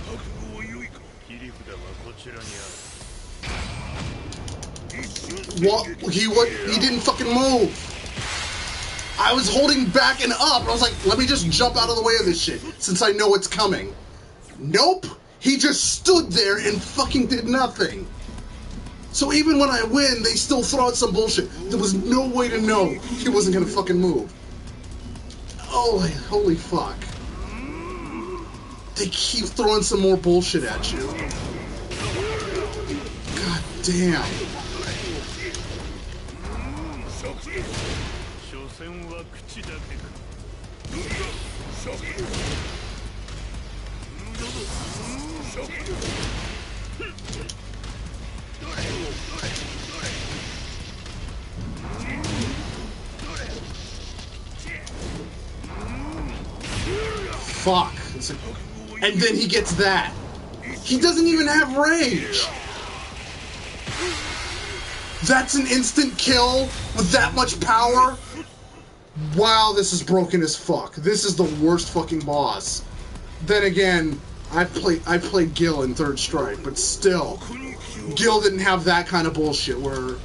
What? He didn't fucking move. I was holding back and up. I was like, let me just jump out of the way of this shit, since I know it's coming. Nope. He just stood there and fucking did nothing. So even when I win, they still throw out some bullshit. There was no way to know he wasn't gonna fucking move. Oh, holy fuck. They keep throwing some more bullshit at you. God damn. Fuck. And then he gets that. He doesn't even have rage. That's an instant kill with that much power? Wow, this is broken as fuck. This is the worst fucking boss. Then again, I played Gil in Third Strike, but still, Gil didn't have that kind of bullshit where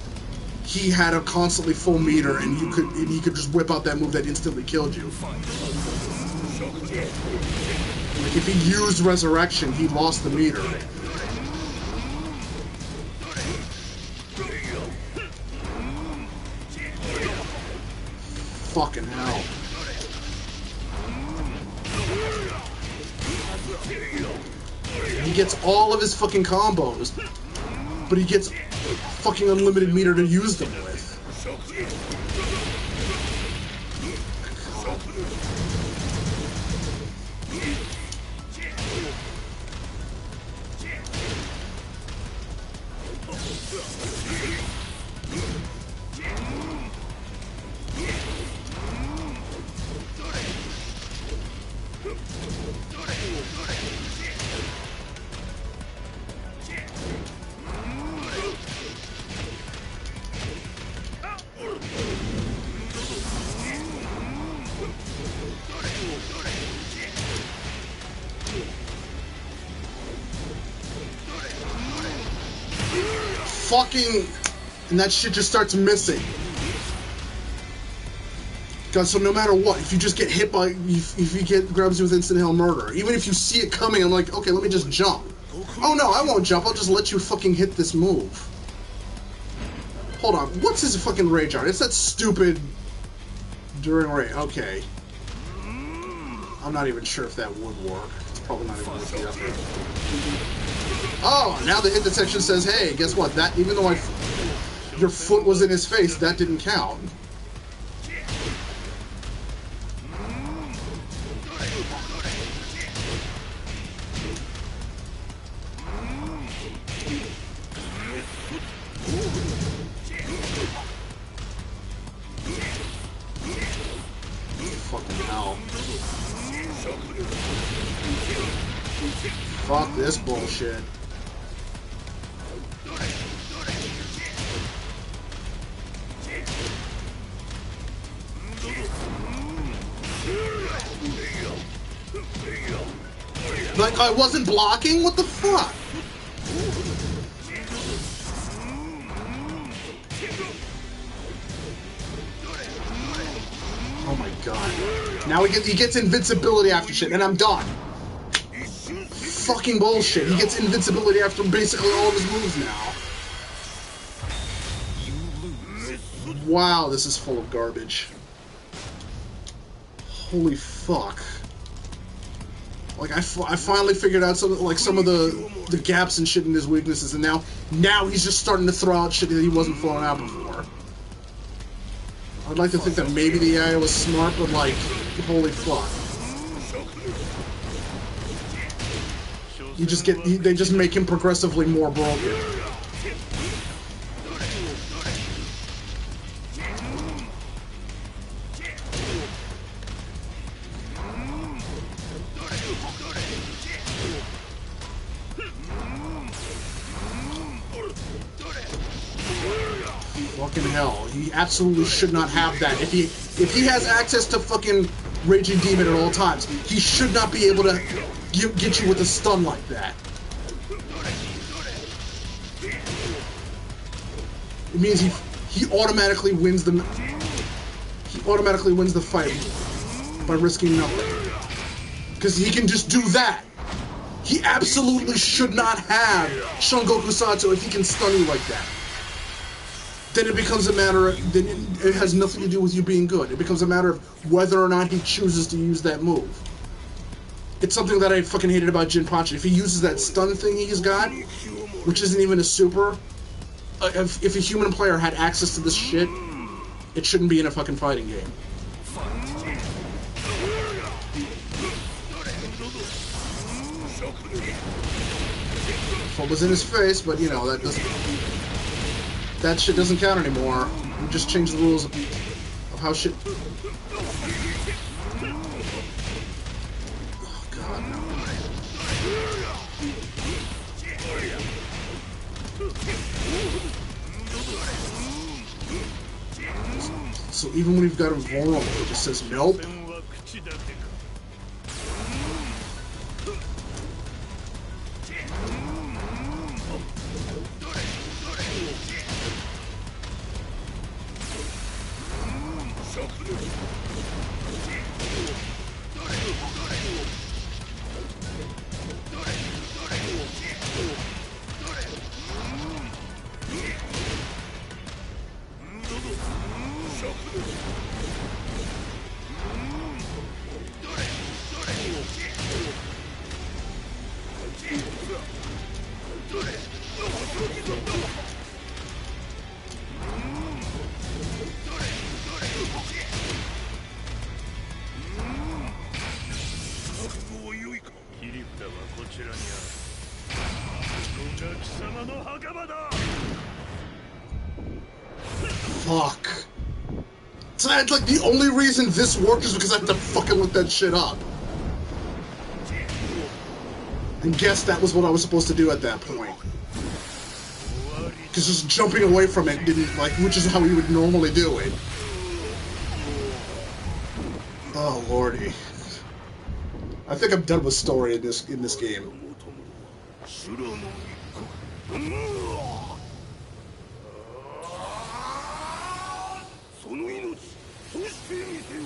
he had a constantly full meter and he could just whip out that move that instantly killed you. Like if he used Resurrection, he lost the meter. Fucking hell. He gets all of his fucking combos, but he gets fucking unlimited meter to use them with. Fucking, and that shit just starts missing. God, so no matter what, if you just get hit by, if you get grabs you with instant hell murder, even if you see it coming, I'm like, okay, let me just jump. Oh no, I won't jump. I'll just let you fucking hit this move. Hold on, what's his fucking rage art? It's that stupid during rage. Okay. I'm not even sure if that would work. It's probably not even worth the effort. Oh, now the hit detection says, hey, guess what? That, even though your foot was in his face, that didn't count. fucking hell. Fuck this bullshit. Like, I wasn't blocking? What the fuck? Oh my god. Now he gets invincibility after shit, and I'm done. Fucking bullshit. He gets invincibility after basically all of his moves now. Wow, this is full of garbage. Holy fuck. Like, I finally figured out some of the gaps and shit in his weaknesses, and now he's just starting to throw out shit that he wasn't throwing out before. I'd like to think that maybe the AI was smart, but like, holy fuck. They just make him progressively more broken. Fucking hell, he absolutely should not have that. If he has access to fucking Raging Demon at all times, he should not be able to get you with a stun like that. It means he automatically wins the fight by risking nothing. Because he can just do that. He absolutely should not have Shungoku Sato if he can stun you like that. Then it becomes a matter of, then it has nothing to do with you being good. It becomes a matter of whether or not he chooses to use that move. It's something that I fucking hated about Jinpachi. If he uses that stun thing he's got, which isn't even a super, if a human player had access to this shit, it shouldn't be in a fucking fighting game. What was in his face, but you know, that shit doesn't count anymore. We just changed the rules of how shit... Oh god, no. So even when we've got him vulnerable, it just says nope. Fuck. So that's like the only reason this worked is because I have to fucking look that shit up. And guess that was what I was supposed to do at that point. Because just jumping away from it didn't, like, which is how you would normally do it. Oh lordy. I think I'm done with story in this game.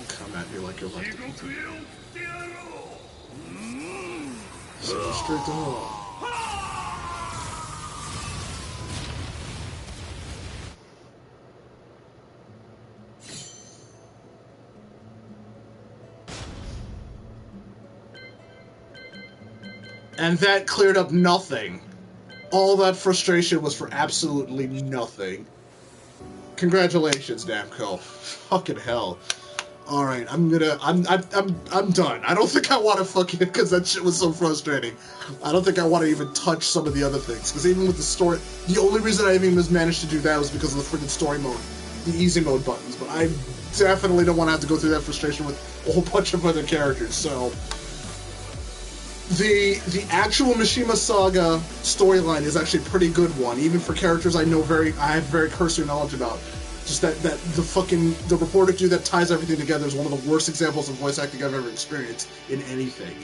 Come at me like you're like so straight to hell. And that cleared up nothing. All that frustration was for absolutely nothing. Congratulations, Namco. Fucking hell. Alright, I'm done. I don't think I want to fucking, because that shit was so frustrating. I don't think I want to even touch some of the other things, because even with the story, the only reason I even managed to do that was because of the freaking story mode, the easy mode buttons, but definitely don't want to have to go through that frustration with a whole bunch of other characters. So the actual Mishima Saga storyline is actually a pretty good one, even for characters I have very cursory knowledge about. Just that the reporter dude that ties everything together is one of the worst examples of voice acting I've ever experienced in anything.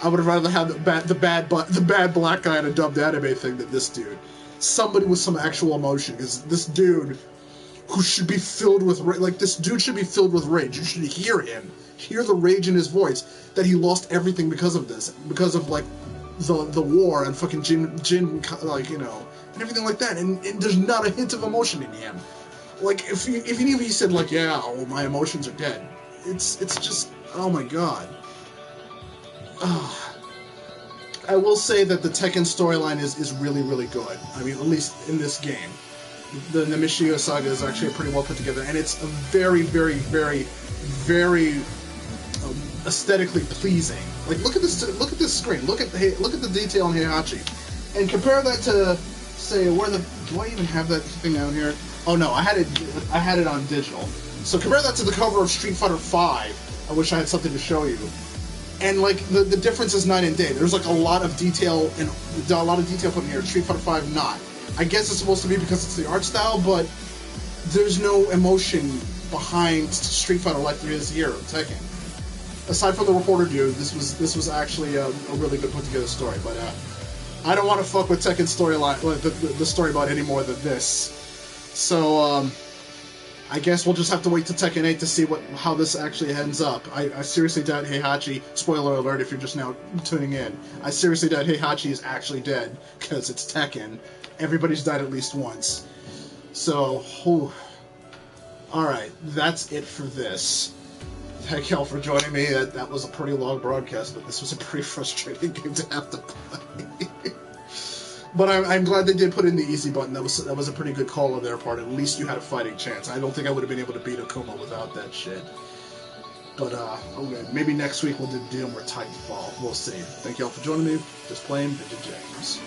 I would have rather had the bad black guy in a dubbed anime thing than this dude. Somebody with some actual emotion, because this dude, who should be filled with this dude should be filled with rage. You should hear him, hear the rage in his voice that he lost everything because of this, because of like the war and fucking Jin like, you know, and everything like that. And there's not a hint of emotion in him. Like if he said like, yeah, oh, my emotions are dead. It's just, oh my god. I will say that the Tekken storyline is really, really good. I mean, at least in this game. The Mishima Saga is actually pretty well put together, and it's a very, very, very, very aesthetically pleasing. Like, look at this screen. Look at the detail in Heihachi, and compare that to, say, do I even have that thing out here? Oh no, I had it on digital. So compare that to the cover of Street Fighter V. I wish I had something to show you. And like the difference is night and day. There's like a lot of detail put in here. Street Fighter V not. I guess it's supposed to be because it's the art style, but there's no emotion behind Street Fighter like there is here in Tekken. Aside from the reporter dude, this was actually a really good put together story. But I don't want to fuck with Tekken's storyline, the story about any more than this. So I guess we'll just have to wait to Tekken 8 to see how this actually ends up. I seriously doubt Heihachi, spoiler alert if you're just now tuning in, I seriously doubt Heihachi is actually dead, because it's Tekken. Everybody's died at least once. So, alright, that's it for this. Thank y'all for joining me. That was a pretty long broadcast, but this was a pretty frustrating game to have to play. But I'm glad they did put in the easy button. That was a pretty good call on their part. At least you had a fighting chance. I don't think I would have been able to beat Akuma without that shit. But okay, maybe next week we'll do more Titanfall. We'll see. Thank y'all for joining me. Just playing Vidya James.